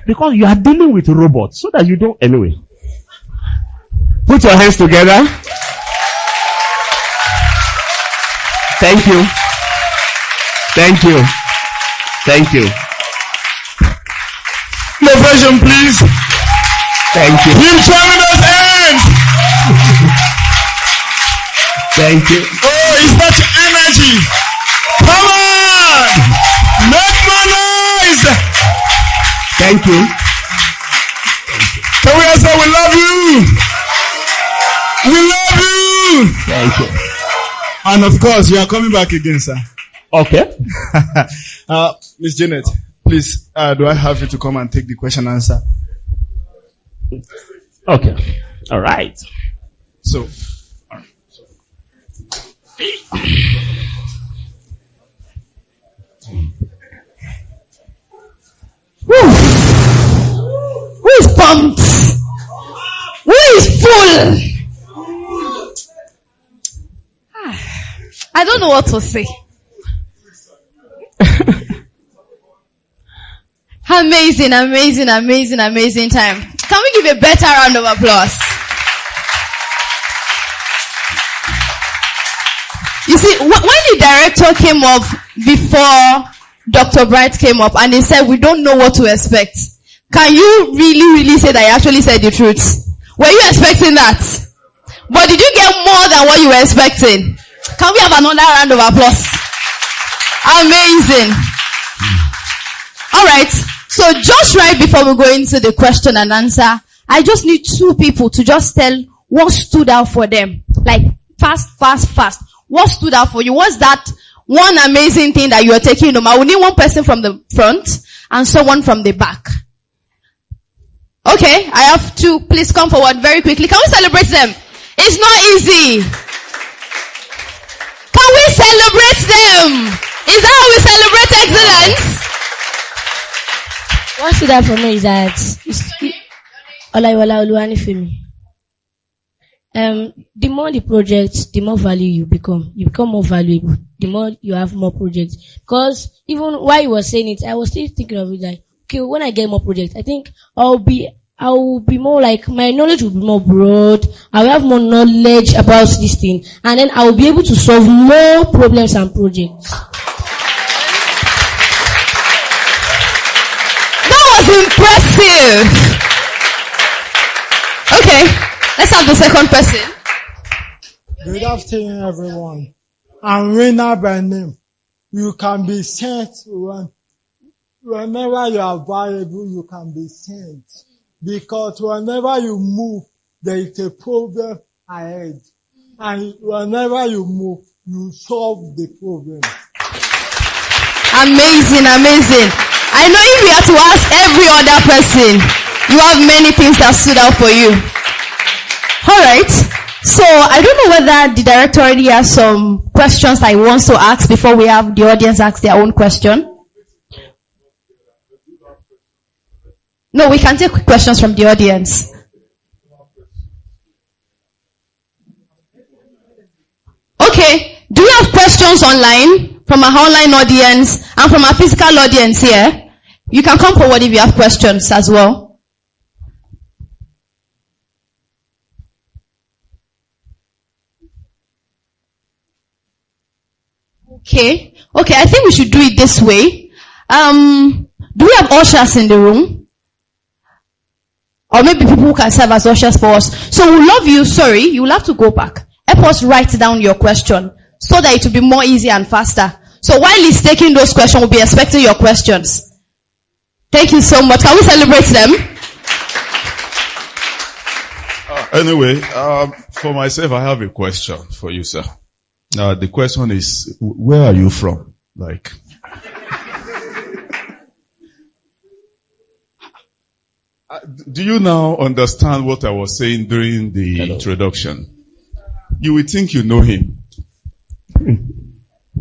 Because you are dealing with robots, so that you don't, anyway. Put your hands together. Thank you. Thank you. Thank you. No version, please. Thank you. Keep trying those hands. Thank you. Oh, is that your energy? Come on! Make more noise! Thank you. Can we all say we love you? We love you! Thank you. And of course, you are coming back again, sir. Okay. Miss Janet, please, do I have you to come and take the question and answer? Okay. All right. So, Who is pumped? Who is full? I don't know what to say. Amazing, amazing, amazing, amazing time. Can we give a better round of applause? You see, when the director came up before Dr. Bright came up and he said, we don't know what to expect. Can you really say that he actually said the truth? Were you expecting that? But did you get more than what you were expecting? Can we have another round of applause? Amazing. Alright, so just right before we go into the question and answer, I just need two people to just tell what stood out for them. Like, fast. What stood out for you? What's that one amazing thing that you are taking home? I will need one person from the front and someone from the back. Okay, I have two. Please come forward very quickly. Can we celebrate them? It's not easy. Can we celebrate them? Is that how we celebrate excellence? What stood out for me is that Olaiwola Oluwanifemi. The more the project, the more value you become. You become more valuable. The more you have more projects. Because even while you were saying it, I was still thinking of it like, okay, when I get more projects, I think I will be more like, my knowledge will be more broad. I will have more knowledge about this thing. And then I will be able to solve more problems and projects. That was impressive. Okay, let's have the second person. Good afternoon, everyone. I'm Rena by name. You can be sent whenever you are available, you can be sent. Because whenever you move, there is a problem ahead. And whenever you move, you solve the problem. Amazing. I know if we have to ask every other person, you have many things that stood out for you. Alright. So, I don't know whether the director already has some questions that he wants to ask before we have the audience ask their own question. No, we can take questions from the audience. Okay. Do you have questions online from our online audience and from our physical audience here? You can come forward if you have questions as well. Okay, I think we should do it this way. Do we have ushers in the room? Or maybe people who can serve as ushers for us. So we'll love you, you will have to go back. Help us write down your question so that it will be more easy and faster. So while he's taking those questions, we'll be expecting your questions. Thank you so much. Can we celebrate them? Anyway, for myself, I have a question for you, sir. The question is, where are you from? Like, do you now understand what I was saying during the introduction? You will think you know him.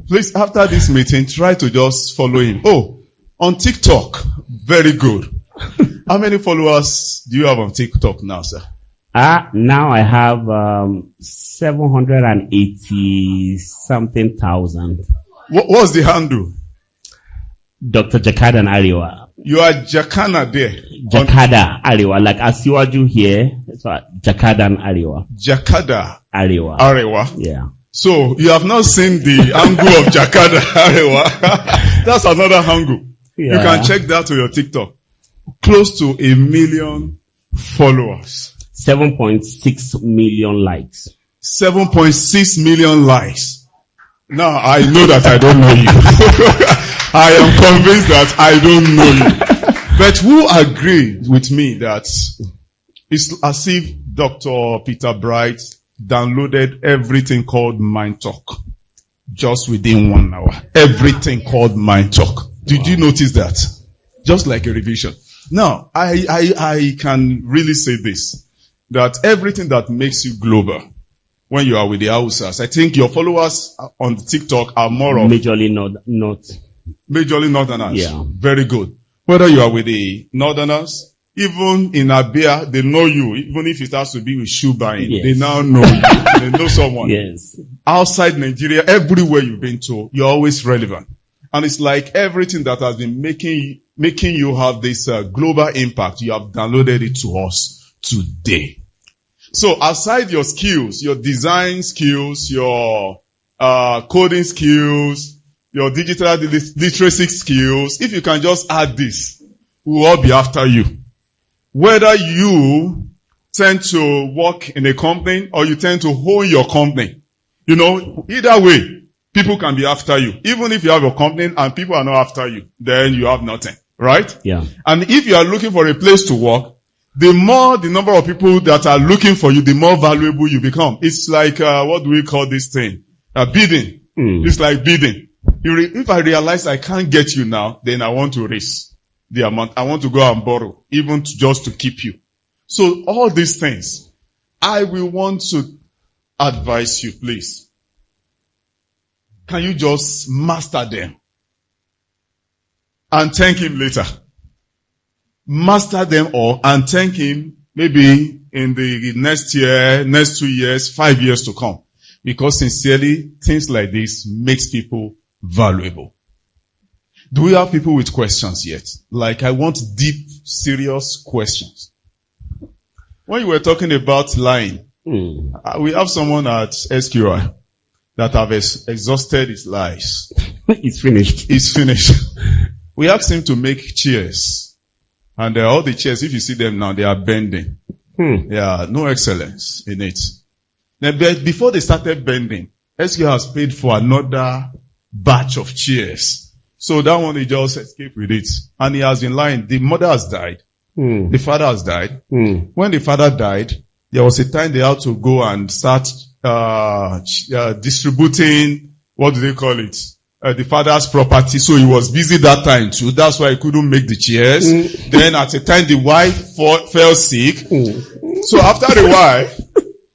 Please, after this meeting, try to just follow him. Oh, on TikTok. Very good. How many followers do you have on TikTok now, sir? Now I have 780 something thousand. What's the handle? Dr. Jakada Ariwa. You are Jakana there. Jakada Ariwa, like Asiwaju here. So Jakada Ariwa. Jakada Ariwa. Yeah. So you have not seen the angle of Jakada Ariwa. That's another angle. Yeah. You can check that to your TikTok. Close to 1 million followers. 7.6 million likes. 7.6 million likes. Now, I know that I don't know you. I am convinced that I don't know you. But who agreed with me that it's as if Dr. Peter Bright downloaded everything called MindTalk just within 1 hour? Everything called MindTalk. Did you notice that? Just like a revision. Now, I can really say this, that everything that makes you global, when you are with the Hausas, I think your followers on TikTok are more of majorly not. Majorly Northerners. Yeah. Very good. Whether you are with the Northerners, even in Abia, they know you. Even if it has to be with shoe buying, Yes. they now know you. They know someone. Yes. Outside Nigeria, everywhere you've been to, you're always relevant. And it's like everything that has been making you have this global impact, you have downloaded it to us today. So aside your skills, your design skills, your coding skills, your digital literacy skills, if you can just add this, we'll all be after you. Whether you tend to work in a company or you tend to own your company, either way, people can be after you. Even if you have a company and people are not after you, then you have nothing, right? Yeah. And if you are looking for a place to work, the more the number of people that are looking for you, the more valuable you become. It's like, what do we call this thing? Bidding. It's like bidding. If I realize I can't get you now, then I want to raise the amount. I want to go and borrow, even just to keep you. So all these things, I will want to advise you, please. Can you just master them? And thank him later. Master them all and thank him maybe in the next year, next 2 years, 5 years to come. Because sincerely, things like this makes people valuable. Do we have people with questions yet? Like, I want deep, serious questions. When you were talking about lying, we have someone at SQI that have exhausted his lies. It's finished. It's finished. We asked him to make chairs. And all the chairs, if you see them now, they are bending. Yeah, no excellence in it. Now, before they started bending, SQI has paid for another batch of chairs. So that one, he just escaped with it. And he has been lying. The mother has died. The father has died. When the father died, there was a time they had to go and start distributing, what do they call it? The father's property. So he was busy that time too. That's why he couldn't make the chairs. Then at a time the wife fell sick. So after a while,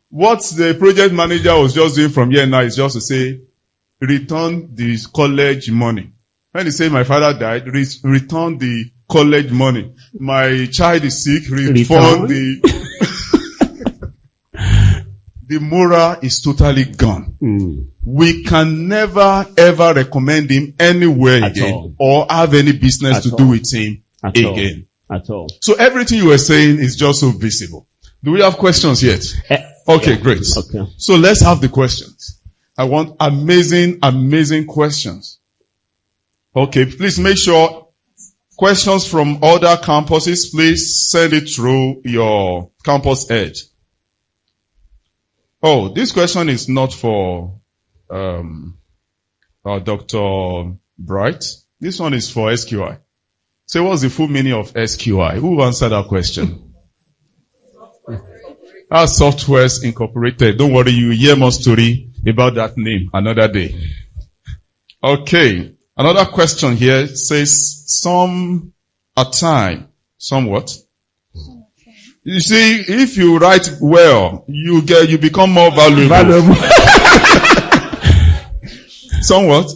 what the project manager was just doing from here now is just to say, return the college money. When he said my father died, return the college money. My child is sick, refund the moral is totally gone. We can never ever recommend him anywhere again or have any business to do with him again. At all. So everything you were saying is just so visible. Do we have questions yet? Okay, great. Okay. So let's have the questions. I want amazing questions. Okay, please make sure questions from other campuses, please send it through your campus edge. Oh, this question is not for Dr. Bright. This one is for SQI. Say, what's the full meaning of SQI? Who answered that question? Our Softwares Incorporated. Don't worry, you will hear more story about that name another day. Okay. Another question here says, some a time. Somewhat. You see, if you write well, you become more valuable. Somewhat.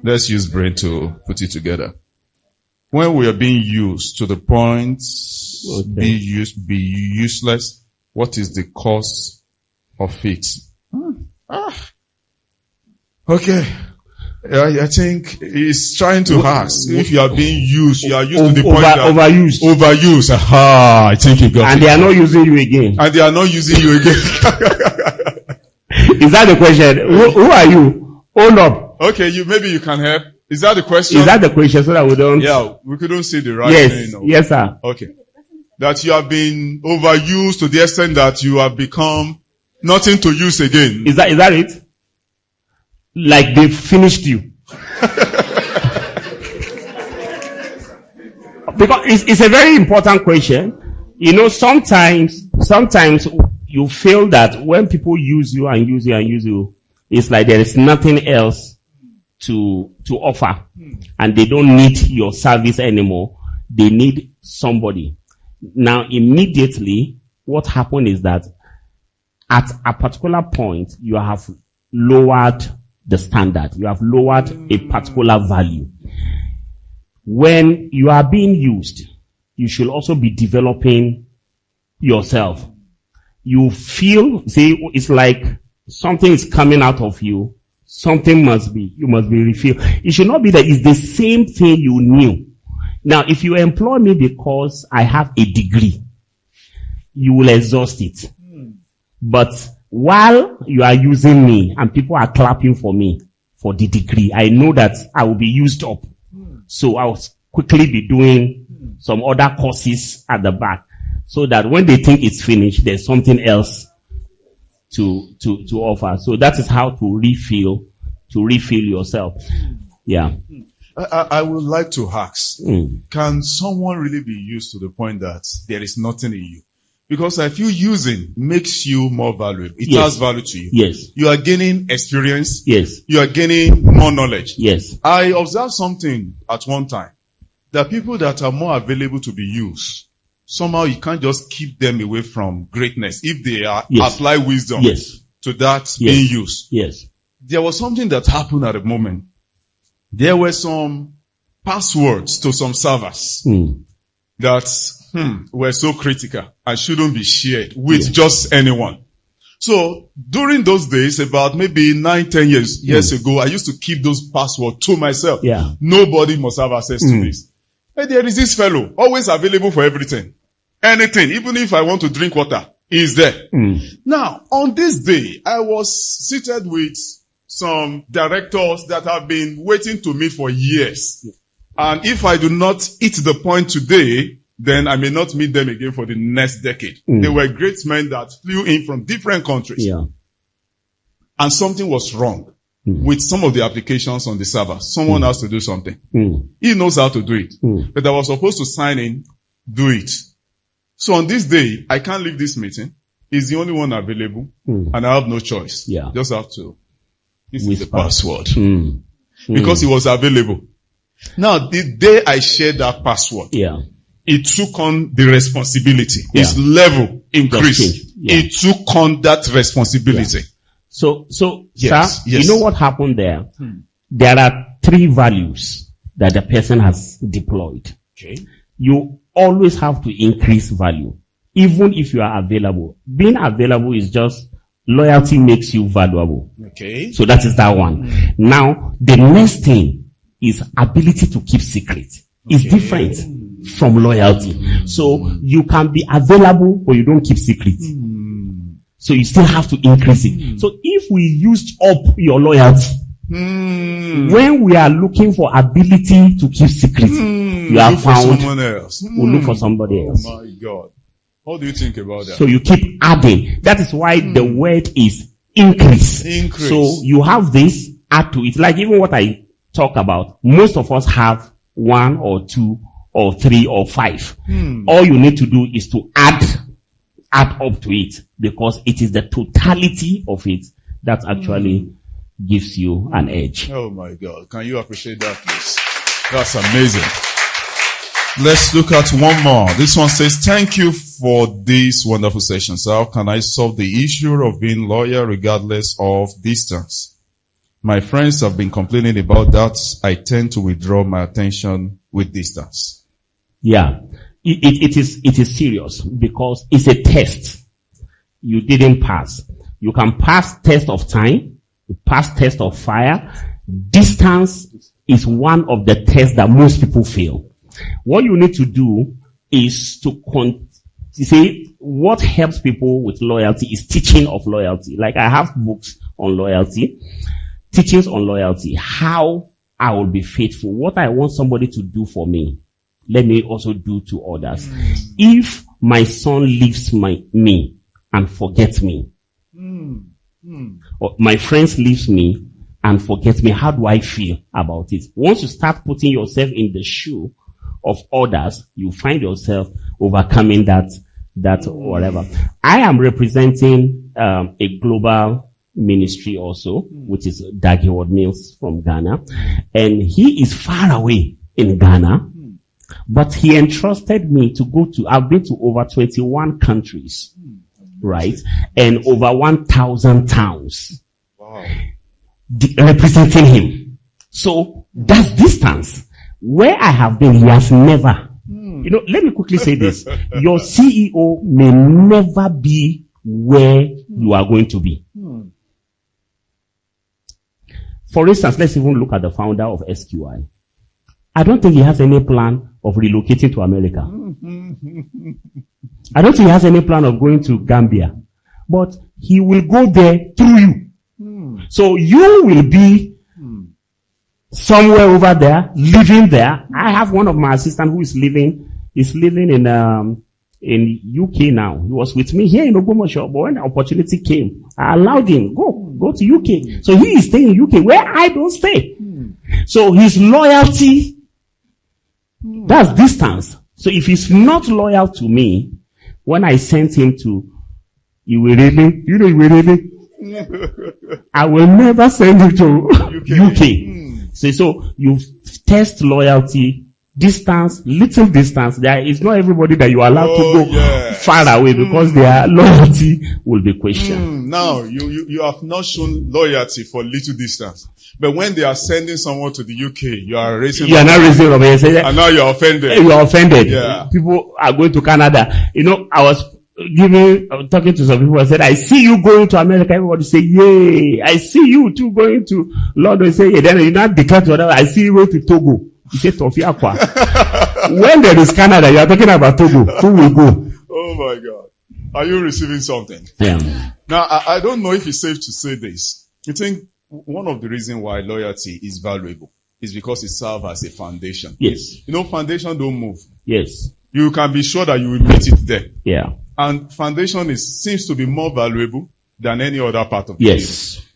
Let's use brain to put it together. When we are being used to the point, be useless, what is the cause of it? Okay. I think he's trying to ask if you are being used, you are used to the point that overused. Aha, I think you got it. And they are not using you again. And they are not using you again. Is that the question? Who are you? Hold up. Okay, maybe you can help. Is that the question? Is that the question so that we don't? Yeah, we couldn't see the right Yes, name. yes, sir. Okay. that you have been overused to the extent that you have become nothing to use again? Is that it? Like they finished you. Because it's a very important question. You know, sometimes you feel that when people use you and use you and use you, it's like there is nothing else to offer. And they don't need your service anymore. They need somebody. Now, immediately, what happened is that at a particular point, you have lowered the standard. You have lowered a particular value. When you are being used, you should also be developing yourself. You feel, it's like something is coming out of you. Something you must be refilled. It should not be that it's the same thing you knew. Now, if you employ me because I have a degree, you will exhaust it. But while you are using me and people are clapping for me for the degree, I know that I will be used up. So I'll quickly be doing some other courses at the back so that when they think it's finished, there's something else to offer. So that is how to refill yourself. Yeah. I would like to ask, can someone really be used to the point that there is nothing in you? Because I feel using makes you more valuable. It has value to you. Yes. You are gaining experience. Yes. You are gaining more knowledge. Yes. I observed something at one time, that people that are more available to be used, somehow you can't just keep them away from greatness if they are apply wisdom to that being used. Yes. There was something that happened at the moment. There were some passwords to some servers that were so critical and shouldn't be shared with just anyone. So during those days, about maybe 9-10 years ago, I used to keep those passwords to myself. Yeah. Nobody must have access to this. And there is this fellow, always available for everything. Anything, even if I want to drink water, he's there. Now, on this day, I was seated with some directors that have been waiting to meet for years. And if I do not hit the point today, then I may not meet them again for the next decade. They were great men that flew in from different countries. Yeah. And something was wrong with some of the applications on the server. Someone has to do something. He knows how to do it. But I was supposed to sign in, do it. So on this day, I can't leave this meeting. He's the only one available. And I have no choice. Yeah. Just have to. This is the password. Because he was available. Now, the day I shared that password, it took on the responsibility. His level increased. It took on that responsibility. So, sir, you know what happened there? There are 3 values that the person has deployed. Okay. You always have to increase value, even if you are available. Being available is just loyalty makes you valuable. Okay. So that is that one. Now, the next thing is ability to keep secret. It's different from loyalty. So you can be available, but you don't keep secret. So you still have to increase it. So if we used up your loyalty, when we are looking for ability to keep secret, you have found someone else. We'll look for somebody else. Oh my God. What do you think about that? So you keep adding. That is why the word is increase. Increase. So you have this, add to it. Like even what I talk about, most of us have 1 or 2 or 3 or 5. All you need to do is to add up to it, because it is the totality of it that actually gives you an edge. Oh my God. Can you appreciate that, please? That's amazing. Let's look at one more. This one says, thank you for this wonderful session. So how can I solve the issue of being loyal regardless of distance? My friends have been complaining about that. I tend to withdraw my attention with distance. Yeah. It is serious because it's a test. You didn't pass. You can pass test of time, you pass test of fire. Distance is one of the tests that most people fail. What you need to do is to see what helps people with loyalty is teaching of loyalty. Like I have books on loyalty, teachings on loyalty, how I will be faithful, what I want somebody to do for me, let me also do to others. If my son leaves me and forgets me, or my friends leaves me and forgets me, how do I feel about it? Once you start putting yourself in the shoe of others, you find yourself overcoming that whatever. I am representing a global ministry also, which is Dagwood Mills from Ghana, and he is far away in Ghana, but he entrusted me to go to, I've been to over 21 countries, right, and over 1,000 towns. Wow. Representing him. So that's distance. Where I have been, he has never. You know, let me quickly say this. Your CEO may never be where you are going to be. For instance, let's even look at the founder of SQI. I don't think he has any plan of relocating to America. I don't think he has any plan of going to Gambia. But he will go there through you. So you will be somewhere over there, living there. I have one of my assistants who is living in UK now. He was with me here in Ogbomoso, but when the opportunity came, I allowed him, go to UK. So he is staying in UK where I don't stay. So his loyalty, that's distance. So if he's not loyal to me, when I sent him to Iwerele, I will never send you to UK. So you test loyalty, distance, little distance. There is not everybody that you are allowed to go far away because their loyalty will be questioned. Now, you have not shown loyalty for little distance. But when they are sending someone to the UK, you are raising up. And now you are offended. You are offended. Yeah. People are going to Canada. You know, I was talking to some people. I said, I see you going to America. Everybody say, yay. I see you too going to London. Say, yeah. Then you not declare to whatever. I see you going to Togo. You say, Tofiakwa. When there is Canada, you are talking about Togo. Who will go? Oh my God. Are you receiving something? Yeah. Now, I don't know if it's safe to say this. You think one of the reasons why loyalty is valuable is because it serves as a foundation. Yes. You know, foundation don't move. Yes. You can be sure that you will meet it there. Yeah. And foundation seems to be more valuable than any other part of the building.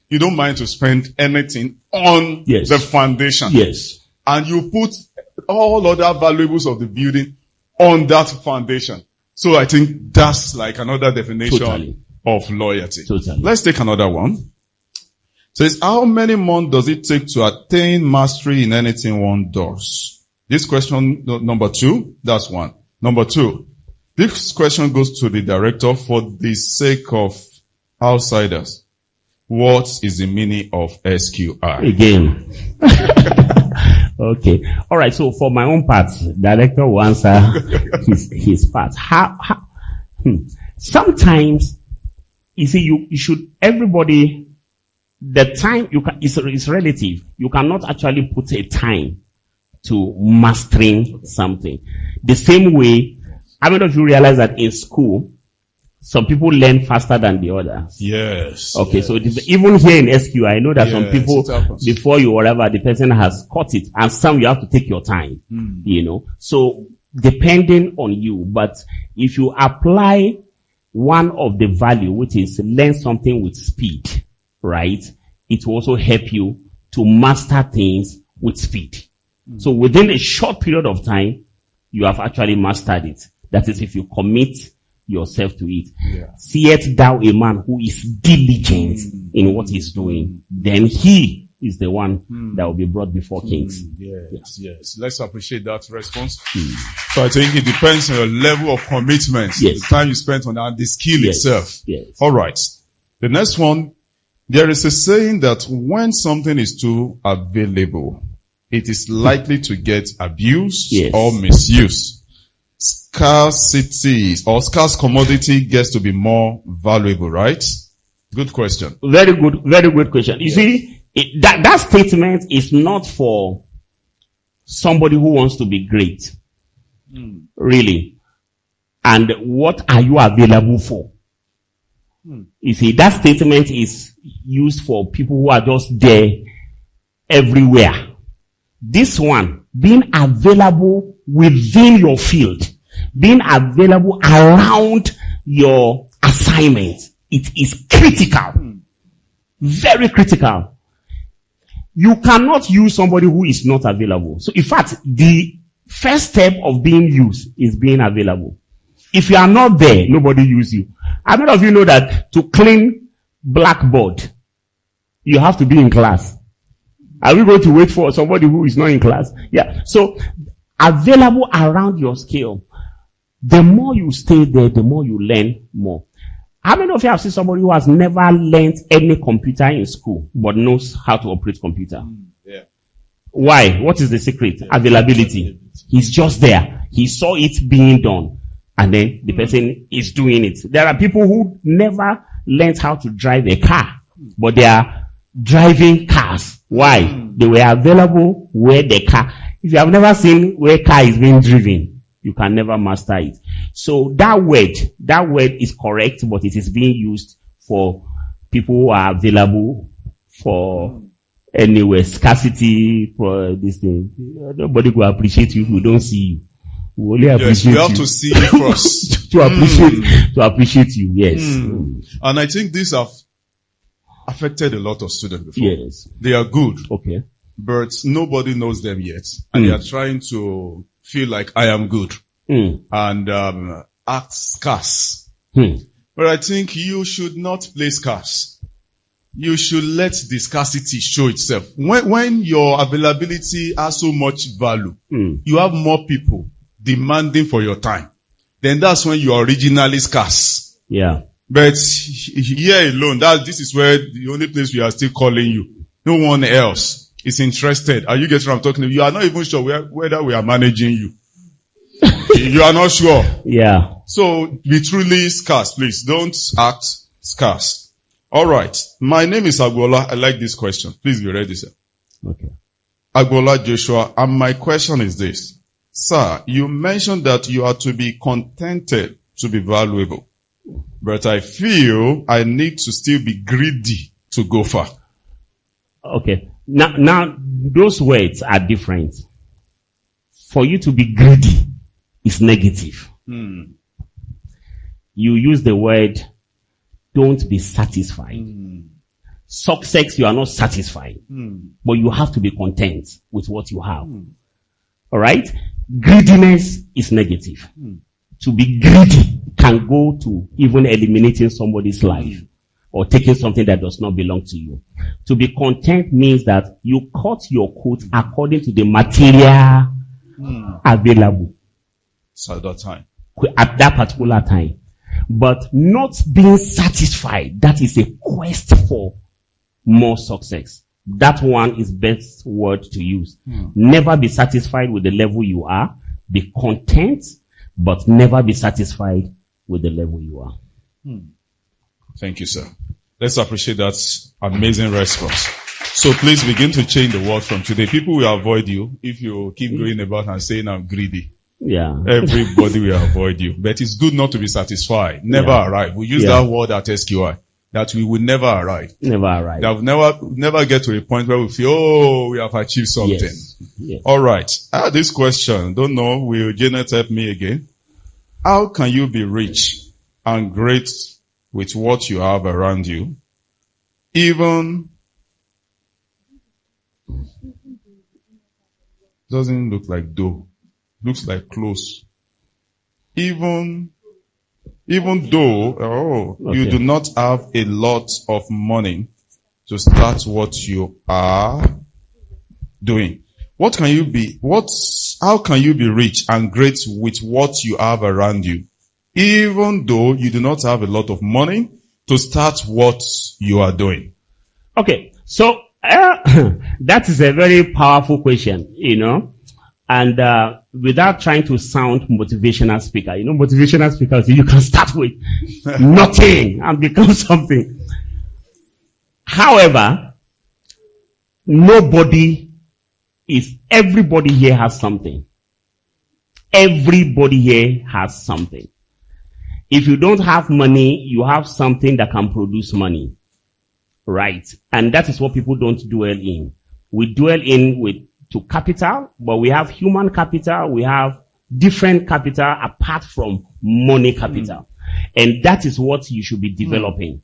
You don't mind to spend anything on the foundation. Yes. And you put all other valuables of the building on that foundation. So I think that's like another definition of loyalty. Let's take another one. Says, how many months does it take to attain mastery in anything one does? This question, number 2, that's one. Number 2, this question goes to the director for the sake of outsiders. What is the meaning of SQI? Again. Okay. All right. So for my own part, director will answer his part. Sometimes, you see, you should, everybody, the time is relative. You cannot actually put a time to mastering something. The same way, I don't know if you realize that in school, some people learn faster than the others. Yes. Okay, yes. so even here in SQI, I know that some people, before you whatever, the person has caught it, and some you have to take your time, you know. So, depending on you, but if you apply one of the value, which is learn something with speed, right, it will also help you to master things with speed. So within a short period of time, you have actually mastered it. That is, if you commit yourself to it. Seest thou a man who is diligent in what he's doing, then he is the one that will be brought before kings. Yes. Let's appreciate that response. So I think it depends on your level of commitment, the time you spent on that, the skill itself. All right. The next one, there is a saying that when something is too available, it is likely to get abused or misused. Scarcity or scarce commodity gets to be more valuable, right? Good question. Very good question. You see, that statement is not for somebody who wants to be great. Really. And what are you available for? You see, that statement is used for people who are just there everywhere. This one, being available within your field. being available around your assignment, it is critical. Very critical. You cannot use somebody who is not available. So in fact, the first step of being used is being available. If you are not there, nobody uses you. How many of you know that to clean blackboard, you have to be in class? Are we going to wait for somebody who is not in class? Yeah. So available around your skill. The more you stay there, the more you learn more. How many of you have seen somebody who has never learned any computer in school, but knows how to operate computer? Yeah. Why? What is the secret? Availability. He's just there. He saw it being done. And then the person is doing it. There are people who never learned how to drive a car, but they are driving cars. Why? They were available where the car. If you have never seen where car is being driven, you can never master it. So that word is correct, but it is being used for people who are available for anyway, scarcity, for this thing. Nobody will appreciate you if we don't see you. We only appreciate you have you. to see you first. to appreciate you, yes. And I think these have affected a lot of students before. Yes. They are good. Okay. But nobody knows them yet. And they are trying to feel like I am good. And act scarce. But I think you should not play scarce. You should let the scarcity show itself. When your availability has so much value, you have more people demanding for your time, then that's when you are originally scarce. Yeah. But here alone, this is where the only place we are still calling you. No one else is interested. Are you getting what I'm talking about? You are not even sure whether we are managing you. You are not sure. Yeah. So be truly scarce, please. Don't act scarce. All right. My name is Agbola. I like this question. Please be ready, sir. Okay. Agbola Joshua, and my question is this. Sir, you mentioned that you are to be contented to be valuable. But I feel I need to still be greedy to go far. Okay. Now, those words are different. For you to be greedy is negative. You use the word, don't be satisfied. Success, you are not satisfied. But you have to be content with what you have. Alright? Greediness is negative. To be greedy can go to even eliminating somebody's life or taking something that does not belong to you. To be content means that you cut your coat according to the material available. So at that time. At that particular time. But not being satisfied, that is a quest for more success. That one is best word to use. Never be satisfied with the level you are. Be content, but never be satisfied with the level you are. Thank you, sir. Let's appreciate that amazing response. So please begin to change the word from today. People will avoid you if you keep going about and saying I'm greedy. Yeah. Everybody will avoid you. But it's good not to be satisfied. Never arrive. We use that word at SQI. That we will never arrive. Never arrive. That we'll never get to a point where we feel, we have achieved something. Yes. All right. I have this question. Don't know. Will Janet help me again? How can you be rich and great with what you have around you? Even doesn't look like dough. Looks like clothes. Even though you do not have a lot of money to start what you are doing. How can you be rich and great with what you have around you? Even though you do not have a lot of money to start what you are doing. Okay. So, that is a very powerful question, And without trying to sound motivational speaker, motivational speakers, you can start with nothing and become something. However, everybody here has something. Everybody here has something. If you don't have money, you have something that can produce money. Right? And that is what people don't dwell in. We dwell in to capital, but we have human capital, we have different capital apart from money capital. And that is what you should be developing.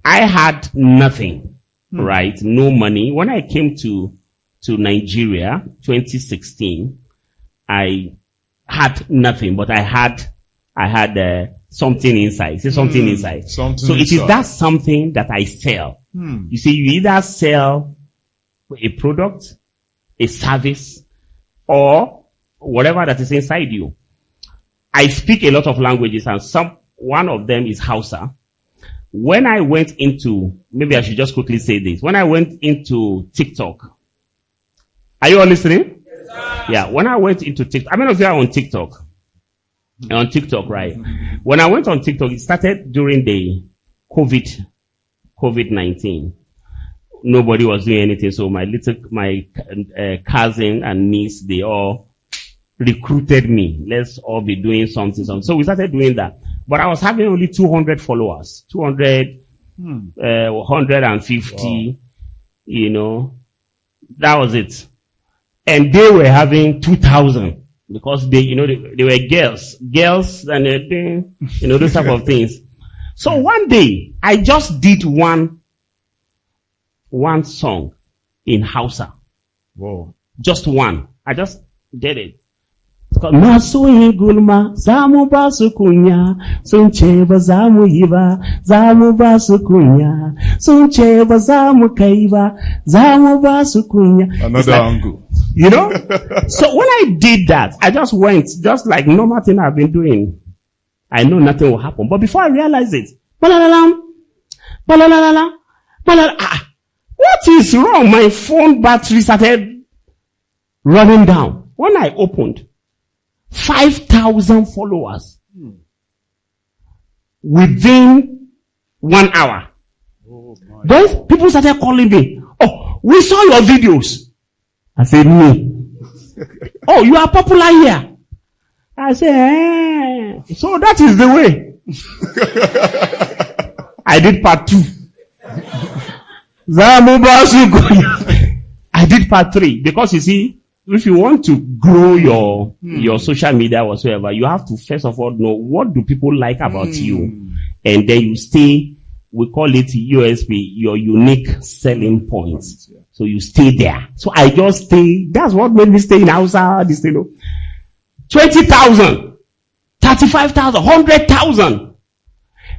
I had nothing, right? No money. When I came to Nigeria, 2016, I had nothing, but I had something inside. See, something inside. So it is that something that I sell. You see, you either sell a product, a service, or whatever that is inside you. I speak a lot of languages, and one of them is Hausa. When I went into, maybe I should just quickly say this. When I went into TikTok, are you all listening? Yes, yeah, when I went into TikTok, how many of you are on TikTok? On TikTok, right? When I went on TikTok, it started during the COVID-19. Nobody was doing anything, so my cousin and niece, they all recruited me. Let's all be doing something. So we started doing that. But I was having only 200 followers. 200, 150, you know. That was it. And they were having 2,000 because they were girls and everything, those type of things. So one day, I just did one song in Hausa. Whoa. Just one. I just did it. It's called Masoyi Gulma, Zamu Basu Kunya, Suncheba Zamu Yiba, Zamu Basu Kunya, Suncheba Zamu Kaiba, Zamu Basu Kunya. Another angle. So when I did that, I just went, just like normal thing I've been doing. I know nothing will happen. But before I realized it, what is wrong? My phone battery started running down. When I opened, 5,000 followers within 1 hour. Then people started calling me. Oh, we saw your videos. I said, me. Oh, you are popular here. I said, so that is the way. I did part 2. I did part 3 because you see, if you want to grow your social media whatsoever, you have to first of all know what do people like about you, and then you stay. We call it USP, your unique selling points. So you stay there. So I just stay. That's what made me stay in Hausa. 20,000, 35,000, 100,000.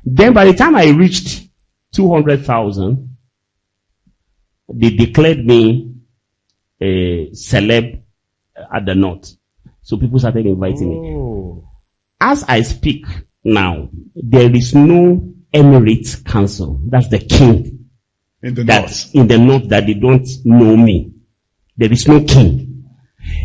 Then by the time I reached 200,000, they declared me a celeb at the north. So people started inviting me. As I speak now, there is no Emirates Council. That's the king. In the north that they don't know me. There is no king.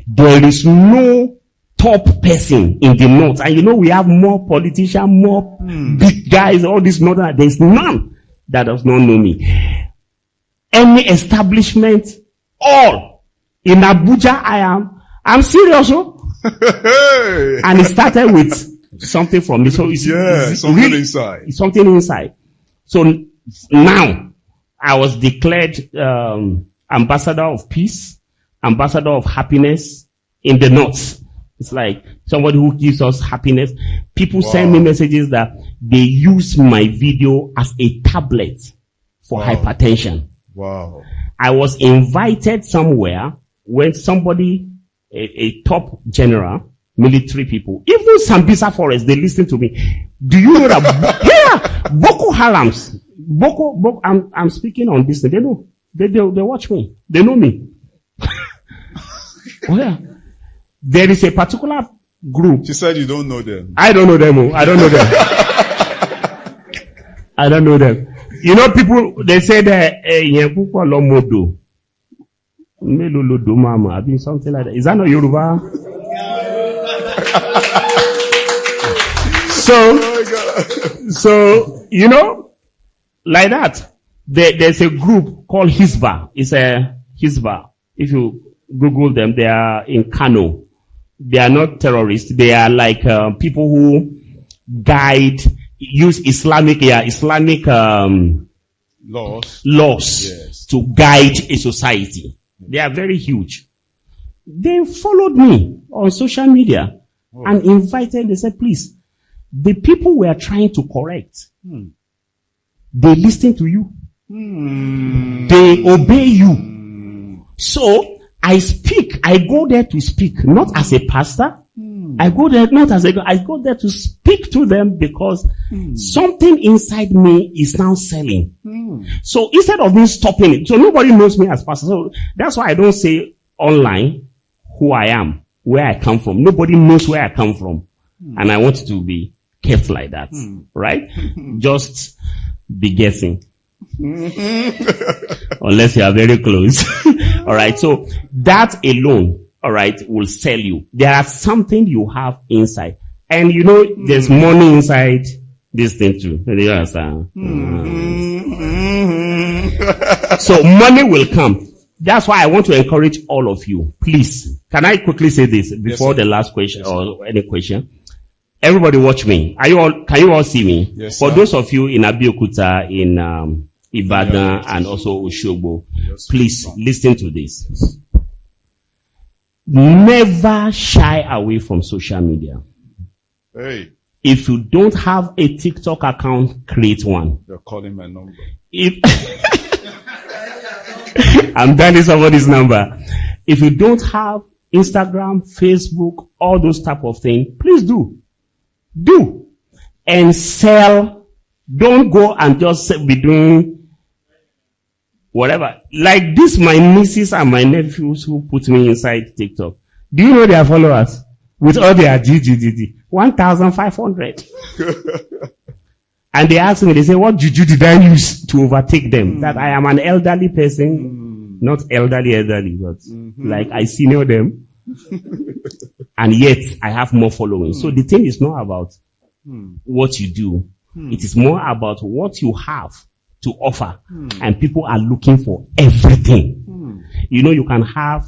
There is no top person in the north. And we have more politicians, more big guys, all this northern. There is none that does not know me. Any establishment, all. In Abuja, I'm serious. And it started with something from me. So it's something really, inside. It's something inside. So now I was declared ambassador of peace, ambassador of happiness in the north. It's like somebody who gives us happiness. People send me messages that they use my video as a tablet for hypertension. Wow. I was invited somewhere when somebody, a top general, military people, even Sambisa Forest, they listen to me. Do you know that? Boko Harams. Boko, I'm speaking on this. They know. They watch me. They know me. Oh yeah. There is a particular group. She said you don't know them. I don't know them. I don't know them. I don't know them. People, they say that, Lomodo. Melolodo mama. I mean, something like that. Is that not Yoruba? So, like that. There's a group called Hisba. It's a Hisba. If you Google them, they are in Kano. They are not terrorists. They are like people who use Islamic laws yes. to guide a society. They are very huge. They followed me on social media and invited, they said, please, the people we are trying to correct, they listen to you. They obey you. So, I go there to speak, not as a pastor. I go there I go there to speak to them because something inside me is now selling. So instead of me stopping it, so nobody knows me as pastor. So that's why I don't say online who I am, where I come from. Nobody knows where I come from. And I want it to be kept like that. Right? Just be guessing. Unless you are very close. Alright, so that alone, alright, will sell you. There are something you have inside. And you know, there's money inside this thing too. You understand? So money will come. That's why I want to encourage all of you. Please, can I quickly say this before the last question or any question? Everybody watch me. Can you all see me? Yes, For sir. those of you in Abeokuta, in Ibadan, and also Oshogbo, please listen to this. Never shy away from social media. Hey, If you don't have a TikTok account, create one. you're calling my number. I'm dialing somebody's number. If you don't have Instagram, Facebook, all those type of things, please do. Do. And sell. Don't go and just be doing whatever. Like this, my nieces and my nephews who put me inside TikTok. Do you know their followers? With all their GGGG. 1,500. And they ask me, they say, what juju did I use to overtake them? That I am an elderly person, not elderly, but like I senior them. And yet I have more following. So the thing is not about what you do. It is more about what you have to offer. And people are looking for everything. You know, you can have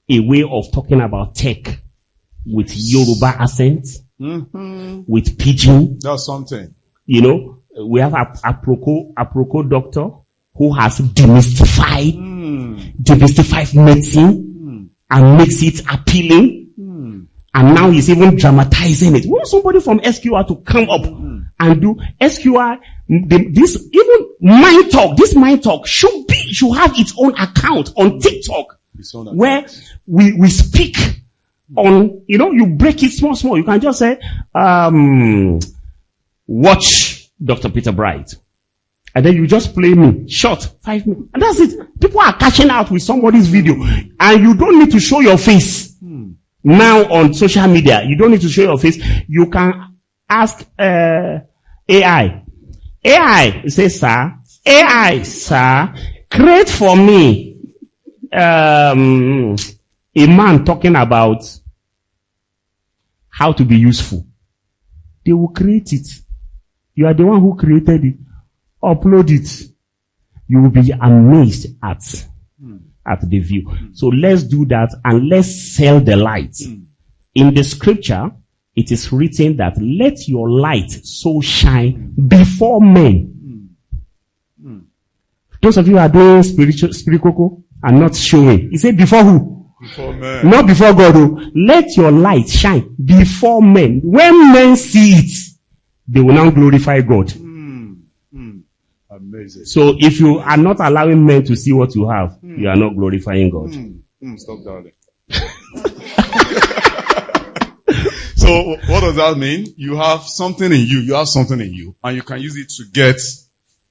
a way of talking about tech with Yoruba accent, with pidgin. That's something. You know, we have a Aproko doctor who has demystified medicine and makes it appealing. And now he's even dramatizing it. We want somebody from SQI to come up and do SQI. This MindTalk should have its own account on TikTok where we speak on, you know, you break it small. You can just say, watch Dr. Peter Bright. And then you just play me short 5 minutes. And that's it. People are catching out with somebody's video. And you don't need to show your face. Now on social media, you don't need to show your face. You can ask AI. AI, say, sir, create for me a man talking about how to be useful. They will create it. You are the one who created it. Upload it. You will be amazed at the view. So let's do that and let's sell the light. In the scripture, it is written that let your light so shine before men. Those of you who are doing spiritual and not showing. He said before who? Before men. Not before God. Oh. Let your light shine before men. When men see it, they will now glorify God. Amazing. So if you are not allowing men to see what you have, you are not glorifying God. Stop, darling. So what does that mean? You have something in you. You have something in you. And you can use it to get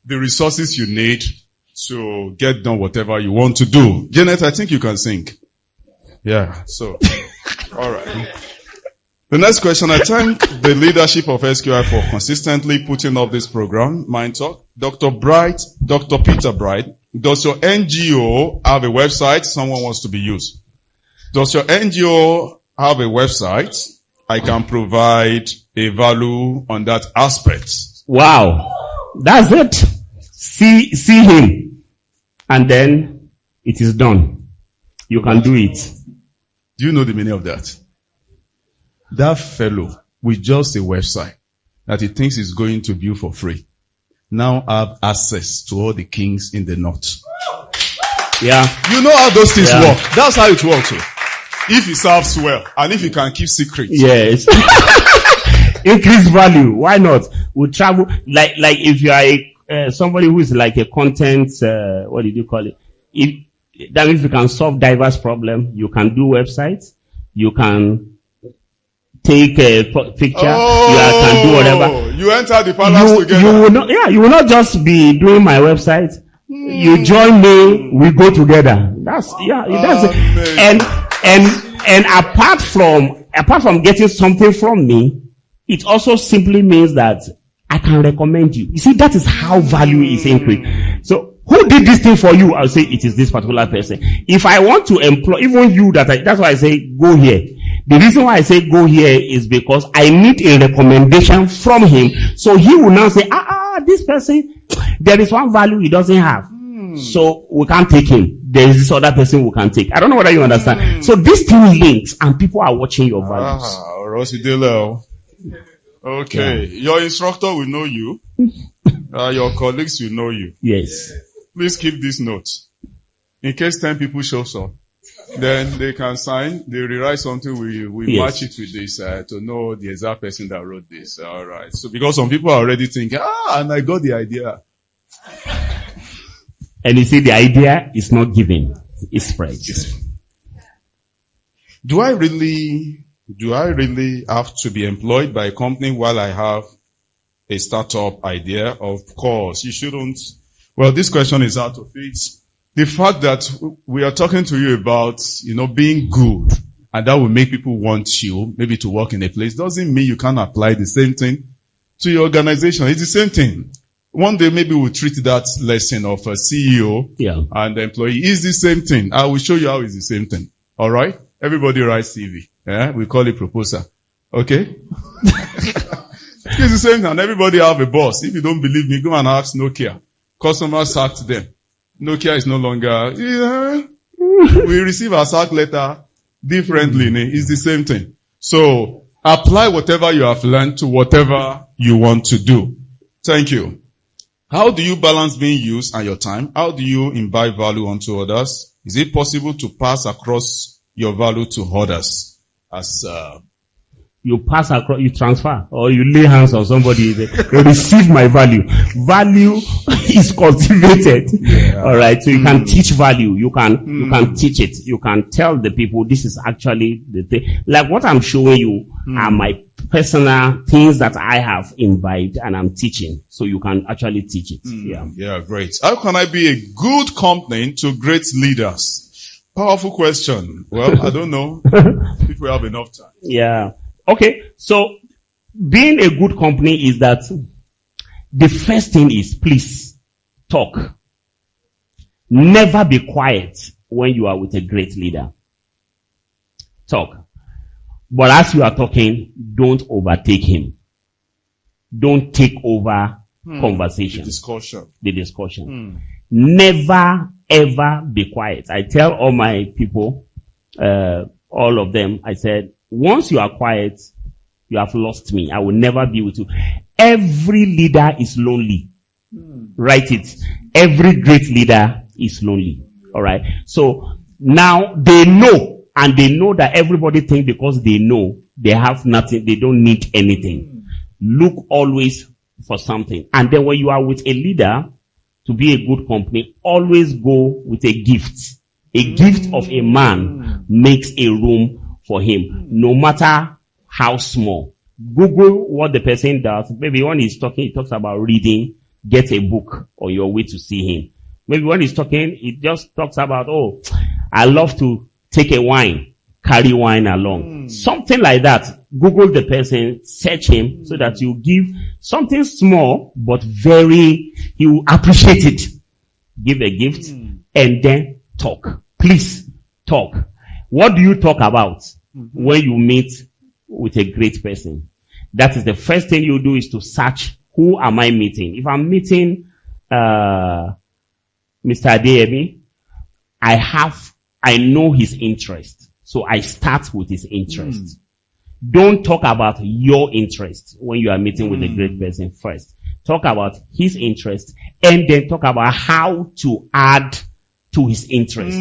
the resources you need to get done whatever you want to do. Janet, I think you can sing. Yeah. So, all right. The next question, I thank the leadership of SQI for consistently putting up this program, MindTalk. Dr. Peter Bright, does your NGO have a website? Someone wants to be used. Does your NGO have a website? I can provide a value on that aspect. Wow. That's it. See him. And then it is done. You can do it. Do you know the meaning of that? That fellow with just a website that he thinks is going to view for free now have access to all the kings in the north. Yeah. You know how those things Yeah. work. That's how it works. If it serves well, and if you can keep secrets. Yes. Increase value. Why not? We travel, like if you are somebody who is like a content, what did you call it? That means you can solve diverse problems. You can do websites. You can take a picture. You can do whatever. You enter the palace together. You will not just be doing my website. You join me, we go together. That's it. And apart from getting something from me, it also simply means that I can recommend you. You see, that is how value is increased. So, who did this thing for you? I'll say it is this particular person. If I want to employ, even you, that's why I say go here. The reason why I say go here is because I need a recommendation from him. So he will now say, this person, there is one value he doesn't have. So we can't take him. There is this other person we can take. I don't know whether you understand. So this thing links and people are watching your values. Okay. Yeah. Your instructor will know you. Your colleagues will know you. Yes. Please keep this note. In case 10 people show up, then they can sign, they rewrite something, we match it with this, to know the exact person that wrote this. Alright. So because some people are already thinking, and I got the idea. And you see, the idea is not given, it's spread. Do I really have to be employed by a company while I have a startup idea? Of course, you shouldn't. Well, this question is out of it. The fact that we are talking to you about, being good, and that will make people want you, maybe to work in a place, doesn't mean you can't apply the same thing to your organization. It's the same thing. One day maybe we'll treat that lesson of a CEO and employee. It's the same thing. I will show you how it's the same thing. Alright? Everybody writes CV. Yeah? We call it proposal. Okay? It's the same thing. And everybody have a boss. If you don't believe me, go and ask Nokia. Customers sacked them. Nokia is no longer, we receive a sack letter differently. It's the same thing. So, apply whatever you have learned to whatever you want to do. Thank you. How do you balance being used and your time? How do you imbibe value onto others? Is it possible to pass across your value to others? As you pass across, you transfer, or you lay hands on somebody, they receive my value. Value is cultivated. Alright, so you can teach value. You can teach it. You can tell the people this is actually the thing. Like what I'm showing you are my personal things that I have imbibed and I'm teaching. So you can actually teach it. Yeah, great. How can I be a good company to great leaders? Powerful question. Well, I don't know if we have enough time. Yeah. Okay. So being a good company is that the first thing is please talk. Never be quiet when you are with a great leader. Talk. But as you are talking, don't overtake him. Don't take over conversation. The discussion. Never ever be quiet. I tell all my people, all of them, I said, once you are quiet, you have lost me. I will never be with you. Every leader is lonely. Write it. Every great leader is lonely. Alright. So now they know. And they know that everybody thinks because they know they have nothing, they don't need anything. Look always for something. And then when you are with a leader, to be a good company, always go with a gift. A gift of a man makes a room for him, no matter how small. Google what the person does. Maybe when he's talking, he talks about reading, get a book on your way to see him. Maybe when he's talking, he just talks about, I love to take a wine, carry wine along. Something like that. Google the person, search him so that you give something small, but he will appreciate it. Give a gift and then talk. Please talk. What do you talk about when you meet with a great person? That is the first thing you do is to search, who am I meeting? If I'm meeting, Mr. Adeyemi, I know his interest. So I start with his interest. Don't talk about your interest when you are meeting with a great person first. Talk about his interest and then talk about how to add to his interest.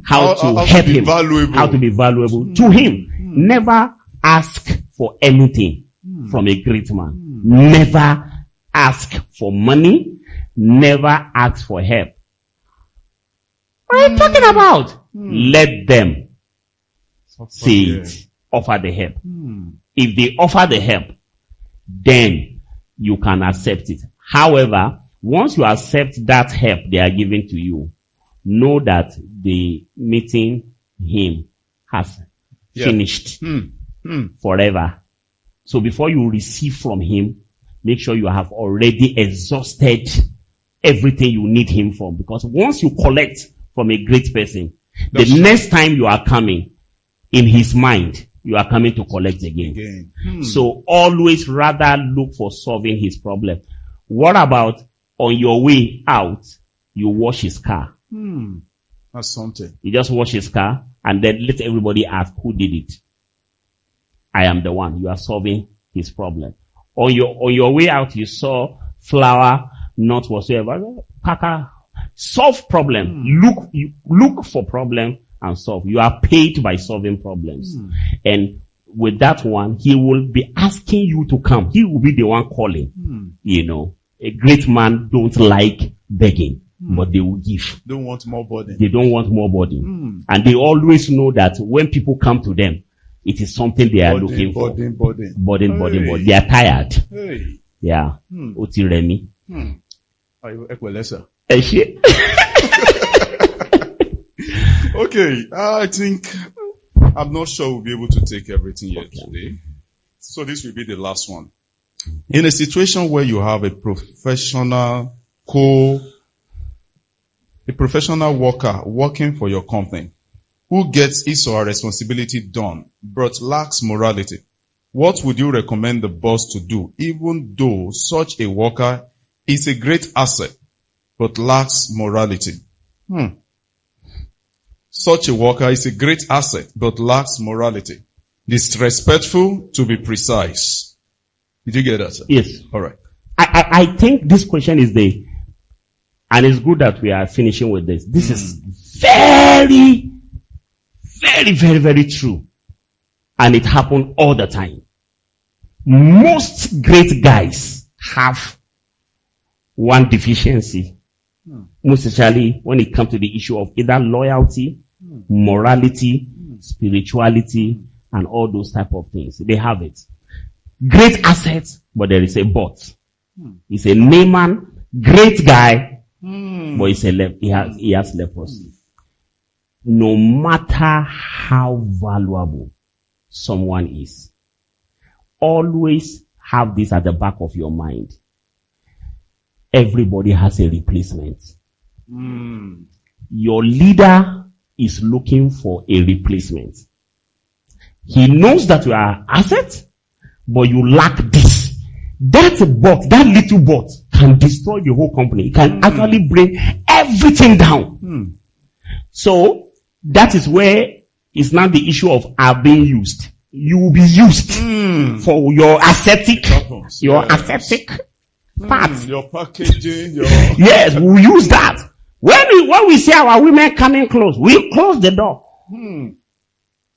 How to how help to be him. valuable. How to be valuable to him. Never ask for anything from a great man. Never ask for money. Never ask for help. What are you talking about? Let them say it. Offer the help. If they offer the help, then you can accept it. However, once you accept that help they are giving to you, know that the meeting him has finished forever. So before you receive from him, make sure you have already exhausted everything you need him from. Because once you collect from a great person, the next time you are coming, in his mind, you are coming to collect again. So always rather look for solving his problem. What about on your way out, you wash his car? That's something. You just wash his car and then let everybody ask who did it. I am the one. You are solving his problem. On your way out, you saw flour, not whatsoever. Kaka, solve problem. Look for problem and solve. You are paid by solving problems. And with that one, he will be asking you to come. He will be the one calling. You know, a great man don't like begging, but they will give. Don't want more burden. They don't want more burden. And they always know that when people come to them, it is something they are looking for. Burden. They are tired. Hey. Yeah. Oti Remi. Okay, I think, I'm not sure we'll be able to take everything here today. So this will be the last one. In a situation where you have a professional worker working for your company who gets his or her responsibility done but lacks morality, what would you recommend the boss to do even though such a worker is a great asset but lacks morality? Such a worker is a great asset but lacks morality. Disrespectful, to be precise. Did you get that, sir? Yes. All right. I think this question is and it's good that we are finishing with this. This is very, very, very, very true. And it happened all the time. Most great guys have one deficiency. Most especially when it comes to the issue of either loyalty, morality, spirituality, and all those type of things. They have it. Great assets, but there is a but. He's a layman, great guy, but he has leprosy. No matter how valuable someone is, always have this at the back of your mind. Everybody has a replacement. Your leader is looking for a replacement. He knows that you are an asset, but you lack this. That little bot can destroy the whole company. It can actually bring everything down. So, that is where it's not the issue of are being used. You will be used for your ascetic part. Your packaging, Yes, we'll use that. When we see our women coming close, we close the door.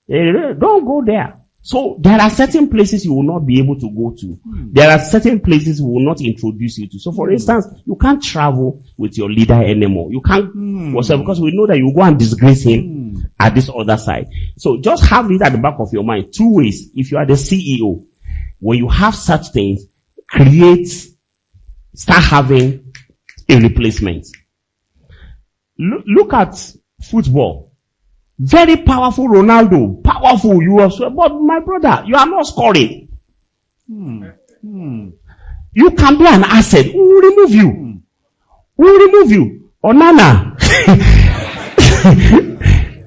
Don't go there. So there are certain places you will not be able to go to. There are certain places we will not introduce you to. So for instance, you can't travel with your leader anymore. You can't, because we know that you go and disgrace him at this other side. So just have it at the back of your mind. Two ways. If you are the CEO, when you have such things, start having a replacement. Look at football. Very powerful Ronaldo. Powerful. You are so, but my brother, you are not scoring. You can be an asset. Who will remove you? Who will remove you? Onana.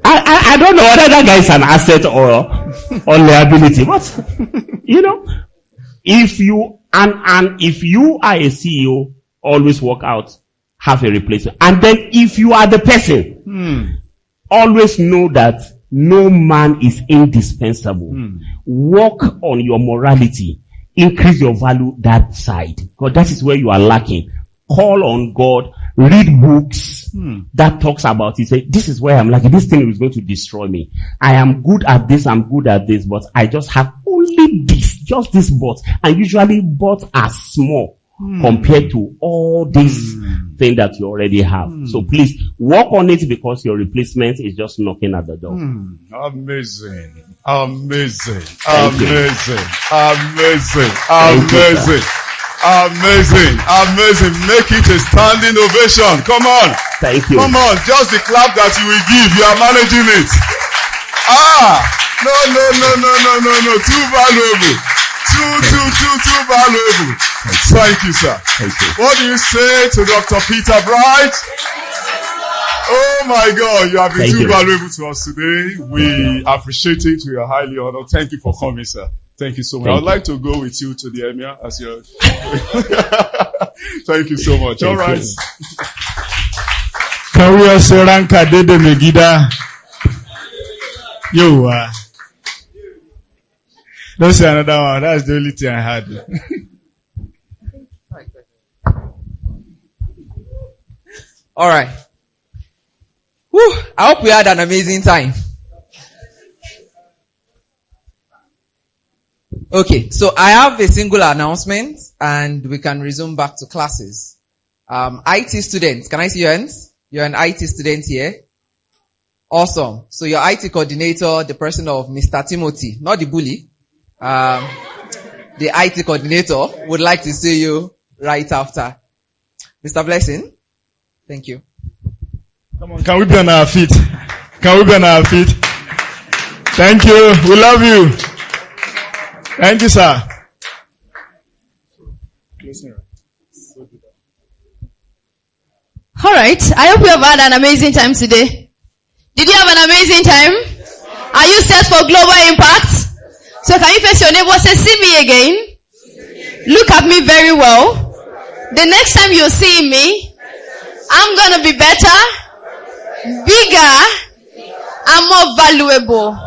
I don't know whether that guy is an asset or liability, but if you are a CEO, always work out, have a replacement. And then if you are the person, always know that no man is indispensable. Work on your morality. Increase your value that side. Because that is where you are lacking. Call on God. read books that talks about it. Say, this is where I'm like, this thing is going to destroy me. I am good at this, but I just have only this, just this but. And usually but are small compared to all these things that you already have. So please work on it because your replacement is just knocking at the door. Amazing. Amazing. Thank you. Amazing. Amazing. Amazing. Amazing. Amazing. Make it a standing ovation. Come on. Thank you. Come on. Just the clap that you will give. You are managing it. No. Too valuable. Too valuable. Thank you, sir. Thank you. What do you say to Dr. Peter Bright? Oh my God, you have been too valuable to us today. We appreciate it. We are highly honored. Thank you for coming, sir. Thank you so much. I'd like to go with you to the Emir as your. Thank you so much. All right. Kawiya Soranka Dede Megida. Yo, don't say another one. That's the only thing I had. All right. Whew, I hope we had an amazing time. Okay, so I have a single announcement and we can resume back to classes. IT students, can I see your hands? You're an IT student here. Awesome. So your IT coordinator, the person of Mr. Timothy, not the bully, the IT coordinator would like to see you right after. Mr. Blessing, thank you. Come on, can we be on our feet? Can we be on our feet? Thank you. We love you. Thank you, sir. All right. I hope you have had an amazing time today. Did you have an amazing time? Are you set for global impact? So can you face your neighbor and say, see me again? Look at me very well. The next time you see me, I'm going to be better, bigger, and more valuable.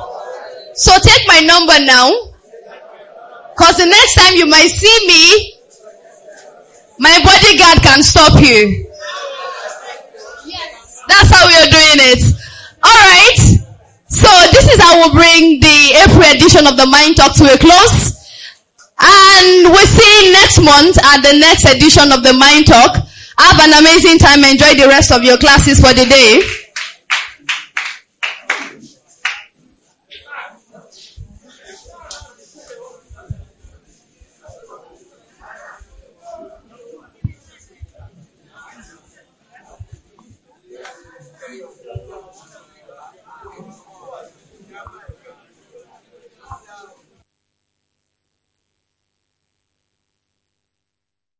So take my number now. Because the next time you might see me, my bodyguard can stop you. Yes, that's how we are doing it. Alright. So this is how we'll bring the April edition of the MindTalk to a close. And we'll see you next month at the next edition of the MindTalk. Have an amazing time. Enjoy the rest of your classes for the day.